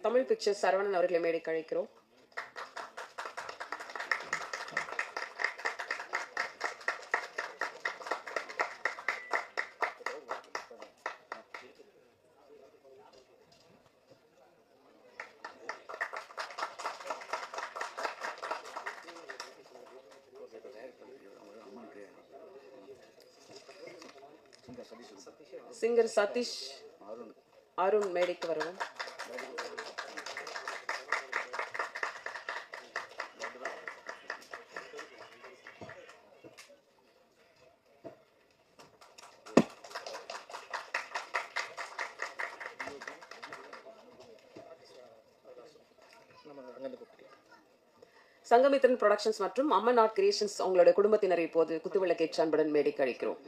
Tamil pictures Saravanan அவர்களை மேடைக்கு அழைக்கிறோம். சிங்கர் சதீஷ் அருண் மேடைக்கு வரவும். சங்கமித்ரன் ப்ரொடக்ஷன்ஸ் மற்றும் அம்மன் ஆர்ட் கிரியேஷன்ஸ் அவங்களோட குடும்பத்தினர் இப்போது குத்துவிளக்கேற்று அன்புடன் மேடைக்கு அழைக்கிறோம்.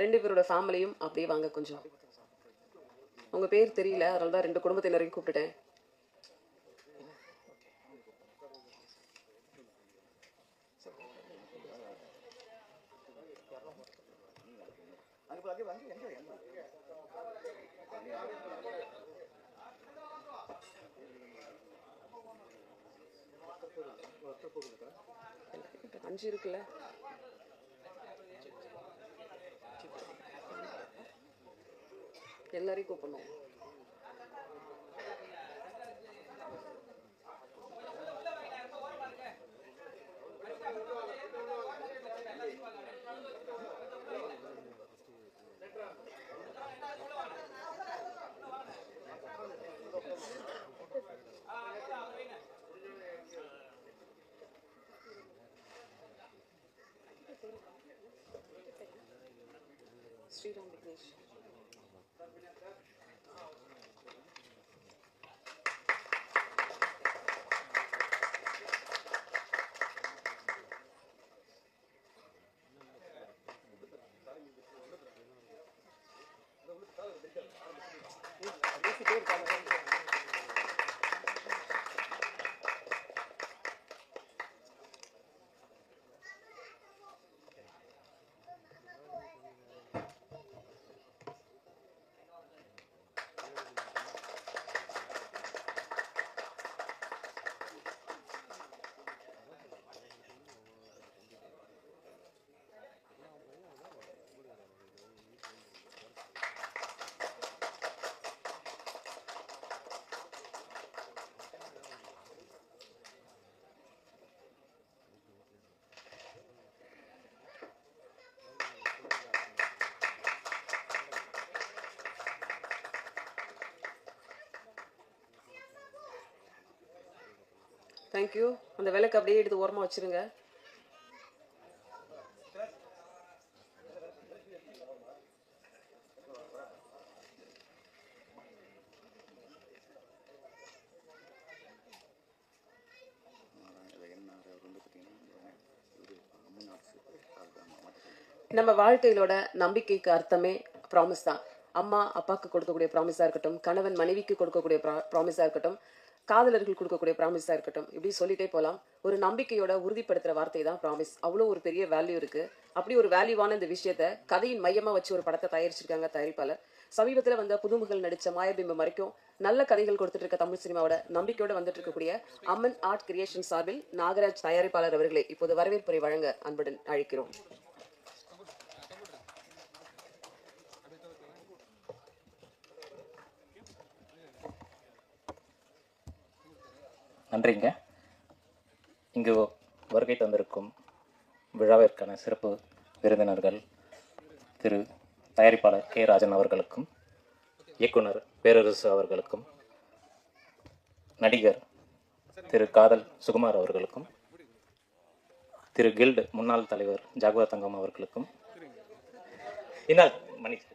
2 பேரோட ஃபேமிலியும் அப்படியே வாங்க. கொஞ்சம் உங்க பேர் தெரியல, அதனால தான் 2 குடும்பத்தினரையும் கூப்பிட்டுட்டேன். அஞ்சு இருக்குல்ல, எல்லாரையும் கூப்பிடணும். ஸ்ரீராம் விக்னேஷ். தேங்க்யூ. அந்த விளக்கு அப்படியே எடுத்து ஓரமாக வச்சிருங்க. நம்ம வாழ்க்கையிலோட நம்பிக்கைக்கு அர்த்தமே ப்ராமிஸ் தான். அம்மா அப்பாவுக்கு கொடுக்கக்கூடிய ப்ராமிஸாக இருக்கட்டும், கணவன் மனைவிக்கு கொடுக்கக்கூடிய ப்ராமிஸாக இருக்கட்டும், காதலர்கள் கொடுக்கக்கூடிய ப்ராமிஸாக இருக்கட்டும், இப்படி சொல்லிட்டே போகலாம். ஒரு நம்பிக்கையோட உறுதிப்படுத்துகிற வார்த்தை தான் ப்ராமிஸ். அவ்வளோ ஒரு பெரிய வேல்யூ இருக்குது. அப்படி ஒரு வேல்யூவான இந்த விஷயத்த கதையின் மையமாக வச்சு ஒரு படத்தை தயாரிச்சிருக்காங்க தயாரிப்பாளர். சமீபத்தில் வந்த புதுமுகல் நடித்த மாயபிம்பம் வரைக்கும் நல்ல கதைகள் கொடுத்துட்டு இருக்க தமிழ் சினிமாவோட நம்பிக்கையோட வந்துட்டு இருக்கக்கூடிய அம்மன் ஆர்ட் கிரியேஷன் சார்பில் நாகராஜ் தயாரிப்பாளர் அவர்களை இப்போது வரவேற்புரை வழங்க அன்புடன் அழைக்கிறோம். நன்றிங்க. இங்கு வருகை தந்திருக்கும் விழாவிற்கான சிறப்பு விருந்தினர்கள் திரு தயாரிப்பாளர் கே ராஜன் அவர்களுக்கும், இயக்குனர் பேரரசு அவர்களுக்கும், நடிகர் திரு காதல் சுகுமார் அவர்களுக்கும், திரு கில்டு முன்னாள் தலைவர் ஜாகுவா தங்கம் அவர்களுக்கும், இன்னால் மன்னிச்சு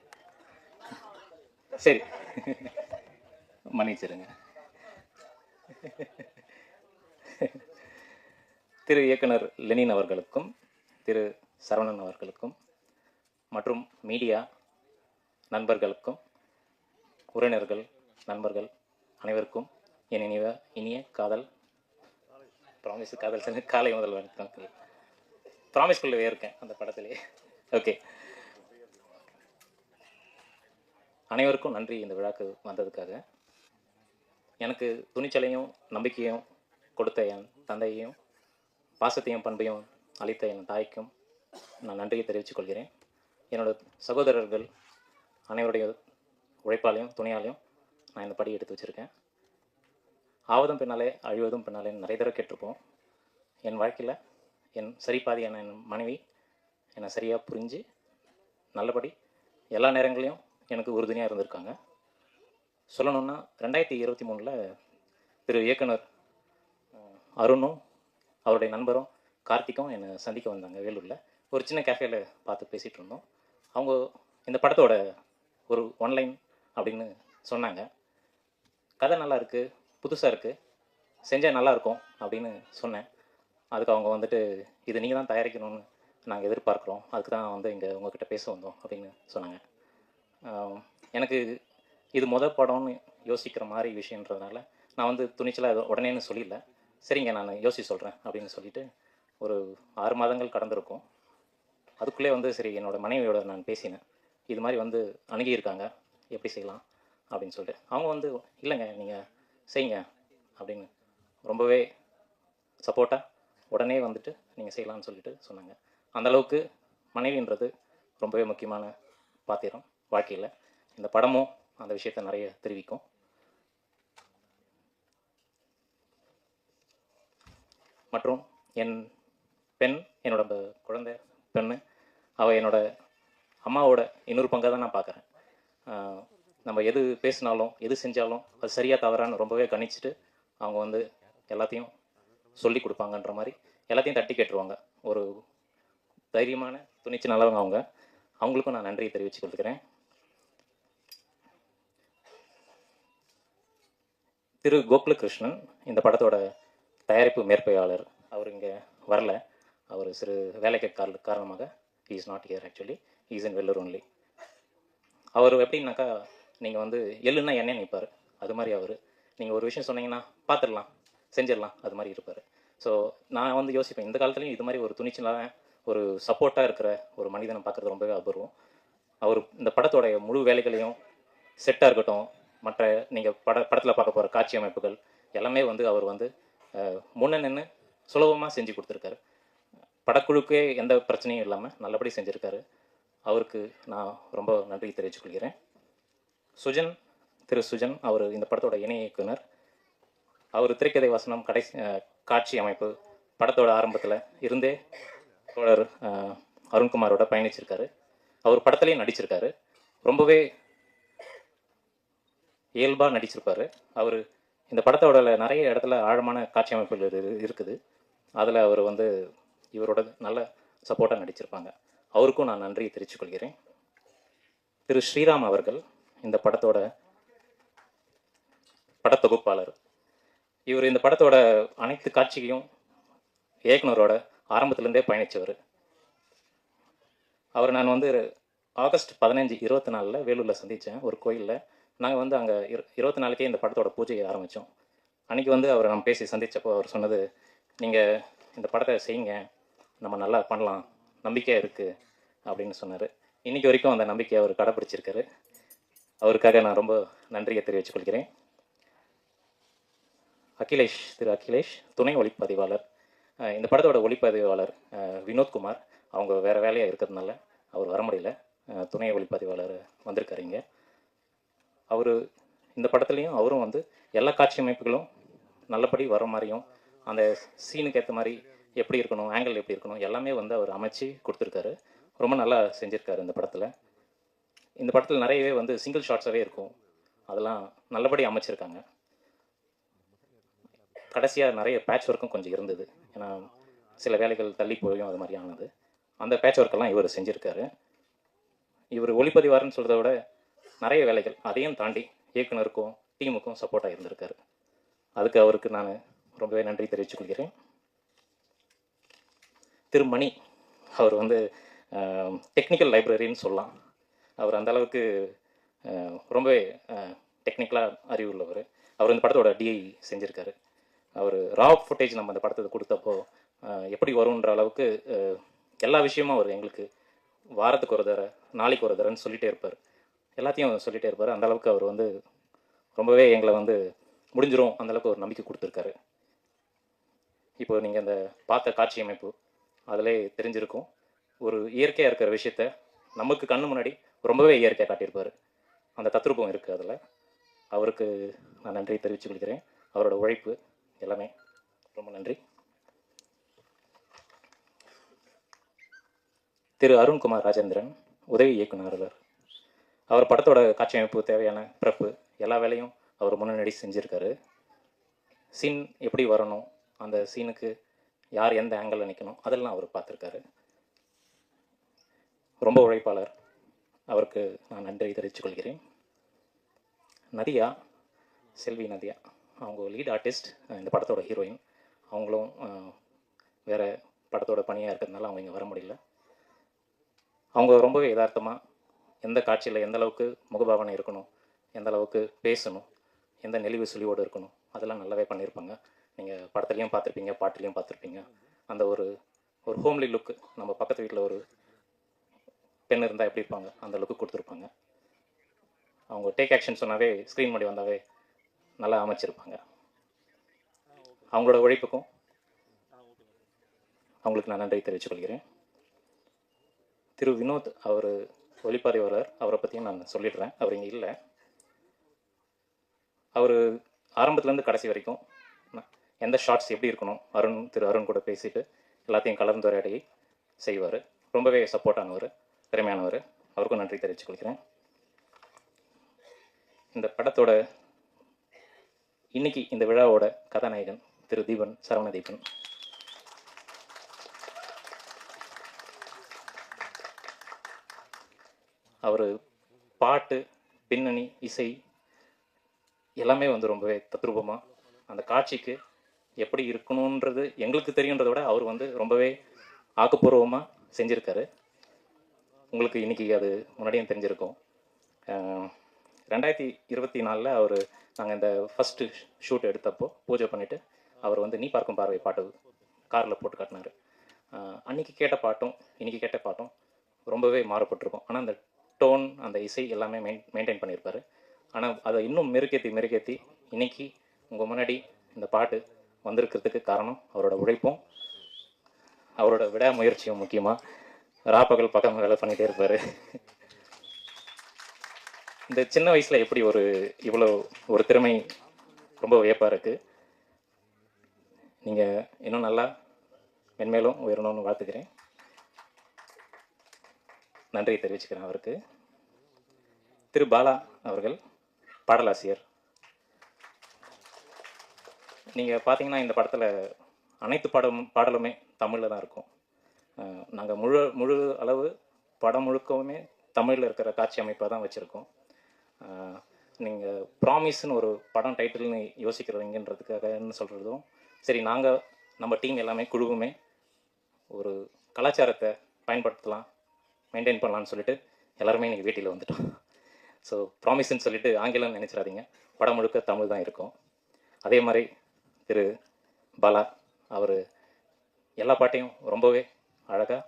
சரி மன்னிச்சிருங்க, திரு இயக்குனர் லெனின் அவர்களுக்கும், திரு சரவணன் அவர்களுக்கும், மற்றும் மீடியா நண்பர்களுக்கும், உறவினர்கள், நண்பர்கள் அனைவருக்கும் என் இனிய காதல் காலை முதல் வணக்கங்கள். ப்ராமிஸ்குள்ளவே இருக்கேன் அந்த படத்திலே. ஓகே, அனைவருக்கும் நன்றி இந்த விழாக்கு வந்ததுக்காக. எனக்கு துணிச்சலையும் நம்பிக்கையும் கொடுத்த என் தந்தையையும் பாசத்தையும் பண்பையும் அளித்த என் தாய்க்கும் நான் நன்றியை தெரிவித்துக் கொள்கிறேன். என்னோட சகோதரர்கள் அனைவருடைய உழைப்பாலையும் துணையாலையும் நான் இந்த படி எடுத்து வச்சுருக்கேன். ஆவதும் பின்னாலே அழிவதும் பின்னாலே நிறைய தடவை கேட்டிருப்போம். என் வாழ்க்கையில் என் சரிபாதியான என் மனைவி என்னை சரியாக புரிஞ்சு நல்லபடி எல்லா நேரங்களையும் எனக்கு உறுதுணையாக இருந்திருக்காங்க. சொல்லணுன்னா 2023 திரு இயக்குனர் அருணும் அவருடைய நண்பரும் கார்த்திக்கும் என்னை சந்திக்க வந்தாங்க வேலூரில். ஒரு சின்ன கேஃபேல பார்த்து பேசிகிட்டு இருந்தோம். அவங்க இந்த படத்தோட ஒரு ஒன்லைன் அப்படின்னு சொன்னாங்க. கதை நல்லா இருக்குது, புதுசாக இருக்குது, செஞ்சால் நல்லாயிருக்கும் அப்படின்னு சொன்னேன். அதுக்கு அவங்க வந்துட்டு இது நீங்கள் தான் தயாரிக்கணும்னு நாங்கள் எதிர்பார்க்குறோம், அதுக்கு தான் வந்து இங்கே உங்ககிட்ட பேச வந்தோம் அப்படின்னு சொன்னாங்க. எனக்கு இது படம்னு யோசிக்கிற மாதிரி விஷயன்றதுனால நான் வந்து துணிச்சலாக உடனேன்னு சொல்லிடல. சரிங்க நான் யோசிச்சு சொல்கிறேன் அப்படின்னு சொல்லிட்டு ஒரு 6 மாதங்கள் கடந்திருக்கும். அதுக்குள்ளே வந்து சரி என்னோடய மனைவியோட நான் பேசினேன். இது மாதிரி வந்து அணுகியிருக்காங்க, எப்படி செய்யலாம் அப்படின்னு சொல்லிட்டு. அவங்க வந்து இல்லைங்க நீங்கள் செய்யுங்க அப்படின்னு ரொம்பவே சப்போர்ட்டாக உடனே வந்துட்டு நீங்கள் செய்யலாம்னு சொல்லிட்டு சொன்னாங்க. அந்தளவுக்கு மனைவின்றது ரொம்பவே முக்கியமான பாத்திரம் வாழ்க்கையில். இந்த படமும் அந்த விஷயத்தை நிறைய தெரிவிக்கும். மற்றும் என் பெண், என்னோட குழந்தை பெண்ணு, அவள் என்னோட அம்மாவோட இன்னொரு பங்காக தான் நான் பார்க்குறேன். நம்ம எது பேசினாலும் எது செஞ்சாலும் அது சரியாக தவறான்னு ரொம்பவே கணிச்சிட்டு அவங்க வந்து எல்லாத்தையும் சொல்லி கொடுப்பாங்கன்ற மாதிரி எல்லாத்தையும் தட்டி கேட்டுருவாங்க. ஒரு தைரியமான துணிச்சு நல்லவங்க அவங்க. அவங்களுக்கும் நான் நன்றியை தெரிவித்து கொள்கிறேன். திரு கோகுலகிருஷ்ணன் இந்த படத்தோட தயாரிப்பு மேற்பார்வையாளர். அவர் இங்கே வரல, அவர் சிறு வேலைக்கு காரணமாக he is not here actually, he is in Vellur only. அவர் எப்படின்னாக்கா நீங்கள் வந்து எள்ளுன்னா எண்ணெய் நிற்பார், அது மாதிரி அவர். நீங்கள் ஒரு விஷயம் சொன்னீங்கன்னா பார்த்துடலாம், செஞ்சிடலாம், அது மாதிரி இருப்பார். ஸோ நான் வந்து யோசிப்பேன், இந்த காலத்துலேயும் இது மாதிரி ஒரு துணிச்சலான ஒரு சப்போர்ட்டாக இருக்கிற ஒரு மனிதனை பார்க்குறது ரொம்பவே அபூர்வம். அவர் இந்த படத்தோடைய முழு வேலைகளையும் செட்டாக இருக்கட்டும், மற்ற நீங்கள் படத்தில் பார்க்க போகிற காட்சி அமைப்புகள் எல்லாமே வந்து அவர் வந்து முன்ன நின்று சுலபமாக செஞ்சு கொடுத்துருக்காரு. படக்குழுக்கே எந்த பிரச்சனையும் இல்லாமல் நல்லபடி செஞ்சுருக்காரு. அவருக்கு நான் ரொம்ப நன்றி தெரிவித்துக் கொள்கிறேன். திரு சுஜன் அவர் இந்த படத்தோட இணை இயக்குனர். அவர் திரைக்கதை வசனம், கடைசி காட்சி அமைப்பு படத்தோட ஆரம்பத்தில் இருந்தே தோழர் அருண்குமாரோட பயணிச்சிருக்காரு. அவர் படத்துலேயும் நடிச்சிருக்காரு. ரொம்பவே இயல்பாக நடிச்சிருப்பார். அவர் இந்த படத்தோட நிறைய இடத்துல ஆழமான காட்சி அமைப்புகள் இருக்குது. அதில் அவர் வந்து இவரோட நல்ல சப்போர்ட்டாக நடிச்சிருப்பாங்க. அவருக்கும் நான் நன்றியை தெரிவித்துக் கொள்கிறேன். திரு ஸ்ரீராம் அவர்கள் இந்த படத்தோட படத்தொகுப்பாளர். இவர் இந்த படத்தோட அனைத்து காட்சியையும் இயக்குனரோட ஆரம்பத்திலேருந்தே பயணித்தவர். அவர் நான் வந்து ஆகஸ்ட் 15, 24 வேலூரில் சந்தித்தேன் ஒரு கோயிலில். நாங்கள் வந்து அங்கே 24க்கே இந்த படத்தோட பூஜையை ஆரம்பித்தோம். அன்றைக்கி வந்து அவரை நம்ம பேசி சந்தித்தப்போ அவர் சொன்னது, நீங்கள் இந்த படத்தை செய்யுங்க, நம்ம நல்லா பண்ணலாம், நம்பிக்கையாக இருக்குது அப்படின்னு சொன்னார். இன்றைக்கி வரைக்கும் அந்த நம்பிக்கையை அவர் கடைப்பிடிச்சிருக்காரு. அவருக்காக நான் ரொம்ப நன்றியை தெரிவித்துக் கொள்கிறேன். திரு அகிலேஷ் துணை ஒளிப்பதிவாளர். இந்த படத்தோட ஒளிப்பதிவாளர் வினோத்குமார். அவங்க வேறு வேலையாக இருக்கிறதுனால அவர் வர முடியல. துணை ஒளிப்பதிவாளர் வந்திருக்காரு இங்கே. அவர் இந்த படத்துலேயும் அவரும் வந்து எல்லா காட்சி அமைப்புகளும் நல்லபடி வர மாதிரியும், அந்த சீனுக்கு ஏற்ற மாதிரி எப்படி இருக்கணும், ஆங்கிள் எப்படி இருக்கணும், எல்லாமே வந்து அவர் அமைச்சு கொடுத்துருக்காரு. ரொம்ப நல்லா செஞ்சுருக்காரு இந்த படத்தில். இந்த படத்தில் நிறையவே வந்து சிங்கிள் ஷாட்ஸாகவே இருக்கும், அதெல்லாம் நல்லபடி அமைச்சிருக்காங்க. கடைசியாக நிறைய பேட்ச் ஒர்க்கும் கொஞ்சம் இருந்தது, ஏன்னா சில வேலைகள் தள்ளி போயும் அது மாதிரி ஆனது. அந்த பேட்ச் ஒர்க்கெல்லாம் இவர் செஞ்சுருக்காரு. இவர் ஒளிப்பதிவாருன்னு சொல்கிறத விட நிறைய வேலைகள் அதையும் தாண்டி இயக்குனருக்கும் டீமுக்கும் சப்போர்ட்டாக இருந்திருக்காரு. அதுக்கு அவருக்கு நான் ரொம்பவே நன்றி தெரிவித்துக் கொள்கிறேன். திரு மணி அவர் வந்து டெக்னிக்கல் லைப்ரரின்னு சொல்லலாம். அவர் அந்தளவுக்கு ரொம்பவே டெக்னிக்கலாக அறிவுள்ளவர். அவர் இந்த படத்தோட டிஐ செஞ்சுருக்காரு. அவர் ரா ஃபுட்டேஜ் நம்ம அந்த படத்தை கொடுத்தப்போ எப்படி வரும்ன்ற அளவுக்கு எல்லா விஷயமும் அவர் எங்களுக்கு வாரத்துக்கு ஒரு தடவை, நாளைக்கு ஒரு தடவைன்னு சொல்லிகிட்டே இருப்பார். எல்லாத்தையும் சொல்லிகிட்டே இருப்பார். அந்தளவுக்கு அவர் வந்து ரொம்பவே எங்களை வந்து முடிஞ்சிரும் அந்தளவுக்கு ஒரு நம்பிக்கை கொடுத்துருக்காரு. இப்போ நீங்கள் அந்த பார்த்த காட்சி அமைப்பு அதிலே தெரிஞ்சிருக்கும். ஒரு இயற்கையாக இருக்கிற விஷயத்த நமக்கு கண்ணு முன்னாடி ரொம்பவே இயற்கையாக காட்டியிருப்பார். அந்த தத்ரூபம் இருக்குது அதில். அவருக்கு நான் நன்றியை தெரிவித்துக் கொள்கிறேன். அவரோட உழைப்பு எல்லாமே ரொம்ப நன்றி. திரு அருண்குமார் ராஜேந்திரன், உதவி இயக்குனர். அவர் படத்தோட காட்சி அமைப்பு தேவையான ப்ரெப்பு எல்லா வேலையும் அவர் முன்னாடி செஞ்சுருக்காரு. சீன் எப்படி வரணும், அந்த சீனுக்கு யார் எந்த ஆங்கிளில் நிற்கணும், அதெல்லாம் அவர் பார்த்துருக்காரு. ரொம்ப உழைப்பாளர். அவருக்கு நான் நன்றி தெரிவித்துக் கொள்கிறேன். நதியா, செல்வி நதியா, அவங்க லீட் ஆர்டிஸ்ட், இந்த படத்தோட ஹீரோயின். அவங்களும் வேறு படத்தோட பணியாக இருக்கிறதுனால அவங்க இங்கே வர முடியல. அவங்க ரொம்பவே யதார்த்தமாக எந்த காட்சியில் எந்த அளவுக்கு முகபாவனை இருக்கணும், எந்த அளவுக்கு பேசணும், எந்த நெளிவு சுழிவோடு இருக்கணும், அதெல்லாம் நல்லாவே பண்ணியிருப்பாங்க. நீங்கள் படத்துலையும் பார்த்துருப்பீங்க, பாட்டுலேயும் பார்த்துருப்பீங்க. அந்த ஒரு ஹோம்லி லுக்கு, நம்ம பக்கத்து வீட்டில் ஒரு பெண் இருந்தால் எப்படி இருப்பாங்க அந்த லுக்கு கொடுத்துருப்பாங்க. அவங்க டேக் ஆக்ஷன் சொன்னாவே ஸ்க்ரீன் முன்னாடி வந்தாவே நல்லா அமைச்சிருப்பாங்க. அவங்களோட உழைப்புக்கும் அவங்களுக்கு நான் நன்றி தெரிவித்துக் கொள்கிறேன். திரு வினோத், அவர் ஒளிப்பதிவாளர். அவரை பற்றியும் நான் சொல்லிடுறேன். அவர் இங்கே இல்லை. அவர் ஆரம்பத்துலேருந்து கடைசி வரைக்கும் எந்த ஷார்ட்ஸ் எப்படி இருக்கணும், திரு அருண் கூட பேசிட்டு எல்லாத்தையும் கலந்துரையாடி செய்வார். ரொம்பவே சப்போர்ட்டானவர், திறமையானவர். அவருக்கும் நன்றி தெரிவித்துக் கொள்கிறேன். இந்த படத்தோட இன்னைக்கு இந்த விழாவோட கதாநாயகன் திரு தீபன், சரவணதீபன். அவர் பாட்டு, பின்னணி, இசை எல்லாமே வந்து ரொம்பவே தத்ரூபமாக அந்த காட்சிக்கு எப்படி இருக்கணுன்றது எங்களுக்கு தெரியுன்றதை விட அவர் வந்து ரொம்பவே ஆக்கப்பூர்வமாக செஞ்சுருக்காரு. உங்களுக்கு இன்றைக்கி அது முன்னாடியும் தெரிஞ்சிருக்கும். 2024 அவர் நாங்கள் இந்த ஃபஸ்ட்டு ஷூட் எடுத்தப்போ பூஜை பண்ணிவிட்டு அவர் வந்து நீ பார்க்கும் பார்வை பாட்டு காரில் போட்டு காட்டினார். அன்றைக்கி கேட்ட பாட்டும் இன்றைக்கி கேட்ட பாட்டும் ரொம்பவே மாறுபட்டிருக்கும். ஆனால் அந்த டோன், அந்த இசை எல்லாமே மெயின்டைன் பண்ணியிருப்பார். ஆனால் அதை இன்னும் மெருகேற்றி இன்றைக்கி உங்கள் முன்னாடி இந்த பாட்டு வந்திருக்கிறதுக்கு காரணம் அவரோட உழைப்பும் அவரோட விடாமுயற்சியும். முக்கியமாக ராப்பகல் பக்கம் வேலை பண்ணிகிட்டே இருப்பார். இந்த சின்ன வயசில் எப்படி இவ்வளோ ஒரு திறமை ரொம்ப வியப்பாக இருக்குது. நீங்கள் இன்னும் நல்லா மென்மேலும் உயரணும்னு வாழ்த்துக்கிறேன். நன்றியை தெரிவிச்சுக்கிறேன் அவருக்கு. திரு பாலா அவர்கள், பாடலாசிரியர். நீங்கள் பார்த்தீங்கன்னா இந்த படத்தில் அனைத்து பாடலுமே தமிழில் தான் இருக்கும். நாங்கள் முழு அளவு படம் முழுக்கவுமே தமிழில் இருக்கிற காட்சி அமைப்பாக தான் வச்சுருக்கோம். நீங்கள் ப்ராமிஸ்ன்னு ஒரு படம் டைட்டில்னு யோசிக்கிறவங்கன்றதுக்காகன்னு சொல்கிறதும் சரி, நாங்கள் நம்ம டீம் எல்லாமே குழுவுமே ஒரு கலாச்சாரத்தை பயன்படுத்தலாம், மெயின்டைன் பண்ணலான்னு சொல்லிட்டு எல்லாருமே இன்றைக்கி வீட்டில் வந்துட்டோம். ஸோ ப்ராமிஸ்ன்னு சொல்லிட்டு ஆங்கிலம் நினச்சிடாதீங்க, படம் முழுக்க தமிழ் தான் இருக்கும். அதே மாதிரி திரு பாலா, அவர் எல்லா பாட்டையும் ரொம்பவே அழகாக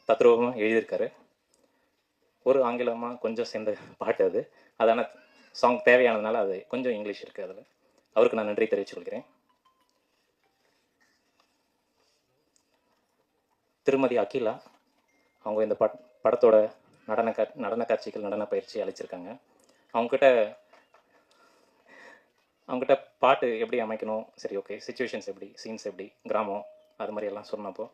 தத்ரூபமாக எழுதியிருக்காரு. ஒரு ஆங்கிலமாக கொஞ்சம் சேர்ந்த பாட்டு அது. அதான சாங் தேவையானதுனால அது கொஞ்சம் இங்கிலீஷ் இருக்குது அதில். அவருக்கு நான் நன்றி தெரிவித்துக் கொள்கிறேன். திருமதி அகிலா, அவங்க இந்த படத்தோட நடன காட்சிகள், நடன பயிற்சி அளிச்சிருக்காங்க. அவங்ககிட்ட பாட்டு எப்படி அமைக்கணும், சரி ஓகே, சிச்சுவேஷன்ஸ் எப்படி, சீன்ஸ் எப்படி, கிராமம் அது மாதிரி எல்லாம் சொன்னப்போ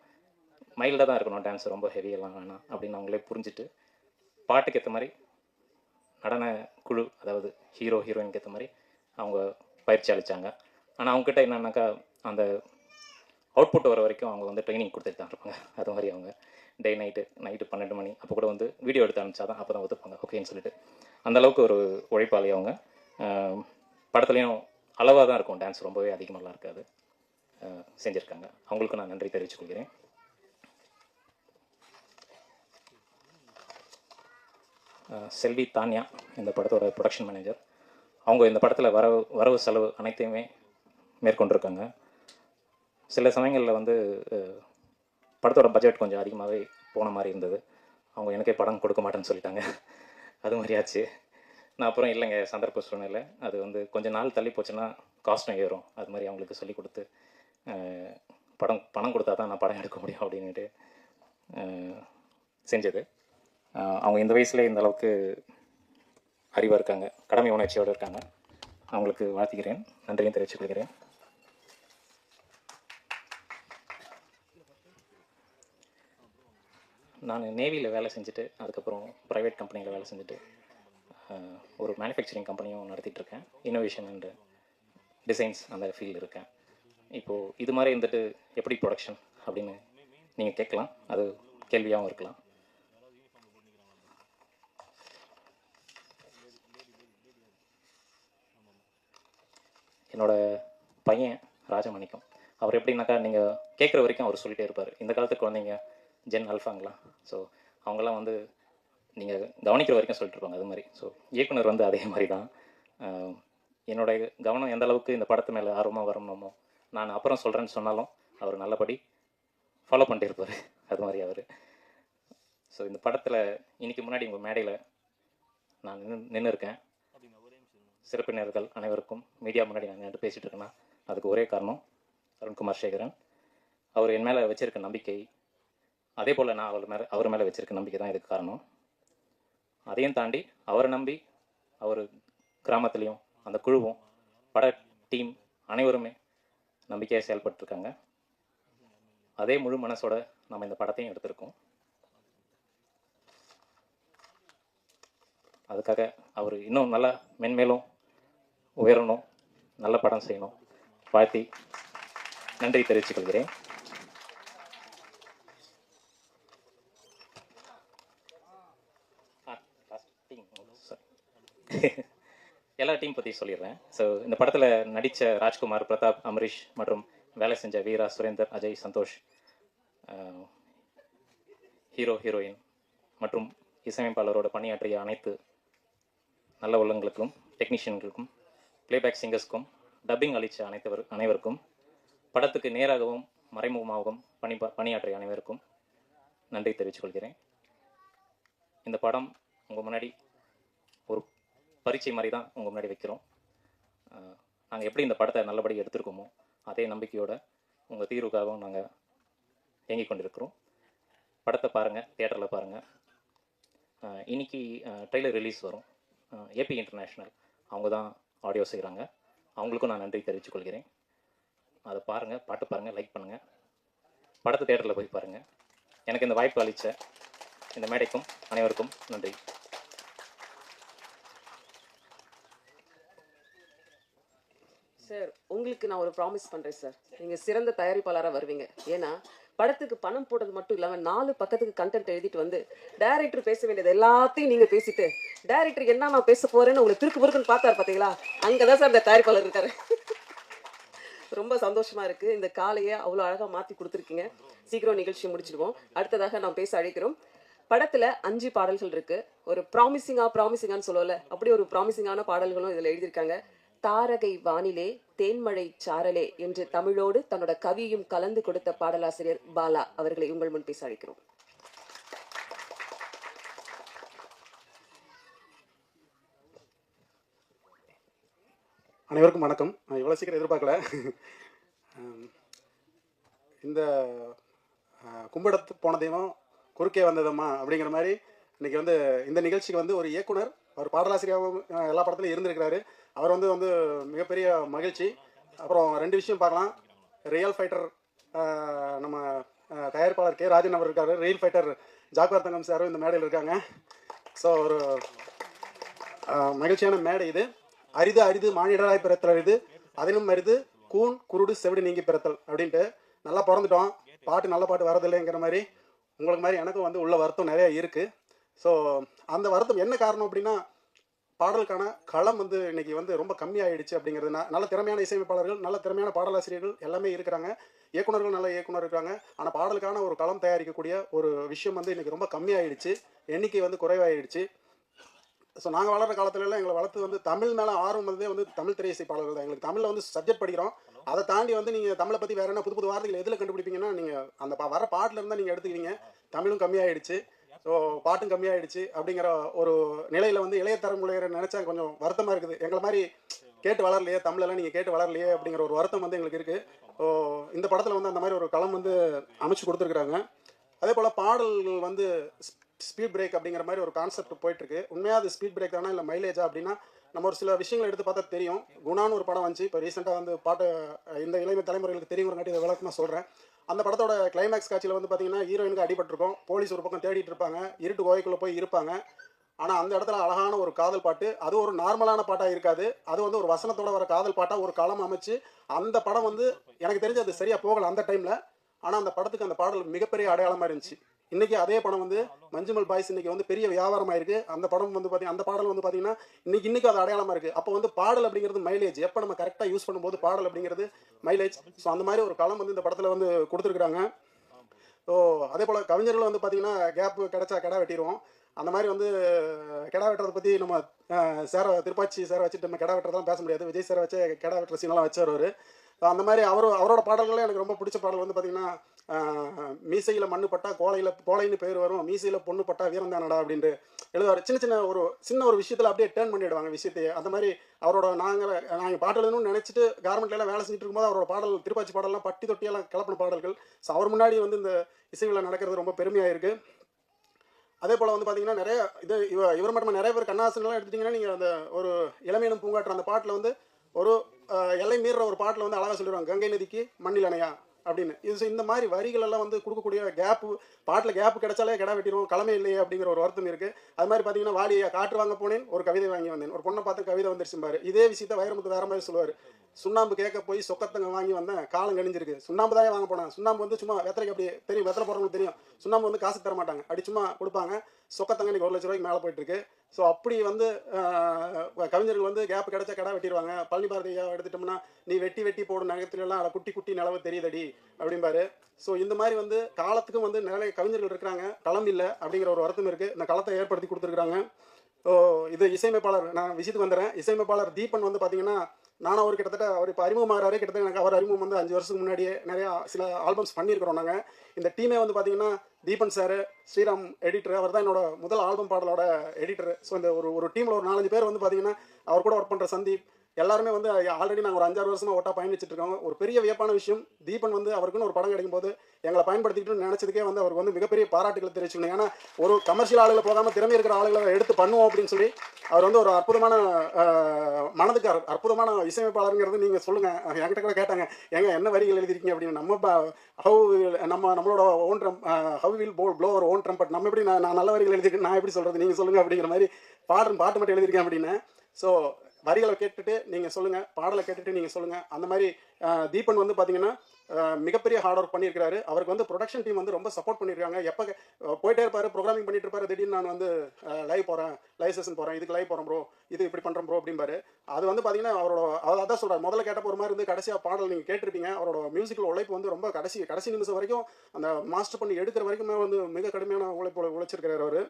மைல்டாக தான் இருக்கணும், டான்ஸ் ரொம்ப ஹெவியெல்லாம் வேணாம் அப்படின்னு அவங்களே புரிஞ்சுட்டு பாட்டுக்கு ஏற்ற மாதிரி நடன குழு, அதாவது ஹீரோ ஹீரோயினுக்கு ஏற்ற மாதிரி அவங்க பயிற்சி அளித்தாங்க. ஆனால் அவங்ககிட்ட என்னன்னாக்கா அந்த அவுட்புட் வர வரைக்கும் அவங்க வந்து ட்ரைனிங் கொடுத்துட்டு தான் இருப்பாங்க. அது மாதிரி அவங்க டே நைட்டு 12 மணி அப்போ கூட வந்து வீடியோ எடுத்து அனுப்பிச்சா தான் அப்போ தான் ஒத்துப்பாங்க ஓகேன்னு சொல்லிட்டு. அந்தளவுக்கு ஒரு உழைப்பாளி அவங்க. படத்துலையும் அளவாக தான் இருக்கும், டான்ஸ் ரொம்பவே அதிகமாகலாம் இருக்காது, செஞ்சுருக்காங்க. அவங்களுக்கு நான் நன்றி தெரிவித்துக் கொள்கிறேன். செல்வி தானியா, இந்த படத்தோட ப்ரொடக்ஷன் மேனேஜர். அவங்க இந்த படத்தில் வரவு செலவு அனைத்தையுமே மேற்கொண்டிருக்காங்க. சில சமயங்களில் வந்து படத்தோட பட்ஜெட் கொஞ்சம் அதிகமாகவே போன மாதிரி இருந்தது. அவங்க எனக்கே படம் கொடுக்க மாட்டேன்னு சொல்லிட்டாங்க. அது மாதிரி ஆச்சு. நான் அப்புறம் இல்லைங்க சந்தர்ப்ப சூழ்நிலை அது வந்து கொஞ்சம் நாள் தள்ளி போச்சுன்னா காஸ்ட்டும் ஏறும். அது மாதிரி அவங்களுக்கு சொல்லிக் கொடுத்து பணம் கொடுத்தா தான் நான் படம் எடுக்க முடியும் அப்படின்ட்டு செஞ்சது. அவங்க இந்த வயசுல இந்த அளவுக்கு அறிவாக இருக்காங்க, கடமை உணர்ச்சியோடு இருக்காங்க. அவங்களுக்கு வாழ்த்துக்கிறேன், நன்றியும் தெரிவித்துக் கொள்கிறேன். நான் நேவியில் வேலை செஞ்சுட்டு அதுக்கப்புறம் ப்ரைவேட் கம்பெனியில் வேலை செஞ்சுட்டு ஒரு மேனுஃபேக்சரிங் கம்பெனியும் நடத்திட்டுருக்கேன். இன்னோவேஷன் அண்ட் டிசைன்ஸ் அந்த ஃபீல்டு இருக்கேன். இப்போது இது மாதிரி இருந்துட்டு எப்படி ப்ரொடக்ஷன் அப்படின்னு நீங்கள் கேட்கலாம், அது கேள்வியாகவும் இருக்கலாம். என்னோடய பையன் ராஜமாணிக்கம், அவர் எப்படின்னாக்கா நீங்கள் கேட்குற வரைக்கும் அவர் சொல்லிகிட்டே இருப்பார். இந்த காலத்து குழந்தைங்க ஜென் அல்ஃபாங்களா, ஸோ அவங்களாம் வந்து நீங்கள் கவனிக்கிற வரைக்கும் சொல்லிட்டு இருப்பாங்க. அது மாதிரி ஸோ இயக்குனர் வந்து அதே மாதிரி தான். என்னோடய கவனம் எந்த அளவுக்கு இந்த படத்து மேலே ஆர்வமாக வரணுமோ, நான் அப்புறம் சொல்கிறேன்னு சொன்னாலும் அவர் நல்லபடி ஃபாலோ பண்ணிட்டு இருப்பார். அது மாதிரி அவர். ஸோ இந்த படத்தில் இன்றைக்கி முன்னாடி உங்கள் மேடையில் நான் நின்று இருக்கேன். சிறப்பினர்கள் அனைவருக்கும் மீடியா முன்னாடி நான் நின்று பேசிகிட்டு இருக்கேன்னா அதுக்கு ஒரே காரணம் அருண்குமார் சேகரன். அவர் என் மேலே வச்சுருக்க நம்பிக்கை, அதே போல் நான் அவர் மேலே வச்சுருக்க நம்பிக்கை தான் இதுக்கு காரணம். அதையும் தாண்டி அவரை நம்பி அவர் கிராமத்துலேயும் அந்த குழுவும் பட டீம் அனைவருமே நம்பிக்கையாக செயல்பட்டுருக்காங்க. அதே முழு மனசோட நம்ம இந்த படத்தையும் எடுத்திருக்கோம். அதுக்காக அவர் இன்னும் நல்லா மென்மேலும் உயரணும், நல்ல படம் செய்யணும் வாழ்த்தி நன்றி தெரிவித்துக் கொள்கிறேன். எல்லா டீம் பற்றி சொல்லிடுறேன். ஸோ இந்த படத்தில் நடித்த ராஜ்குமார், பிரதாப், அமரீஷ் மற்றும் வேலை செஞ்ச வீரா, சுரேந்தர், அஜய், சந்தோஷ், ஹீரோ, ஹீரோயின் மற்றும் இசையமைப்பாளரோட பணியாற்றிய அனைத்து நல்ல உள்ளங்களுக்கும், டெக்னீஷியன்களுக்கும், பிளேபேக் சிங்கர்ஸ்க்கும், டப்பிங் அளித்த அனைவருக்கும், படத்துக்கு நேராகவும் மறைமுகமாகவும் பணியாற்றிய அனைவருக்கும் நன்றி தெரிவித்துக் கொள்கிறேன். இந்த படம் உங்கள் முன்னாடி ஒரு பரீட்சை மாதிரி தான் உங்கள் முன்னாடி வைக்கிறோம். நாங்கள் எப்படி இந்த படத்தை நல்லபடி எடுத்திருக்கோமோ அதே நம்பிக்கையோடு உங்கள் தீர்வுக்காகவும் நாங்கள் இயங்கிக் கொண்டிருக்கிறோம். படத்தை பாருங்கள், தியேட்டரில் பாருங்கள். இன்னைக்கு ட்ரெய்லர் ரிலீஸ் வரும். ஏபி இன்டர்நேஷ்னல் அவங்க தான் ஆடியோ செய்கிறாங்க. அவங்களுக்கும் நான் நன்றி தெரிவித்துக் கொள்கிறேன். அதை பாருங்கள், பாட்டு பாருங்கள், லைக் பண்ணுங்கள், படத்தை தியேட்டரில் போய் பாருங்கள். எனக்கு இந்த வாய்ப்பு அளித்த இந்த மேடைக்கும் அனைவருக்கும் நன்றி. சார், உங்களுக்கு நான் ஒரு ப்ராமிஸ் பண்ணுறேன் சார், நீங்கள் சிறந்த தயாரிப்பாளராக வருவீங்க. ஏன்னா படத்துக்கு பணம் போட்டது மட்டும் இல்லாமல் 4 பக்கத்துக்கு கண்டென்ட் எழுதிட்டு வந்து டைரக்டர் பேச வேண்டியது எல்லாத்தையும் நீங்கள் பேசிட்டு டைரக்டருக்கு என்ன நான் பேச போகிறேன்னு உங்களை பிறுக்குன்னு பார்த்தாரு பார்த்தீங்களா, அங்கே தான் சார் இந்த தயாரிப்பாளர் இருக்காரு. ரொம்ப சந்தோஷமாக இருக்குது. இந்த காலையை அவ்வளோ அழகாக மாற்றி கொடுத்துருக்கீங்க. சீக்கிரம் நிகழ்ச்சி முடிச்சிடுவோம். அடுத்ததாக நாம் பேச அழைக்கிறோம். படத்தில் 5 பாடல்கள் இருக்குது. ஒரு ப்ராமிசிங்கான்னு சொல்லல, அப்படி ஒரு ப்ராமிசிங்கான பாடல்களும் இதில் எழுதியிருக்காங்க. தாரகை வானிலே தேன்மழை சாரலே என்று தமிழோடு தன்னோட கவியையும் கலந்து கொடுத்த பாடலாசிரியர் பாலா அவர்களை உங்கள் முன் பேச அழைக்கிறோம். அனைவருக்கும் வணக்கம். நான் இவ்வளோ சீக்கிரம் எதிர்பார்க்கல. இந்த கும்பிடத்து போனதையும் குறுக்கே வந்ததம்மா அப்படிங்கிற மாதிரி இன்றைக்கி வந்து இந்த நிகழ்ச்சிக்கு வந்து ஒரு இயக்குனர், அவர் பாடலாசிரியாகவும் எல்லா படத்துலையும் இருந்திருக்கிறாரு. அவர் வந்து மிகப்பெரிய மகிழ்ச்சி. அப்புறம் 2 விஷயம் பார்க்கலாம். ரியல் ஃபைட்டர் நம்ம தயாரிப்பாளர் கே ராஜன் அவர் இருக்கார். ரியல் ஃபைட்டர் ஜாக்வார் தங்கம் சாரும் இந்த மேடையில் இருக்காங்க. ஸோ ஒரு மகிழ்ச்சியான மேடை இது. அரிது அரிது மானிடராய் பிறத்தல் அரிது, அதிலும் அரிது கூன் குருடு செவிடு நீங்கி பிறத்தல் அப்படின்ட்டு நல்லா பிறந்துட்டோம். நல்ல பாட்டு வரதில்லைங்கிற மாதிரி உங்களுக்கு மாதிரி எனக்கும் வந்து உள்ள வருத்தம் நிறையா இருக்குது. ஸோ அந்த வருத்தம் என்ன காரணம் அப்படின்னா, பாடலுக்கான களம் வந்து இன்னைக்கு வந்து ரொம்ப கம்மியாயிடுச்சு அப்படிங்கிறது. நல்ல திறமையான இசையமைப்பாளர்கள், நல்ல திறமையான பாடலாசிரியர்கள் எல்லாமே இருக்கிறாங்க, இயக்குநர்கள் நல்ல இயக்குனர் இருக்காங்க. ஆனால் பாடலுக்கான ஒரு களம் தயாரிக்கக்கூடிய ஒரு விஷயம் வந்து இன்னைக்கு ரொம்ப கம்மியாயிடுச்சு, எண்ணிக்கை வந்து குறைவாயிடுச்சு. ஸோ நாங்கள் வளர்கிற காலத்துலலாம் எங்களை வளர்த்து வந்து தமிழ் மேலே ஆர்வம் வந்து தமிழ் திரை இசைப்பாளர்கள் தான். எங்களுக்கு தமிழில் வந்து சப்ஜெக்ட் படிக்கிறோம். அதை தாண்டி வந்து நீங்கள் தமிழை பற்றி வேறு என்ன புது புது வார்த்தைகள் எதில் கண்டுபிடிப்பீங்கன்னா, நீங்கள் அந்த வர பாட்டில் இருந்தால் நீங்கள் எடுத்துக்கிறீங்க. தமிழும் கம்மியாயிடுச்சு. ஸோ பாட்டும் கம்மியாயிடுச்சு அப்படிங்கிற ஒரு நிலையில் வந்து இளைய தலைமுறையை நினச்சா கொஞ்சம் வருத்தமாக இருக்குது. எங்களை மாதிரி கேட்டு வளரலையே, தமிழெல்லாம் நீங்கள் கேட்டு வளரலையே அப்படிங்கிற ஒரு வருத்தம் வந்து எங்களுக்கு இருக்குது. ஸோ இந்த படத்தில் வந்து அந்த மாதிரி ஒரு களம் வந்து அமைச்சு கொடுத்துருக்குறாங்க. அதே போல் பாடல்கள் வந்து ஸ்பீட் பிரேக் அப்படிங்கிற மாதிரி ஒரு கான்செப்ட் போயிட்டுருக்கு. உண்மையாக அது ஸ்பீட் பிரேக் தானே இல்லை மைலேஜா அப்படின்னா நம்ம ஒரு சில விஷயங்களை எடுத்து பார்த்தா தெரியும். குணான்னு ஒரு படம் வந்துச்சு இப்போ ரீசெண்டாக வந்து பாட்டு இந்த இளைய தலைமுறைகளுக்கு தெரியுங்கிறங்காட்டி இதை விளக்கமாக சொல்கிறேன். அந்த படத்தோட கிளைமேக்ஸ் காட்சியில் வந்து பார்த்தீங்கன்னா ஹீரோயினுக்கு அடிபட்டிருக்கும். போலீஸ் ஒரு பக்கம் தேடிட்டு இருப்பாங்க, இருட்டு கோவைக்குள்ளே போய் இருப்பாங்க. ஆனால் அந்த இடத்துல அழகான ஒரு காதல் பாட்டு, அது ஒரு நார்மலான பாட்டாக இருக்காது, அது வந்து ஒரு வசனத்தோட வர காதல் பாட்டாக ஒரு களம் அமைச்சு அந்த படம் வந்து எனக்கு தெரிஞ்சு அது சரியாக போகலை அந்த டைமில். ஆனால் அந்த படத்துக்கு அந்த பாடல் மிகப்பெரிய அடையாளமாக இருந்துச்சு. இன்றைக்கி அதே படம் வந்து மஞ்சுமல் பாய்ஸ் இன்றைக்கி வந்து பெரிய வியாபாரமாக இருக்குது. அந்த படம் வந்து பார்த்தீங்கன்னா அந்த பாடல் வந்து பார்த்தீங்கன்னா இன்றைக்கி அது அடையாளமாக இருக்குது. அப்போ வந்து பாடல் அப்படிங்கிறது மைலேஜ், எப்போ நம்ம கரெக்டாக யூஸ் பண்ணும்போது பாடல் அப்படிங்கிறது மைலேஜ். ஸோ அந்த மாதிரி ஒரு களம் வந்து இந்த படத்தில் வந்து கொடுத்துருக்குறாங்க. ஸோ அதே போல் கவிஞர்கள் வந்து பார்த்தீங்கன்னா கேப் கிடச்சா கிடா வெட்டிடுவோம். அந்த மாதிரி வந்து கிடா வெட்டுறதை பற்றி நம்ம திருப்பாச்சி சாரை வச்சுட்டு நம்ம கிடா வெட்டுறதெல்லாம் பேச முடியாது. விஜய் சாரை வச்சு கிடா வெட்டுற சீனெல்லாம் வச்சார் அவர். அந்த மாதிரி அவரோட பாடல்களே எனக்கு ரொம்ப பிடிச்ச பாடல் வந்து பார்த்தீங்கன்னா மீசையில் மண்ணு பட்டா கோலைன்னு பேர் வரும், மீசையில் பொண்ணு பட்டா வீரந்தானடா அப்படின்ட்டு எழுதுவார். சின்ன ஒரு விஷயத்தில் அப்படியே டேர்ன் பண்ணிவிடுவாங்க விஷயத்தையே. அந்த மாதிரி அவரோட நாங்கள் பாட்டு எழுதணும்னு நினச்சிட்டு கார்மெண்ட்லாம் வேலை செஞ்சுட்டு இருக்கும்போது அவரோட பாடல் திருப்பாச்சி பாடலாம் பட்டி தொட்டியெல்லாம் கிளப்பின பாடல்கள். ஸோ அவர் முன்னாடி வந்து இந்த இசை விழா நடக்கிறது ரொம்ப பெருமையாக இருக்குது. அதே போல் வந்து பார்த்தீங்கன்னா நிறைய இவர் மட்டும் நிறைய பேர் கண்ணாசன்லாம் எடுத்துட்டிங்கன்னா நீங்கள் அந்த ஒரு இளமையினும் பூங்காற்று அந்த பாட்டில் வந்து ஒரு எல்லை மீறுற ஒரு பாட்டில் வந்து அழகாக சொல்லிடுவாங்க, கங்கை நதிக்கு மண்ணில் அணையா அப்படின்னு. இந்த மாதிரி வரிகள் எல்லாம் வந்து கொடுக்கக்கூடிய கேப்பு, பாட்டில் கேப்பு கிடைச்சாலே கிடா வெட்டிடுவோம், களமே இல்லையே அப்படிங்கிற ஒரு வருத்தம் இருக்குது. அது மாதிரி பார்த்தீங்கன்னா வாலியை காற்று வாங்க போனேன், ஒரு கவிதை வாங்கி வந்தேன், ஒரு பொண்ணை பார்த்து கவிதை வந்துருச்சும்பாரு. இதே விஷயத்தை வைரமுத்து வேற மாதிரி சொல்லுவார். சுண்ணாம்பு கேட்க போய் சொக்கத்தங்க வாங்கி வந்தேன், காலம் கணிஞ்சிருக்கு. சுண்ணாம்பு தான் வாங்க போனேன். சுண்ணாம்பு வந்து சும்மா வெத்தலைக்கு அப்படி தெரியும், வெத்தலை போடுறவங்களுக்கு தெரியும். சுண்ணாம்பு வந்து காசு தர மாட்டாங்க, அப்படி சும்மா கொடுப்பாங்க. சொக்கத்தங்க இன்னைக்கு 1 லட்ச ரூபாய்க்கு மேலே போயிட்டு இருக்கு. ஸோ அப்படி வந்து கவிஞர்கள் வந்து கேப் கிடைச்சா கடை வெட்டிடுவாங்க. பழனி பாரதியை எடுத்துட்டோம்னா நீ வெட்டி போடும் நகரத்துலலாம் அதை குட்டி நிலவு தெரியுதடி அப்படிம்பாரு. ஸோ இந்த மாதிரி வந்து காலத்துக்கும் வந்து நிறைய கவிஞர்கள் இருக்கிறாங்க, களம் இல்லை அப்படிங்கிற ஒரு வருத்தம் இருக்குது. இந்த களத்தை ஏற்படுத்தி கொடுத்துருக்குறாங்க. ஸோ இது இசையமைப்பாளர், நான் விஷயத்துக்கு வந்துடுறேன். இசையமைப்பாளர் தீபன் வந்து பார்த்தீங்கன்னா நானும் அவர் கிட்டத்தட்ட அவர் இப்போ அறிமுகமாகறாரு. கிட்டத்தட்ட எனக்கு அவர் அறிமுகம் வந்து 5 வருஷத்துக்கு முன்னாடியே நிறையா சில ஆல்பம்ஸ் பண்ணியிருக்கிறோம் நாங்கள். இந்த டீமே வந்து பார்த்தீங்கன்னா தீபன் சார், ஸ்ரீராம் எடிட்டர், அவர் தான் என்னோட முதல் ஆல்பம் பாடலோட எடிட்டர். ஸோ இந்த ஒரு டீமில் ஒரு 4-5 பேர் வந்து பார்த்தீங்கன்னா அவர் கூட ஒர்க் பண்ணுற சந்தீப் எல்லாருமே வந்து ஆல்ரெடி நாங்கள் ஒரு 5-6 வருஷமாக ஒட்டா பயணிச்சுட்டு இருக்கோம். ஒரு பெரிய வியப்பான விஷயம், தீபன் வந்து அவருக்குன்னு ஒரு படம் கிடைக்கும் போது எங்களை பயன்படுத்திக்கிட்டு நினச்சதுக்கே வந்து அவருக்கு வந்து மிகப்பெரிய பாராட்டுகளை தெரிவிச்சுக்கணும். ஏன்னா ஒரு கமர்ஷியல் ஆளுகளை போகாமல் திறமை இருக்கிற ஆளுகளை எடுத்து பண்ணுவோம் அப்படின்னு சொல்லி அவர் வந்து ஒரு அற்புதமான மனதுக்கு அற்புதமான இசையமைப்பாளருங்கிறது. நீங்கள் சொல்லுங்கள், என்கிட்ட கூட கேட்டாங்க என்ன வரிகள் எழுதிருக்கீங்க அப்படின்னு. நம்மளோட own drum how will blow our own trumpet, நம்ம எப்படி நான் நல்ல வரிகள் எழுதிருக்கேன், நான் எப்படி சொல்கிறது, நீங்கள் சொல்லுங்கள் அப்படிங்கிற மாதிரி பாட்டு மட்டும் எழுதியிருக்கேன் அப்படின்னு. ஸோ வரிகளை கேட்டுட்டு நீங்கள் சொல்லுங்கள், பாடலை கேட்டுட்டு நீங்கள் சொல்லுங்கள். அந்த மாதிரி தீபன் வந்து பார்த்தீங்கன்னா மிகப்பெரிய ஹார்ட் ஒர்க் பண்ணியிருக்காரு. அவருக்கு வந்து ப்ரொடக்ஷன் டீம் வந்து ரொம்ப சப்போர்ட் பண்ணியிருக்காங்க. எப்போ போயிட்டே இருப்பார், ப்ரோக்ராமிங் பண்ணிட்டு இருப்பார். திடீர்னு நான் வந்து லைவ் செஷன் போகிறேன், இதுக்கு லைவ் போகிறோம் ப்ரோ, இது இப்படி பண்ணுறோம் ப்ரோ அப்படிம்பாரு. அது வந்து பார்த்தீங்கன்னா அவர் அதான் சொல்கிறார், முதல்ல கேட்டப்போ ஒரு மாதிரி வந்து கடைசியாக பாடல் நீங்கள் கேட்டிருப்பீங்க. அவரோட மியூசிக்கில் உழைப்பு வந்து ரொம்ப கடைசி நிமிஷம் வரைக்கும் அந்த மாஸ்டர் பண்ணி எடுக்கிற வரைக்குமே வந்து மிக கடுமையான உழைச்சிருக்கிறார் அவர்.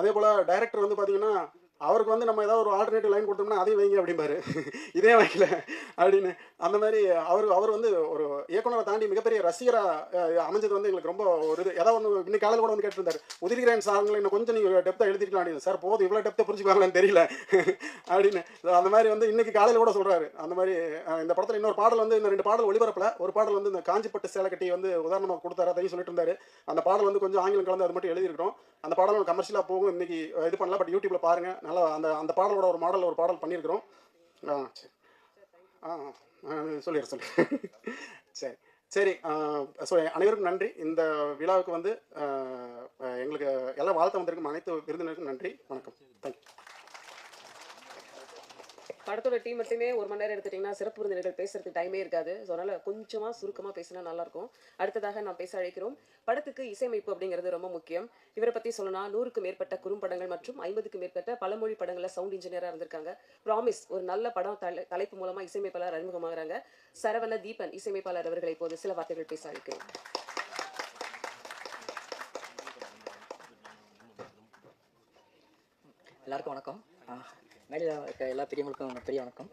அதே போல் டைரக்டர் வந்து பார்த்தீங்கன்னா அவருக்கு வந்து நம்ம ஏதாவது ஒரு ஆல்டர்னேட்டிவ் லைன் கொடுத்தோம்னா அதையும் வைங்க அப்படிம்பாரு, இதே வைக்கல அப்படின்னு. அந்த மாதிரி அவர் வந்து ஒரு இயக்குனரை தாண்டி மிகப்பெரிய ரசிகராக அமைஞ்சது வந்து எங்களுக்கு ரொம்ப ஒரு இது. ஏதாவது ஒன்று இன்னைக்கு காலையில் கூட வந்து கேட்டிருந்தார், உதிரிகிறேன் சார்களை இன்னும் கொஞ்சம் நீங்கள் டெப்த்தாக எழுதிருக்கலாம் அப்படின்னு. சார் போதும், இவ்வளோ டெப்த்தை புரிஞ்சுக்குவாங்களான்னு தெரியல அப்படின்னு. அந்த மாதிரி வந்து இன்னைக்கு காலையில் கூட சொல்கிறாரு. அந்த மாதிரி இந்த படத்தில் இன்னொரு பாடல் வந்து இந்த 2 பாடல் ஒளிபரப்பில் ஒரு பாடல் வந்து இந்த காஞ்சிப்பட்டு சேலை கட்டி வந்து உதாரணமாக கொடுத்தாரு, அதையும் சொல்லிட்டு இருந்தாரு. அந்த பாடல் வந்து கொஞ்சம் ஆங்கிலம் கலந்து அது மட்டும் எழுதியிருக்கிறோம். அந்த பாடல் கமர்ஷியலாக போகும், இன்னைக்கு இது பண்ணலாம், பட் யூடியூப்ல பாருங்கள். நல்லா அந்த பாடலோட ஒரு பாடல் பண்ணியிருக்கிறோம். சொல்லிடுறேன் சரி சரி. ஸோ அனைவருக்கும் நன்றி. இந்த விழாவுக்கு வந்து எங்களுக்கு எல்லாம் வாழ்த்து வந்திருக்கும் அனைத்து விருந்தினருக்கும் நன்றி, வணக்கம், தேங்க்யூ. படத்தோட டீம் மட்டுமே 1 மணி நேரம் எடுத்துட்டிங்கன்னா சிறப்பு விருந்தினர்கள் பேசுறதுக்கு டைமே இருக்காது. ஸோ அதனால் கொஞ்சமாக சுருக்கமாக பேசினா நல்லாயிருக்கும். அடுத்ததாக நான் பேச அழைக்கிறோம். படத்துக்கு இசையமைப்பு அப்படிங்கிறது ரொம்ப முக்கியம். இவரை பற்றி சொல்லணும்னா 100க்கும் மேற்பட்ட குறும்படங்கள் மற்றும் 50க்கும் மேற்பட்ட பலமொழி படங்களில் சவுண்ட் இன்ஜினியராக இருந்திருக்காங்க. ப்ராமிஸ் ஒரு நல்ல படம் தலைப்பு மூலமாக இசையமைப்பாளர் அறிமுகமாகறாங்க. சரவண தீபன் இசையமைப்பாளர் அவர்களை இப்போது சில வார்த்தைகள் பேச அழைக்கிறோம். எல்லாருக்கும் வணக்கம். மேலே இருக்க எல்லா பெரியவங்களுக்கும் பெரிய வணக்கம்.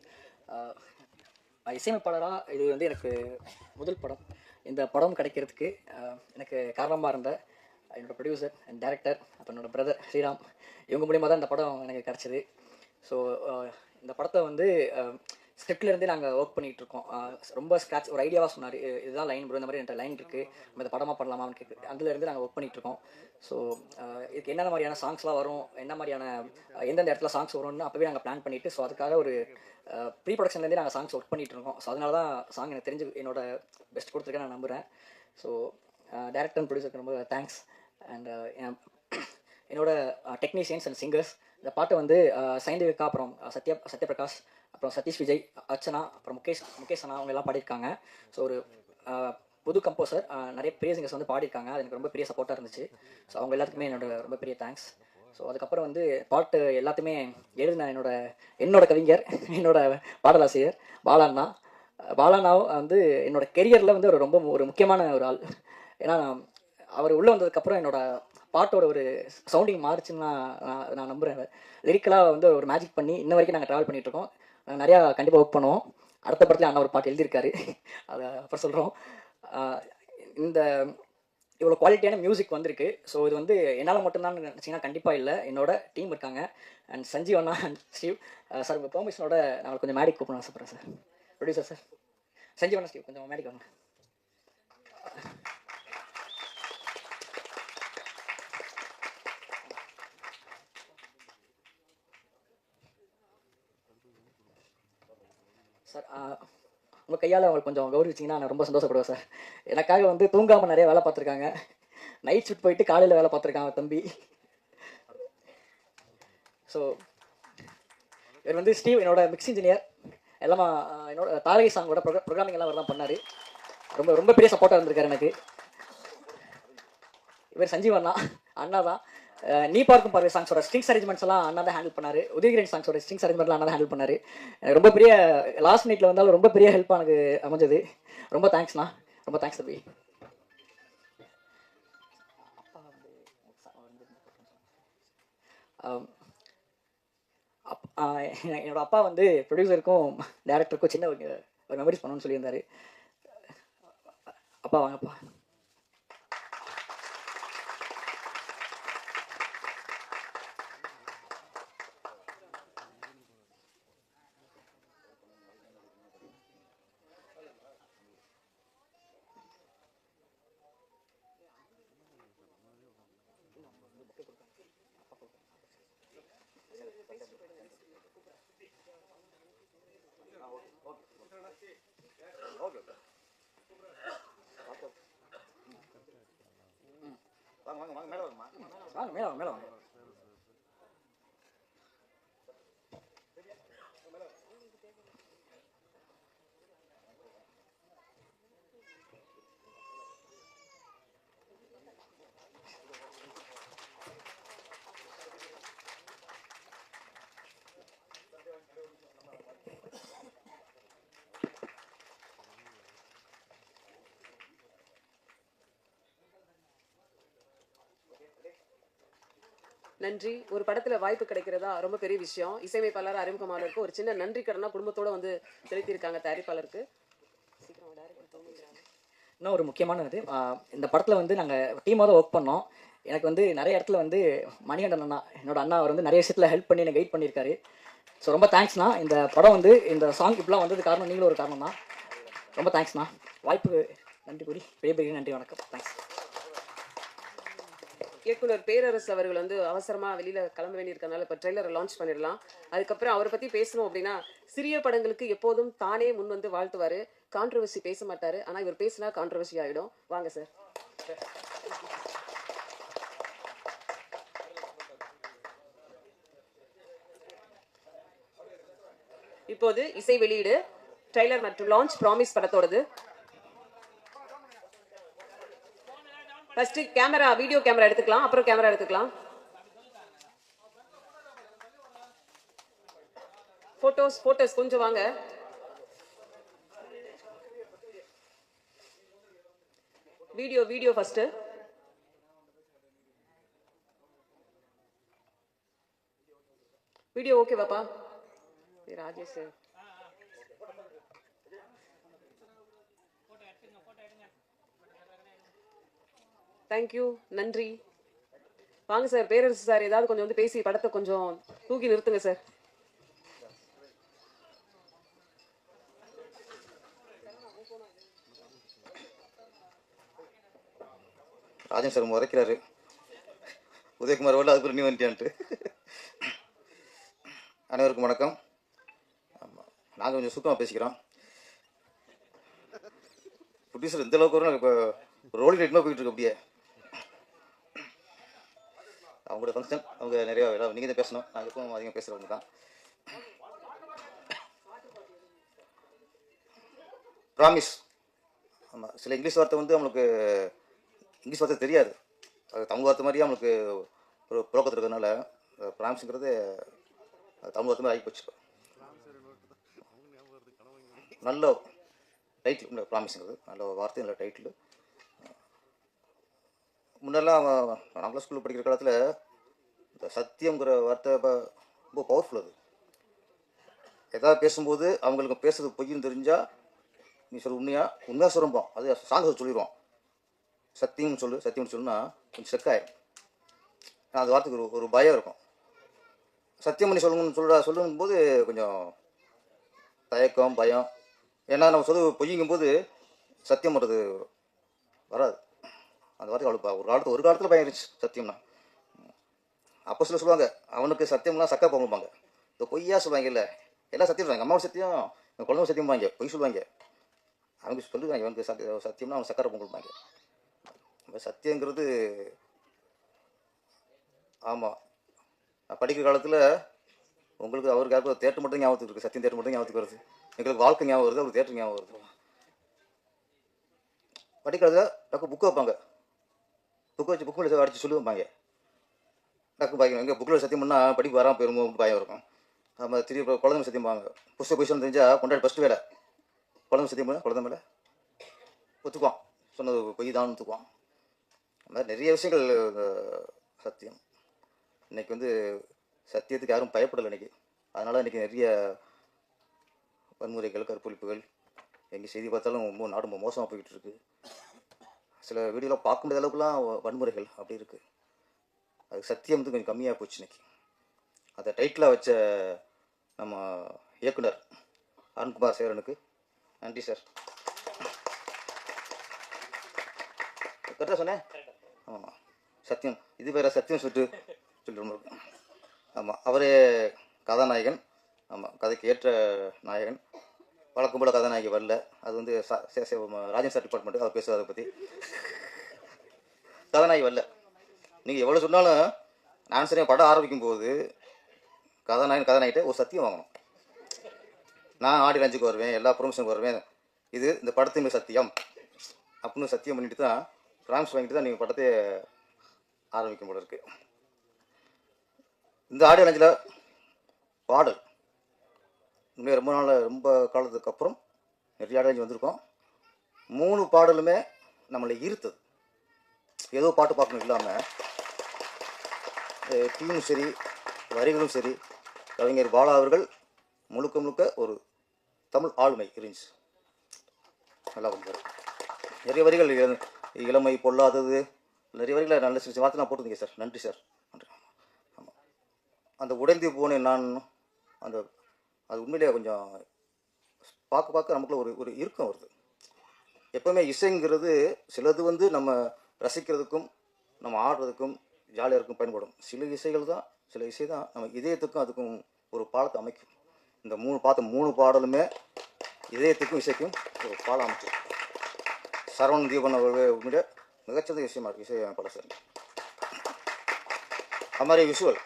இசையமைப்பாளராக இது வந்து எனக்கு முதல் படம். இந்த படம் கிடைக்கிறதுக்கு எனக்கு காரணமாக இருந்த என்னோட ப்ரொடியூசர் அண்ட் டேரக்டர், அப்புறம் என்னோட பிரதர் ஸ்ரீராம், இவங்க மூலியமாக தான் இந்த படம் எனக்கு கிடச்சிது. ஸோ இந்த படத்தை வந்து ஸ்கிரிப்ட்லேருந்தே நாங்கள் ஒர்க் பண்ணிகிட்டு இருக்கோம். ரொம்ப ஸ்க்ராட்ச் ஒரு ஐடியாவாக சொன்னார், இதுதான் லைன் ப்ரோ, இந்த மாதிரி என்கிட்ட லைன் இருக்குது, நம்ம இந்த படமாக பண்ணலாமான்னு கேட்குது. அதுலேருந்து நாங்கள் ஒர்க் பண்ணிகிட்ருக்கோம். ஸோ இதுக்கு என்னென்ன மாதிரியான சாங்ஸ்லாம் வரும், என்ன மாதிரியான எந்தெந்த இடத்துல சாங்ஸ் வரும்னு அப்போவே நாங்கள் பிளான் பண்ணிவிட்டு, ஸோ அதுக்காக ஒரு ப்ரீ ப்ரொடக்ஷன்லேருந்தே நாங்கள் சாங்ஸ் ஒர்க் பண்ணிகிட்டு இருக்கோம். ஸோ அதனால தான் சாங் எனக்கு தெரிஞ்சு என்னோட பெஸ்ட் கொடுத்துருக்கேன் நான் நம்புகிறேன். ஸோ டேரக்டர் அண்ட் ப்ரொடியூசருக்கு ரொம்ப தேங்க்ஸ். அண்ட் என்னோட டெக்னீஷியன்ஸ் அண்ட் சிங்கர்ஸ், இந்த பாட்டை வந்து சைந்தவிகா, அப்புறம் சத்யபிரகாஷ், அப்புறம் சதீஷ் விஜய், அர்ச்சனா, அப்புறம் முகேஷ் அண்ணா அவங்க எல்லாம் பாடியிருக்காங்க. ஸோ ஒரு புது கம்போசர், நிறைய பெரிய சிங்கர்ஸ் வந்து பாடியிருக்காங்க. அது எனக்கு ரொம்ப பெரிய சப்போர்ட்டாக இருந்துச்சு. ஸோ அவங்க எல்லாத்துக்குமே ரொம்ப பெரிய தேங்க்ஸ். ஸோ அதுக்கப்புறம் வந்து பாட்டு எல்லாத்தையுமே எழுதின என்னோட கவிஞர், என்னோட பாடலாசிரியர் பாலாண்ணாவும் வந்து என்னோட கெரியரில் வந்து ரொம்ப ஒரு முக்கியமான ஒரு ஆள். ஏன்னா அவர் உள்ளே வந்ததுக்கப்புறம் என்னோட பாட்டோட ஒரு சவுண்டிங் மாறுச்சுன்னு நான் நம்புகிறேன். லிரிக்கலாக வந்து ஒரு மேஜிக் பண்ணி இன்ன வரைக்கும் நாங்கள் ட்ராவல் பண்ணிகிட்ருக்கோம். நாங்கள் நிறையா கண்டிப்பாக ஒர்க் பண்ணுவோம். அடுத்த படத்தில் அண்ணா ஒரு பாட்டு எழுதியிருக்காரு, அதை அப்புறம் சொல்கிறோம். இந்த இவ்வளோ குவாலிட்டியான மியூசிக் வந்திருக்கு. ஸோ இது வந்து என்னால் மட்டும்தான் நினச்சிங்கன்னா கண்டிப்பாக இல்லை, என்னோட டீம் இருக்காங்க. அண்ட் சஞ்சீவ் அண்ணா அண்ட் ஸ்டீவ் சார், உங்கள் பெர்மிஷனோட நான் கொஞ்சம் மேடிக் கூப்பிடணும் ஆசைப்பட்றேன் சார். ப்ரொடியூசர் சார், சஞ்சீவ் அண்ணா, ஸ்டீவ் கொஞ்சம் மேடிக் வாங்க. சார் உங்கள் கையால் அவங்களுக்கு கொஞ்சம் கௌரவிச்சிங்கன்னா நான் ரொம்ப சந்தோஷப்படுவேன் சார். எனக்காக வந்து தூங்காமல் நிறைய வேலை பார்த்துருக்காங்க. நைட் ஷிஃப்ட் போயிட்டு காலையில் வேலை பார்த்துருக்காங்க தம்பி. ஸோ இவர் வந்து ஸ்டீவ் என்னோட மிக்ஸ் இன்ஜினியர், எல்லாமே என்னோட தாரகை சாங்கோட ப்ரோக்ராமிங் எல்லாம் அவர் தான் பண்ணார். ரொம்ப பெரிய சப்போர்ட்டாக இருந்திருக்காரு எனக்கு. இவர் சஞ்சீவ் அண்ணா தான். நீ பார்க்கும் பார்வை சாங்ஸோட ஸ்ட்ரிங்ஸ் அரேஞ்ச்மெண்ட்ஸ் எல்லாம் அண்ணா தான் ஹேண்டில் பண்ணாரு. உதயகிரன் சாங்ஸோட ஸ்ட்ரிங்ஸ் அரேஞ்ச்மெண்ட்லாம் அண்ணா தான் ஹேண்டில் பண்ணாரு. ரொம்ப பெரிய லாஸ்ட் நைட்டில் வந்தாலும் ரொம்ப பெரிய ஹெல்ப்பாக எனக்கு அமைஞ்சது. ரொம்ப தேங்க்ஸ்ண்ணா, ரொம்ப தேங்க்ஸ் தம்பி. என்னோட அப்பா வந்து ப்ரொடியூசருக்கும் டேரக்டருக்கும் சின்ன ஒரு மெமரிஸ் பண்ணணும்னு சொல்லியிருந்தாரு. அப்பா வாங்கப்பா. வாங்க மேலே வாங்க. நன்றி. ஒரு படத்துல வாய்ப்பு கிடைக்கிறதா ரொம்ப பெரிய விஷயம். இசையமைப்பாளர் அறிமுகமானருக்கு ஒரு சின்ன நன்றி கடனா குடும்பத்தோட வந்து செலுத்தியிருக்காங்க தயாரிப்பாளருக்கு. இன்னும் ஒரு முக்கியமானது, இந்த படத்தில் வந்து நாங்கள் டீமாக தான் ஒர்க் பண்ணோம். எனக்கு வந்து நிறைய இடத்துல வந்து மணிகண்டன் அண்ணா, என்னோட அண்ணா, அவர் வந்து நிறைய விஷயத்தில் ஹெல்ப் பண்ணி எனக்கு கைட் பண்ணியிருக்காரு. ஸோ ரொம்ப தேங்க்ஸ்ண்ணா. இந்த படம் வந்து இந்த சாங் இப்பெல்லாம் வந்தது காரணம் நீங்களும் ஒரு காரணம் தான். ரொம்ப தேங்க்ஸ்ண்ணா. வாய்ப்புக்கு நன்றி கூறி பெரிய நன்றி, வணக்கம், தேங்க்ஸ். இயக்குனர் பேரரசு அவர்கள் வந்து அவசரமா வெளியில கிளம்ப வேண்டியிருக்கனால இப்போ ட்ரெய்லரை லான்ச் பண்ணிடலாம். அதுக்கப்புறம் அவரை பத்தி பேசணும் அப்படின்னா, சிறிய படங்களுக்கு எப்போதும் தானே முன் வந்து வாழ்த்துவாரு. கான்ட்ரவர்சி பேச மாட்டாரு. ஆனா இவர் பேசினா கான்ட்ரவர்சி ஆயிடும். வாங்க சார். இப்போது இசை வெளியீடு, ட்ரெய்லர் மற்றும் லான்ச் ப்ராமிஸ் படத்தோடது. ஃபர்ஸ்ட் கேமரா, வீடியோ கேமரா எடுத்துக்கலாம், அப்புறம் கேமரா எடுத்துக்கலாம். போட்டோஸ் கொஞ்சம் வாங்க. Video first. வீடியோ ஓகே பாப்பா? ராஜேஷ் தேங்க்யூ, நன்றி. வாங்க சார், பேரரசு சார் ஏதாவது கொஞ்சம் வந்து பேசி படத்தை கொஞ்சம் தூக்கி நிறுத்துங்க சார். ராஜன் சார் முறைக்கிறாரு, உதயகுமார் வரல அதுக்கு நீ வந்துட்டியான்ட்டு. அனைவருக்கும் வணக்கம். ஆமாம், நாங்கள் கொஞ்சம் சுத்தமாக பேசிக்கிறோம். ப்ரொடியூசர் இந்த அளவுக்கு வரும் இப்போ ரோலிங் ரைட்மாக போயிட்டு இருக்கு. அப்படியே அவங்களோட ஃபங்க்ஷன், அவங்க நிறையா வேலை நீங்கள் தான் பேசணும், நாங்கள் எப்பவும் அதிகம் பேசுகிறவங்க தான். ப்ராமிஸ். ஆமாம், சில இங்கிலீஷ் வார்த்தை வந்து நம்மளுக்கு இங்கிலீஷ் வார்த்தை தெரியாது, அது தமிழ் வார்த்தை மாதிரியே நம்மளுக்கு ஒரு புழக்கத்தில் இருக்கிறதுனால ப்ராமிஸுங்கிறது தமிழ் வார்த்தை மாதிரி ஆகி போச்சு. நல்ல டைட்டில் ப்ராமிஸுங்கிறது நல்ல வார்த்தை, நல்ல டைட்டில். முன்னெல்லாம் நாங்களாம் ஸ்கூலில் படிக்கிற காலத்தில் இந்த சத்தியங்கிற வார்த்தை ரொம்ப பவர்ஃபுல். அது எதாவது பேசும்போது அவங்களுக்கு பேசுறது பொய்ன்னு தெரிஞ்சால் நீ சொல்ல உண்மையாக சொல்லும்போம், அது சாங்க சொல்லிடுவோம். சத்தியம்னு சொல்லுன்னா கொஞ்சம் செக்காயிடும். அந்த வார்த்தைக்கு ஒரு பயம் இருக்கும். சத்தியம் பண்ணி சொல்லணும்னு சொல்லும்போது கொஞ்சம் தயக்கம், பயம். ஏன்னா நம்ம பொய்யுங்கும்போது சத்தியம் பண்ணுறது வராது. அந்த வார்த்தை அவ்வளோ ஒரு காலத்தில் பயம் இருந்துச்சு சத்தியம்னா. அப்போ சொல்லுவாங்க, அவனுக்கு சத்தியம்லாம் சக்கரை பொங்கப்பாங்க. இந்த பொய்யா சொல்லுவாங்க, இல்லை எல்லாம் சத்தியம் சொல்லுவாங்க. அம்மாவோட சத்தியம், குழந்தை சத்தியம்பாங்க, பொய் சொல்லுவாங்க. அவங்க சொல்லுவாங்க, அவனுக்கு சத்தியம்னா அவன் சக்கரை பொங்கப்பாங்க. சத்தியங்கிறது ஆமாம். நான் படிக்கிற காலத்தில் உங்களுக்கு அவருக்கு யாருக்கும் தேட்டர் மட்டும் ஞாபகத்துக்கு இருக்குது, சத்தியம் தேட்டர் மட்டும் ஞாபகத்துக்கு வருது. எங்களுக்கு வாழ்க்கை ஞாபகம் வருது, அவருக்கு தேட்டர் ஞாபகம் வருது. படிக்கிறத டக்கு புக்கு வைப்பாங்க, புக்கு வச்சு அடித்து சொல்லுவாங்க. டக்கு பாய்க்கணும், எங்கள் புக்கில் சத்தியம் பண்ணால் படிப்பு வராமல் போயிருமோ பயம் இருக்கும். நம்ம திருப்பி குழந்தைங்க சத்தியம் பாங்க, புஸ்தக பொசிஷன் தெரிஞ்சால் கொண்டாடி ஃபஸ்ட்டு வேலை குழந்தைங்க சத்தியம் பண்ண குழந்தை மேலே ஒத்துக்குவான், சொன்னது பொய் தான் ஒத்துக்குவான். அந்த மாதிரி நிறைய விஷயங்கள் சத்தியம். இன்றைக்கி வந்து சத்தியத்துக்கு யாரும் பயப்படலை இன்றைக்கி. அதனால் இன்றைக்கி நிறைய வன்முறைகள், கற்பழிப்புகள், எங்கே செய்தி பார்த்தாலும் ரொம்ப நாடு ரொம்ப மோசமாக போய்கிட்டு இருக்கு. சில வீடியோலாம் பார்க்க முடியாத அளவுக்குலாம் வன்முறைகள் அப்படி இருக்குது. அது சத்தியம் வந்து கொஞ்சம் கம்மியாக போச்சு இன்றைக்கி. அதை டைட்டிலாக வச்ச நம்ம இயக்குனர் அருண்குமார் சேரனுக்கு நன்றி சார். கரெக்டாக சொன்னேன்? ஆமாம், சத்தியம் இது வேறு சத்தியம் சொல்லிட்டு. ஆமாம், அவரே கதாநாயகன். ஆமாம், கதைக்கு ஏற்ற நாயகன். வழக்கம் போல் கதாநாயகி வரல, அது வந்து ராஜன் சார் டிபார்ட்மெண்ட்டு அவர் பேசுவார் அதை பற்றி. கதாநாயகி வரல. நீங்கள் எவ்வளோ சொன்னாலும் நான் சரியாக படம் ஆரம்பிக்கும் போது கதாநாயகிட்ட ஒரு சத்தியம் வாங்கணும். நான் ஆடி ரஞ்சுக்கு வருவேன், எல்லா ப்ரொமோஷனுக்கு வருவேன், இது இந்த படத்தையுமே சத்தியம் அப்படின்னு சத்தியம் பண்ணிட்டு தான் ப்ராமிஸ் வாங்கிட்டு தான் நீங்கள் படத்தை ஆரம்பிக்கும் போல இருக்குது. இந்த ஆடியோ லான்ச்சில் பாடல் உண்மையாக ரொம்ப காலத்துக்கு அப்புறம் நிறைய ஆடியோ லான்ச் வந்திருக்கோம். 3 பாடலுமே நம்மளை ஈர்த்தது. ஏதோ பாட்டு பார்க்கணும் இல்லாமல் டியூனும் சரி, வரிகளும் சரி, கவிஞர் பாலா அவர்கள் முழுக்க ஒரு தமிழ் ஆளுமை இருந்துச்சு. நல்லா பண்ணுறாரு. நிறைய வரிகள் இளமை பொல்லாதது, நிறைய வரிகளை நல்ல சில வார்த்தை நான் போட்டுருந்தீங்க சார், நன்றி சார், நன்றி. ஆமாம், அந்த உடைந்து போனேன் நான், அது உண்மையிலே கொஞ்சம் பார்க்க நமக்குள்ள ஒரு இறுக்கம் வருது. எப்போவுமே இசைங்கிறது சிலது வந்து நம்ம ரசிக்கிறதுக்கும் நம்ம ஆடுறதுக்கும் ஜாலியாக இருக்கும் பயன்படும். சில இசை தான் நம்ம இதயத்துக்கும் அதுக்கும் ஒரு பாலத்தை அமைக்கும். இந்த 3 பாடலுமே இதயத்துக்கும் இசைக்கும் ஒரு பாலம் அமைச்சு. சரவணன் தீபன் அவர்கள் உண்மையில மிகச்சிறந்த இசையமைப்பாளர் சார். அது மாதிரி விஷுவல்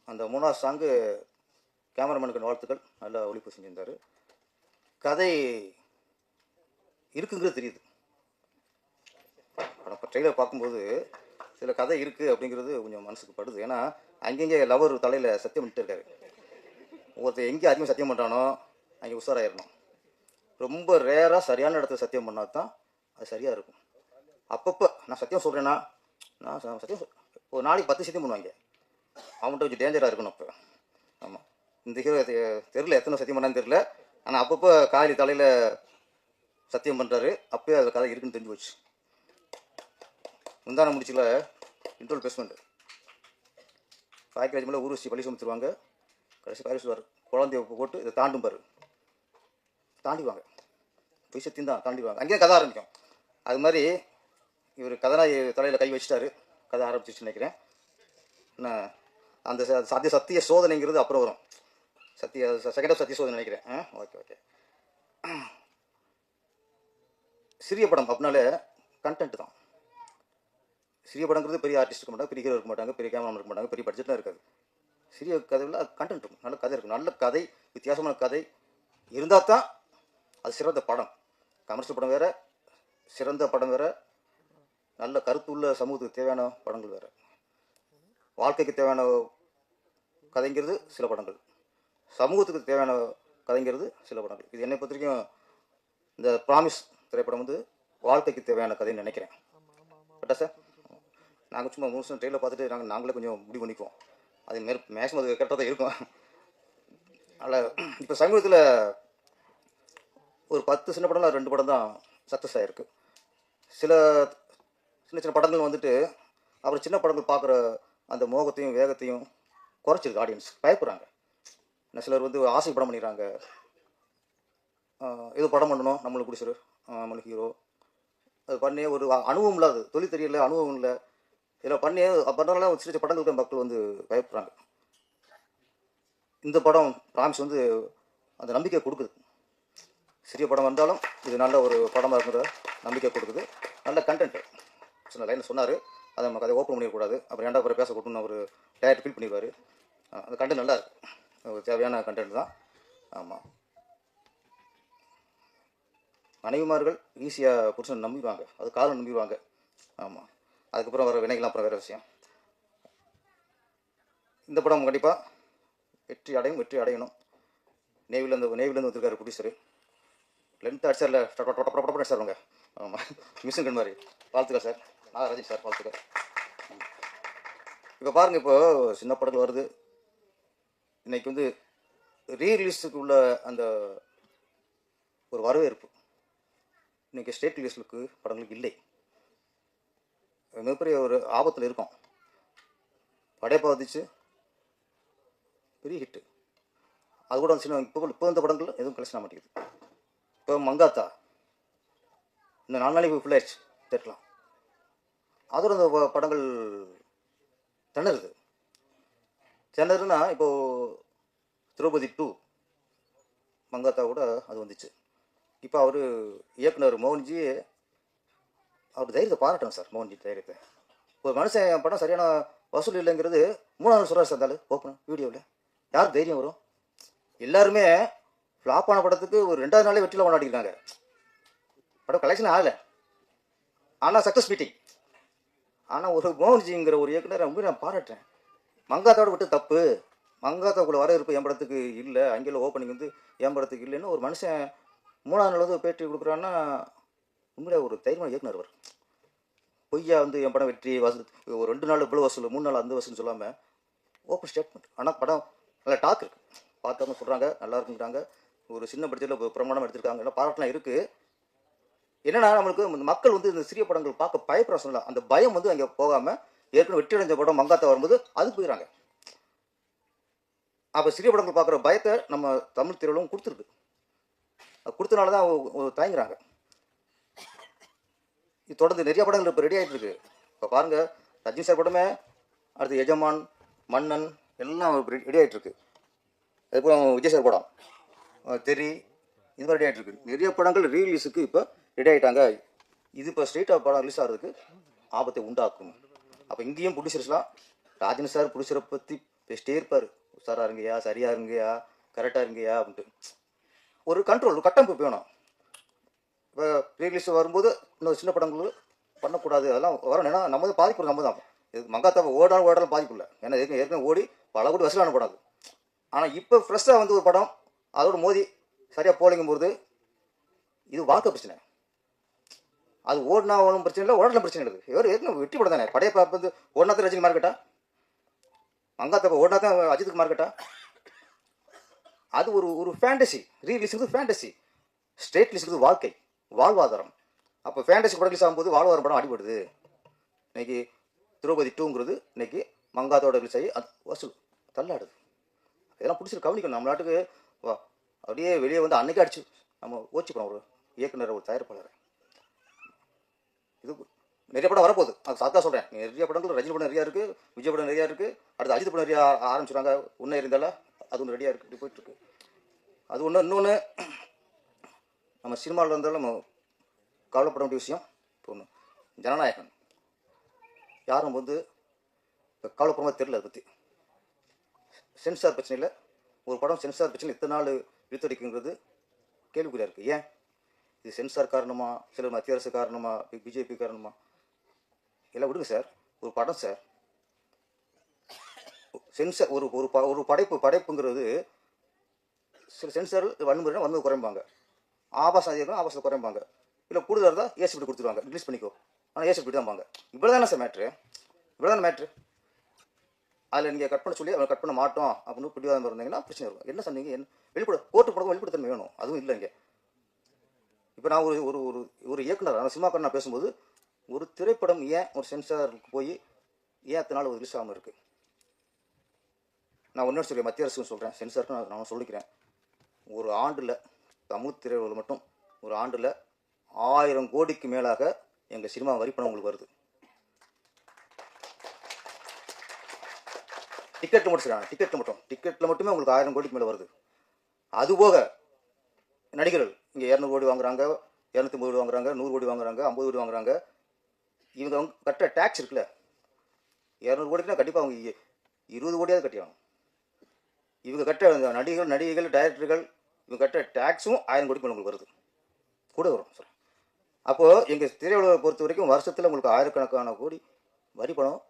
அந்த 3வது சாங்கு கேமராமேனுக்கு வாழ்த்துக்கள், நல்லா ஒளிப்பு செஞ்சிருந்தார். கதை இருக்குங்கிறது தெரியுது. படம் இப்போ ட்ரெய்லர் பார்க்கும்போது சில கதை இருக்குது அப்படிங்கிறது கொஞ்சம் மனசுக்கு படுது. ஏன்னா அங்கங்கே லவர் தலையில் சத்தியம் பண்ணிட்டு இருக்காரு. ஒருத்தர் எங்கே அதிகமாக சத்தியம் பண்ணுறானோ அங்கே உஷாராயிடணும். ரொம்ப ரேராக சரியான இடத்துல சத்தியம் பண்ணால் தான் அது சரியாக இருக்கும். அப்பப்போ நான் சத்தியம் சொல்கிறேன்னா, நான் சத்தியம் ஒரு நாளைக்கு 10 சத்தியம் பண்ணுவாங்க. அவன்கிட்ட கொஞ்சம் டேஞ்சராக இருக்கணும். அப்போ ஆமாம், இந்த ஹீரோ தெரியல எத்தனை சத்தியம் பண்ணான்னு தெரியல, ஆனால் அப்பப்போ காலி தலையில் சத்தியம் பண்ணுறாரு. அப்போயே அது கதை இருக்குன்னு தெரிஞ்சு போச்சு. முந்தான முடிச்சில் இன்ட்ரோல் பேஸ்மெண்ட் பாய்க்கு மேலே ஊர்வசி பள்ளி சுமத்துருவாங்க. கடைசி பாய் சொல்லுவார், குழந்தைய போட்டு இதை தாண்டும் பாரு, தாண்டிவாங்க, பொய் சத்தியம் தான் தாண்டிவாங்க. அங்கேயும் கதை ஆரம்பிக்கும். அது மாதிரி இவர் கதநாய் தலையில் கை வச்சுட்டாரு, கதை ஆரம்பிச்சிச்சுன்னு நினைக்கிறேன். நான் அந்த சத்திய சோதனைங்கிறது அப்புறம் வரும். செகண்ட் ஆஃப் சத்திய சோதனை நினைக்கிறேன். Okay okay. சிறிய படம் அப்படின்னாலே கண்டென்ட் தான். சிறிய படங்கிறது பெரிய ஆர்டிஸ்ட் இருக்க மாட்டாங்க, பெரிய ஹீரோ இருக்க மாட்டாங்க, பெரிய கேமராமேன் இருக்க மாட்டாங்க, பெரிய பட்ஜெட்லாம் இருக்காது. சிறிய கதையில் கண்டென்ட் இருக்கும், நல்ல கதை இருக்கும். நல்ல கதை, வித்தியாசமான கதை இருந்தால் தான் அது சிறந்த படம். கமர்ஷியல் படம் வேறு, சிறந்த படம் வேறு, நல்ல கருத்துள்ள சமூகத்துக்கு தேவையான படங்கள் வேறு. வாழ்க்கைக்கு தேவையான கதைங்கிறது சில படங்கள், சமூகத்துக்கு தேவையான கதைங்கிறது சில படங்கள். இது என்னை பொறுத்த வரைக்கும் இந்த ப்ராமிஸ் திரைப்படம் வந்து வாழ்க்கைக்கு தேவையான கதைன்னு நினைக்கிறேன். கரெக்டா சார்? நாங்கள் சும்மா முழுசும் ட்ரெயிலில் பார்த்துட்டு நாங்களே கொஞ்சம் முடிவு பண்ணிக்குவோம். அது மேக்ஸிமம் அது கரெக்டாக தான் இருக்கும். அதில் இப்போ சமீபத்தில் ஒரு 10 சின்ன படம்ல 2 படம் தான் சக்ஸஸ் ஆகிருக்கு. சில சின்ன சின்ன படங்கள் வந்துட்டு அப்புறம் சின்ன படங்கள் பார்க்குற அந்த மோகத்தையும் வேகத்தையும் குறைச்சிருக்கு. ஆடியன்ஸ் பயப்படுறாங்க. சிலர் வந்து ஆசை படம் பண்ணிடுறாங்க. ஏதோ படம் பண்ணணும், நம்மளுக்கு பிடிச்சிரு, நம்மளுக்கு ஹீரோ, அது பண்ணி ஒரு அனுபவம் இல்லாது, தொழில் தெரியல, அனுபவம் இல்லை, இதில் பண்ணி பண்ணலாம். சின்ன சின்ன படங்களுக்கு மக்கள் வந்து பயப்படுறாங்க. இந்த படம் ப்ராமிஸ் வந்து அந்த நம்பிக்கை கொடுக்குது. சிறிய படம் வந்தாலும் இது நல்ல ஒரு படமாக இருக்கிற நம்பிக்கை கொடுக்குது. நல்ல கண்டென்ட் சின்ன லைனில் சொன்னார், அதை நமக்கு அதை ஓப்பன் பண்ணிடக்கூடாது, அப்புறம் ஏன்டா அப்புறம் பேசக்கூடாதுன்னு அவர் டயர் ஃபீல் பண்ணிடுவார். அந்த கண்டென்ட் நல்லா இருக்குது, தேவையான கண்டென்ட் தான். ஆமாம், மனைவிமார்கள் ஈஸியாக புருஷன் நம்பிடுவாங்க, அது காலம் நம்பிடுவாங்க. ஆமாம், அதுக்கப்புறம் வர வினைகள்லாம் அப்புறம் வேறு விஷயம். இந்த படம் கண்டிப்பாக வெற்றி அடையணும். நேவிலேருந்து வந்திருக்காரு ப்ரொடியூசரு. லென்த் அடிச்சார்ல, அடிச்சாருங்க. ஆமாம், மிஷின் கண் மாதிரி. வாழ்த்துக்கள் சார். நாகராஜன் சார், வாழ்த்துக்கள். இப்போ பாருங்கள், இப்போ சின்ன படங்கள் வருது. இன்றைக்கி வந்து ரீரிலீஸுக்கு உள்ள அந்த ஒரு வரவேற்பு இன்றைக்கி ஸ்டேட் ரிலீஸுக்கு படங்களுக்கு இல்லை. மிகப்பெரிய ஒரு ஆபத்தில் இருக்கும். படையப்பா வந்துச்சு, பெரிய ஹிட்டு. அது கூட சின்ன இப்போ இந்த படங்கள் எதுவும் கலெக்ஷன் ஆக மாட்டேங்குது. இப்போ மங்காத்தா இந்த 4 நாளைக்கு ஃபுல் ஆயிடுச்சு தேட்டலாம். அதோட அந்த படங்கள் திணறுனா இப்போது திரௌபதி 2 மங்காத்தா கூட அது வந்துச்சு. இப்போ அவர் இயக்குனர் மோகன்ஜி, அவர் தைரியத்தை பாராட்டணும் சார். மோகன்ஜி தைரியத்தை. ஒரு மனுஷன் என் படம் சரியான வசூல் இல்லைங்கிறது 3 சொல்கிறார் சார். இருந்தாலும் ஓப்பன் வீடியோவில் யார் தைரியம் வரும்? எல்லாருமே ஃப்ளாப்பான படத்துக்கு ஒரு 2வது நாளே வெற்றியில் கொண்டாடிக்கிறாங்க. படம் கலெக்ஷன் ஆகலை, ஆனால் சக்ஸஸ் மீட்டிங். ஆனால் ஒரு மோகன்ஜிங்கிற ஒரு இயக்குனர் ரொம்ப நான் பாராட்டுறேன். மங்காத்தாவோட விட்டு தப்பு, மங்காத்தாக்குள்ள வரவேற்பு என் படத்துக்கு இல்லை, அங்கேயும் ஓப்பனிங் வந்து என் படத்துக்கு இல்லைன்னு ஒரு மனுஷன் 3வது நாள் வந்து பேட்டி கொடுக்குறான்னா உண்மையிலே ஒரு தைரியமான இயக்குனர் அவர். பொய்யா வந்து என் படம் வெற்றி வசூல் ஒரு 2 நாள் இவ்வளோ வசூல், 3 நாள் அந்த வசூல்னு சொல்லாமல் ஓப்பன் ஸ்டேட்மெண்ட். ஆனால் படம் நல்லா டாக் இருக்குது, பார்த்தவங்க சொல்கிறாங்க நல்லா இருக்குங்கிறாங்க. ஒரு சின்ன பட்ஜெட்டில் பிரமாணம் எடுத்திருக்காங்க, எல்லாம் பாராட்டலாம் இருக்குது. என்னன்னா நம்மளுக்கு மக்கள் வந்து இந்த சிறிய படங்கள் பார்க்க பயப்படுற சொல்லலாம். அந்த பயம் வந்து அங்கே போகாமல் ஏற்கனவே வெற்றி அடைஞ்ச படம் மங்காத்தா வரும்போது அதுக்கு போயிடறாங்க. அப்போ சிறிய படங்கள் பார்க்குற பயத்தை நம்ம தமிழ் திரையுலகம் கொடுத்துருக்கு. அது கொடுத்தனால தான் தயங்குறாங்க. இது தொடர்ந்து நிறைய படங்கள் இப்போ ரெடி ஆகிட்டு இருக்கு. இப்போ பாருங்கள், ரஜினி சார் படமே, அடுத்து எஜமான், மன்னன் எல்லாம் ரெடி ஆகிட்டு இருக்கு. அதுக்கப்புறம் விஜய் சார் படம் தெரி, இது மாதிரி ரெடி ஆகிட்டு இருக்கு. நிறைய படங்கள் ரீரிலீஸுக்கு இப்போ ரெடி ஆகிட்டாங்க. இது இப்போ ஸ்ட்ரெயிட்டாக படம் ரிலீஸ் ஆகிறதுக்கு ஆபத்தை உண்டாக்கும். அப்போ இங்கேயும் ப்ரொடியூசர்ஸ்லாம் ராஜன் சார் ப்ரொடியூசரை பற்றி பேசிட்டே இருப்பார். உஷாராக இருங்கயா, சரியாக இருங்கயா, கரெக்டாக இருங்கயா அப்படின்ட்டு. ஒரு கண்ட்ரோல், ஒரு கட்டமைப்பு வேணும். இப்போ ரீரிலீஸ் வரும்போது இன்னொரு சின்ன படங்கள் பண்ணக்கூடாது, அதெல்லாம் வரணும். ஏன்னா நம்ம தான் பாதிப்பு, நம்ம தான். இது மங்காத்தாவை ஓடாலும் பாதிப்பு இல்லை. ஏன்னா ஏற்கனவே ஓடி பல கோடி வசூலான படம் அது. ஆனால் இப்போ ஃப்ரெஷ்ஷாக வந்து ஒரு படம் அதோட மோதி சரியாக போலிங்கும்போது இது வாழ்க்கை பிரச்சனை. அது ஓடினா ஒன்றும் பிரச்சனை இல்லை, ஓடலாம் பிரச்சனை இல்லை. இவர் ஏற்கனவே வெற்றி படம் தானே. படையப்பா வந்து ஓடினா தான் ரஜினி மார்க்கெட்டா, மங்காத்தா ஓடினா தான் அஜித்துக்கு மார்க்கெட்டா? அது ஒரு ஃபேண்டசி. ரீரிலீஸுக்கு ஃபேண்டசி, ஸ்டேட் ரிலீஸுக்கு வாழ்க்கை, வாழ்வாதாரம். அப்போ ஃபேண்டசி படம் ரிலீஸ் ஆகும்போது வாழ்வாதாரம் படம் அடிபடுது. இன்னைக்கு திரௌபதி 2ங்கிறது இன்னைக்கு மங்காத்தோட ரிலீஸ் ஆகி அது வசூல் தள்ளாடுது. இதெல்லாம் பிடிச்சி கவனிக்கணும். நம்ம நாட்டுக்கு அப்படியே வெளியே வந்து அன்னைக்கு அடிச்சு நம்ம ஓச்சிக்கிறோம் ஒரு இயக்குனர், ஒரு தயாரிப்பாளர். இது நிறைய படம் வரப்போகுது, அது சாத்தா சொல்கிறேன். நிறைய படங்கள், ரஜினி படம் நிறையா இருக்குது, விஜய் படம் நிறையா இருக்குது, அடுத்து அஜித் படம் நிறையா ஆரம்பிச்சுறாங்க. உன்னை இருந்தால அது ஒன்று ரெடியாக இருக்குது, இப்படி போயிட்டுருக்கு. அது ஒன்று. இன்னொன்று, நம்ம சினிமாவில் இருந்தாலும் நம்ம கவலைப்பட வேண்டிய விஷயம் இப்போ ஒன்று, ஜனநாயகன். யாரும் வந்து இப்போ கவலைப்படமா தெரியல. அதை பற்றி சென்சார் பிரச்சனையில் ஒரு படம் சென்சார் பிரச்சனை இத்தனை நாள் இழுத்தடிக்குங்கிறது கேள்விக்குறியாக இருக்குது. ஏன் இது சென்சார் காரணமா, சில மத்திய அரசு காரணமா, பிஜேபி காரணமா? எல்லாம் விடுங்க சார். ஒரு படம் சார், சென்சார் ஒரு ஒரு படைப்புங்கிறது சில சென்சார் வன்முறை குறைப்பாங்க, ஆபாசம் அதிகம் ஆபாசத்தை குறைப்பாங்க, இல்லை கூடுதலாக இருந்தால் ஏசி பிடி கொடுத்துருவாங்க, ரிலீஸ் பண்ணிக்கோ, ஆனால் ஏசி பிடி தான் பாங்க. இவ்வளோ தானே சார் மேட்ரு, இவ்வளோ தானே மேட்ரு. அதில் நீங்கள் கட் பண்ண சொல்லி அவங்க கட் பண்ண மாட்டோம் அப்படின்னு பிடிவாதம் இருந்தீங்கன்னா பிரச்சனை இருக்கும். என்ன சொன்னீங்க? என்ன வெளிப்பட கோர்ட்டு போட வெளிப்படுத்தன்மை வேணும், அதுவும் இல்லை இங்கே. இப்போ நான் ஒரு ஒரு ஒரு ஒரு இயக்குனர், அந்த சினிமாக்காரன் நான் பேசும்போது, ஒரு திரைப்படம் ஏன் ஒரு சென்சாருக்கு போய் ஏன் அத்தனை நாள் ஒரு ரிலீஸ் ஆகாமல் இருக்குது? நான் ஒன்று சொல்கிறேன், மத்திய அரசுன்னு சொல்கிறேன், சென்சாருக்கு நான் சொல்லிக்கிறேன். ஒரு ஆண்டில் தமிழ் திரையுலகில் மட்டும் ஒரு ஆண்டில் 1000 கோடிக்கு மேலாக எங்கள் சினிமா வரிப்பணம் உங்களுக்கு வருது. டிக்கெட்டில் மட்டும் சொல்கிறாங்க, டிக்கெட்டில் மட்டுமே உங்களுக்கு 1000 கோடிக்கு மேலே வருது. அதுபோக நடிகர்கள் இங்கே 200 கோடி வாங்குறாங்க, 250 கோடி வாங்குறாங்க, 100 கோடி வாங்குறாங்க, 50 கோடி வாங்குறாங்க. இவங்க கட்டுற டேக்ஸ் இருக்குல்ல, 200 கோடிக்குனா கண்டிப்பாக அவங்க 20 கோடியாவது கட்டியாகணும். இவங்க கட்டுற நடிகைகள் டைரக்டர்கள் இவங்க கட்டுற டேக்ஸும் 1000 கோடிக்கு மேலே உங்களுக்கு வருது, கூட வரும் சார். அப்போது எங்கள் திரையுலகை பொறுத்த வரைக்கும் வருஷத்தில் உங்களுக்கு ஆயிரக்கணக்கான கோடி வரி பணம்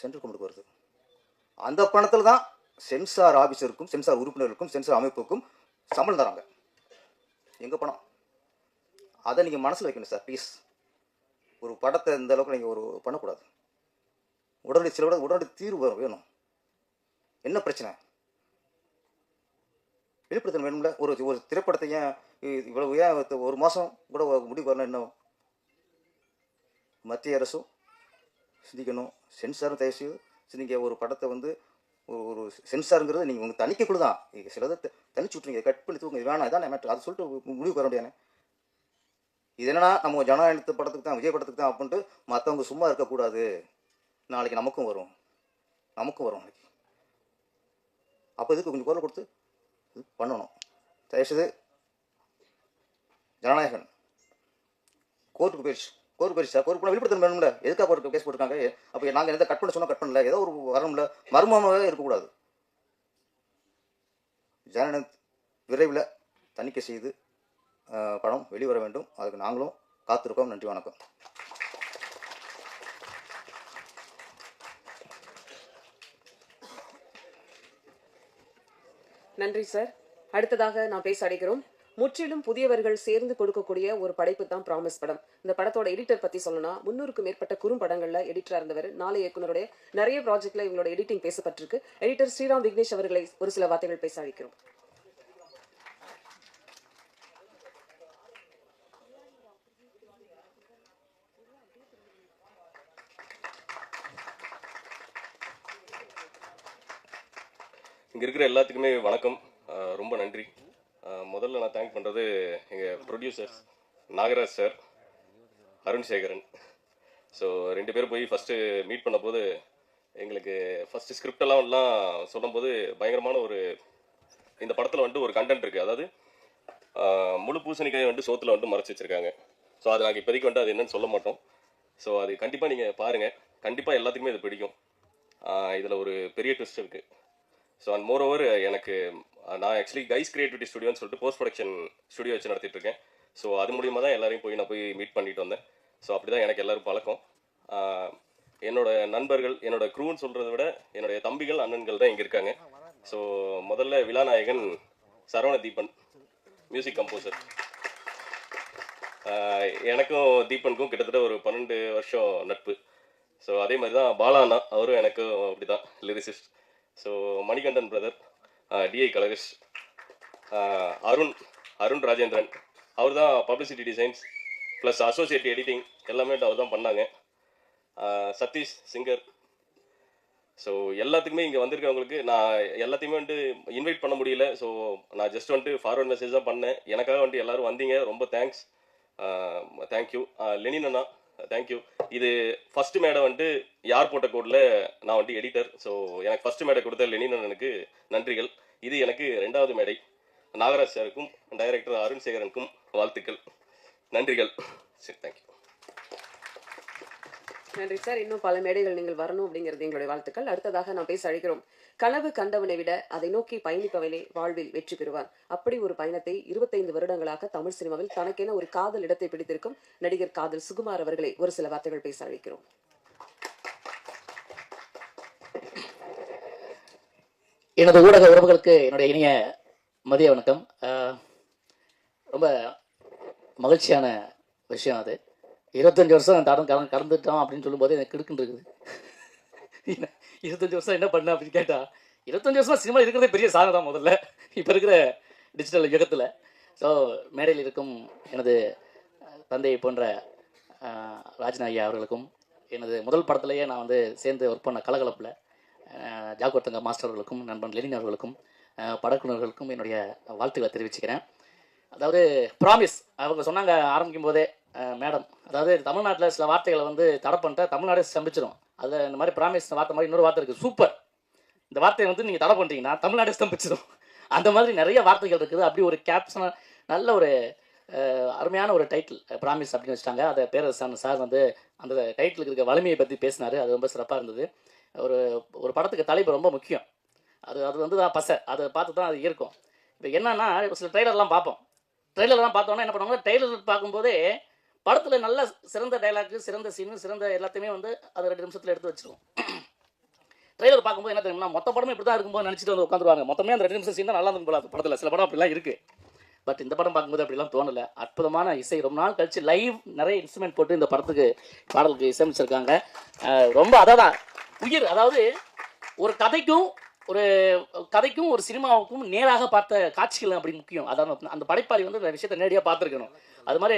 சென்ட்ரல் கவர்மெண்ட்டுக்கு வருது. அந்த பணத்தில் தான் சென்சார் ஆஃபீஸருக்கும், சென்சார் உறுப்பினர்களுக்கும், சென்சார் அமைப்புக்கும் சம்பளம் தராங்க. எங்கள் பணம். அதை நீங்கள் மனசில் வைக்கணும் சார், ப்ளீஸ். ஒரு படத்தை இந்த அளவுக்கு நீங்கள் ஒரு பண்ணக்கூடாது. உடனடி தீர்வு வேணும். என்ன பிரச்சனை? வெளிப்படுத்தல் வேணும்ல. ஒரு ஒரு திரைப்படத்தை ஏன் இவ்வளவு ஏன் ஒரு மாதம் கூட முடிவு வரணும்? என்ன மத்திய அரசும் சிந்திக்கணும், சென்சாரும் தயவுசெய்து நீங்கள் ஒரு படத்தை வந்து ஒரு சென்சாருங்கிறது நீங்கள் உங்கள் தணிக்கைக்குள்ள தான். நீங்கள் சிலதை தனிச்சு விட்ருங்க, கட் பண்ணி தூங்க, இது வேணாம், இதான் மேட்ரு, அதை சொல்லிட்டு முடிவு வர முடியாது. இது என்னன்னா, நம்ம ஜனநாயக படத்துக்கு தான், விஜய் படத்துக்கு தான் அப்படின்ட்டு மற்றவங்க சும்மா இருக்கக்கூடாது. நாளைக்கு நமக்கும் வரும் நாளைக்கு. அப்போ இதுக்கு கொஞ்சம் குரல் கொடுத்து பண்ணணும். தயவுசெய்து ஜனநாயகன் கோர்ட்டுக்கு போயிடுச்சு சார். கோர்ட்டு போனால் வெளிப்படுத்த வேணும்ல. எதுக்காக கோர்ட்டு கேஸ் போட்டிருக்காங்க? அப்போ நாங்கள் எதாவது கட் பண்ண சொன்னால் கட் பண்ணல, ஏதோ ஒரு வரணும்ல, மர்மமாகவே இருக்கக்கூடாது. ஜனநாயக விரைவில் தணிக்கை செய்து படம் வெளிவர வேண்டும். அதுக்கு நாங்களும் காத்திருக்கோம். நன்றி, வணக்கம். நன்றி சார். அடுத்ததாக நான் பேச அழைக்கிறோம். முற்றிலும் புதியவர்கள் சேர்ந்து கொடுக்கக்கூடிய ஒரு படைப்பு தான் ப்ராமிஸ் படம். இந்த படத்தோட எடிட்டர் பத்தி சொல்லணும்னா 300க்கும் மேற்பட்ட குறும்படங்கள்ல எடிட்டரா இருந்தவர். 4 இயக்குனருடைய நிறைய ப்ராஜெக்ட்ல இவங்களோட எடிட்டிங் பேசப்பட்டிருக்கு. எடிட்டர் ஸ்ரீராம் விக்னேஷ் அவர்களை ஒரு சில வார்த்தைகள் பேச அழைக்கிறோம். இங்கே இருக்கிற எல்லாத்துக்குமே வணக்கம். ரொம்ப நன்றி. முதல்ல நான் தேங்க் பண்ணுறது எங்கள் producers Nagaraj sir, Arun Sekaran. So 2 பேரும் போய் ஃபஸ்ட்டு மீட் பண்ண போது எங்களுக்கு ஃபஸ்ட்டு ஸ்கிரிப்டெல்லாம் சொல்லும்போது பயங்கரமான இந்த படத்தில் வந்துட்டு ஒரு கண்டென்ட் இருக்குது. அதாவது முழு பூசணிக்காயை வந்துட்டு சோத்தில் வந்துட்டு மறைச்சி வச்சுருக்காங்க. ஸோ அது நாங்கள் இப்போதைக்கு வந்துட்டு அது என்னன்னு சொல்ல மாட்டோம். ஸோ அது கண்டிப்பாக நீங்கள் பாருங்கள், கண்டிப்பாக எல்லாத்துக்குமே இது பிடிக்கும். இதில் ஒரு பெரிய ட்விஸ்ட் இருக்குது. ஸோ அண்ட் மோர் ஓவர் நான் ஆக்சுவலி கைஸ் கிரியேட்டிவிட்டி ஸ்டுடியோன்னு சொல்லிட்டு போஸ்ட் ப்ரொடக்ஷன் ஸ்டுடியோ வச்சு நடத்திட்டு இருக்கேன். ஸோ அது மூலியமாக தான் எல்லாரையும் நான் போய் மீட் பண்ணிட்டு வந்தேன். ஸோ அப்படி தான் எனக்கு எல்லோரும் பழக்கம். என்னோட நண்பர்கள், என்னோட க்ரூன்னு சொல்கிறத விட என்னுடைய தம்பிகள், அண்ணன்கள் தான் இங்கே இருக்காங்க. ஸோ முதல்ல விழாநாயகன் சரவணதீபன், மியூசிக் கம்போசர். எனக்கும் தீபனுக்கும் கிட்டத்தட்ட ஒரு 12 வருஷம் நட்பு. ஸோ அதே மாதிரி தான் பாலாண்ணா, அவரும் எனக்கும் அப்படி தான் lyricist. So Manikandan brother, DI கலகஷ், அருண் ராஜேந்திரன், அவர் தான் publicity designs plus associate editing எல்லாமே அவர் தான் பண்ணாங்க. சதீஷ் சிங்கர். ஸோ எல்லாத்துக்குமே இங்கே வந்திருக்கவங்களுக்கு நான் எல்லாத்தையுமே வந்துட்டு இன்வைட் பண்ண முடியல. ஸோ நான் ஜஸ்ட் வந்துட்டு ஃபார்வர்ட் மெசேஜ் தான் பண்ணேன். எனக்காக வந்துட்டு எல்லோரும் வந்தீங்க, ரொம்ப தேங்க்ஸ். தேங்க்யூ. லெனின் அண்ணா, தேங்க்யூ. இது ஃபஸ்ட்டு மேடை வந்துட்டு யார் போட்ட கோடில் நான் வந்துட்டு எடிட்டர். ஸோ எனக்கு ஃபஸ்ட்டு மேடை கொடுத்த லெனின் அண்ணனுக்கு நன்றிகள். இது எனக்கு 2வது மேடை. நாகராஜ் சாருக்கும் டைரக்டர் அருண் சேகரனுக்கும் வாழ்த்துக்கள், நன்றிகள். சரி, தேங்க்யூ. நன்றி சார். இன்னும் பல மேடைகள் நீங்கள் வரணும் அப்படிங்கிறது எங்களுடைய வாழ்த்துக்கள். அடுத்ததாக நாம் பேச அழைக்கிறோம். கனவு கண்டவனை விட அதை நோக்கி பயணிப்பவனே வாழ்வில் வெற்றி பெறுவார். அப்படி ஒரு பயணத்தை 25 வருடங்களாக தமிழ் சினிமாவில் தனக்கென ஒரு காதல் இடத்தை பிடித்திருக்கும் நடிகர் காதல் சுகுமார் அவர்களை ஒரு சில வார்த்தைகள் பேச அழைக்கிறோம். எனது ஊடக உறவுகளுக்கு என்னுடைய இனிய மதிய வணக்கம். ரொம்ப மகிழ்ச்சியான விஷயம் அது. 25 வருஷம் கடந்துட்டோம் அப்படின்னு சொல்லும்போது எனக்கு கிடுக்குன்னு இருக்குது. 25 வருஷம் என்ன பண்ண அப்படின்னு கேட்டால், 25 வருஷம் சினிமா இருக்கிறதே பெரிய சாதனை தான் முதல்ல, இப்போ இருக்கிற டிஜிட்டல் யுகத்தில். ஸோ மேடையில் இருக்கும் எனது தந்தையை போன்ற ராஜ்நாயகி அவர்களுக்கும், எனது முதல் படத்துலேயே நான் வந்து சேர்ந்து ஒர்க் பண்ண கலகலப்பில் ஜாகோர்த்தங்க மாஸ்டர் அவர்களுக்கும், நண்பன் லெனின் அவர்களுக்கும், படக்குழுர்களுக்கும் என்னுடைய வாழ்த்துக்களை தெரிவிச்சுக்கிறேன். அதாவது ப்ராமிஸ் அவங்க சொன்னாங்க ஆரம்பிக்கும் போதே, மேடம், அதாவது தமிழ்நாட்டில் சில வார்த்தைகளை வந்து தடை பண்ணிட்டா தமிழ்நாடே ஸ்தம்பிச்சிடும். அதில் இந்த மாதிரி ப்ராமிஸ் வார்த்தை மாதிரி இன்னொரு வார்த்தை இருக்குது, சூப்பர். இந்த வார்த்தையை வந்து நீங்கள் தடை பண்ணிட்டீங்கன்னா தமிழ்நாடே ஸ்தம்பிச்சிடும். அந்த மாதிரி நிறைய வார்த்தைகள் இருக்குது. அப்படி ஒரு கேப்ஷனாக நல்ல ஒரு அருமையான ஒரு டைட்டில் ப்ராமிஸ் அப்படின்னு வச்சுட்டாங்க. அதை பேரரசன் சார் வந்து அந்த டைட்டிலுக்கு இருக்க வலிமையை பற்றி பேசினார். அது ரொம்ப சிறப்பாக இருந்தது. ஒரு படத்துக்கு தலைப்பு ரொம்ப முக்கியம். அது வந்து தான் பசை, அதை பார்த்து தான் அது இருக்கும். இப்போ என்னன்னா, சில ட்ரெய்லர்லாம் பார்ப்போம். ட்ரெய்லர்லாம் பார்த்தோன்னா என்ன பண்ணுவாங்க, ட்ரெய்லர் பார்க்கும்போதே படத்தில் நல்ல சிறந்த டைலாக்கு, சிறந்த சீனு, சிறந்த எல்லாத்தையுமே வந்து அதை 2 நிமிஷத்தில் எடுத்து வச்சிருவோம். ட்ரெய்லர் பார்க்கும்போது என்ன தெரியுமா, மொத்த படமே இப்படி தான் இருக்கும்போது நினச்சிட்டு வந்து உட்காந்துருவாங்க. மொத்தமே அந்த 2 நிமிஷம் சீன் தான் நல்லா இருக்கும் போல படத்தில். சில படம் அப்படிலாம் இருக்குது. பட் இந்த படம் பார்க்கும்போது அப்படிலாம் தோணலை. அற்புதமான இசை, ரொம்ப நாள் கழிச்சு லைவ் நிறைய இன்ஸ்ட்ருமெண்ட் போட்டு இந்த படத்துக்கு பாடலுக்கு இசையமைச்சிருக்காங்க. ரொம்ப அதான் உயிர். அதாவது ஒரு கதைக்கும் ஒரு சினிமாவுக்கும் நேராக பார்த்த காட்சிகள் அப்படி முக்கியம். அதாவது அந்த படைப்பாளி வந்து அந்த விஷயத்தை நேரடியாக பார்த்துருக்கணும். அது மாதிரி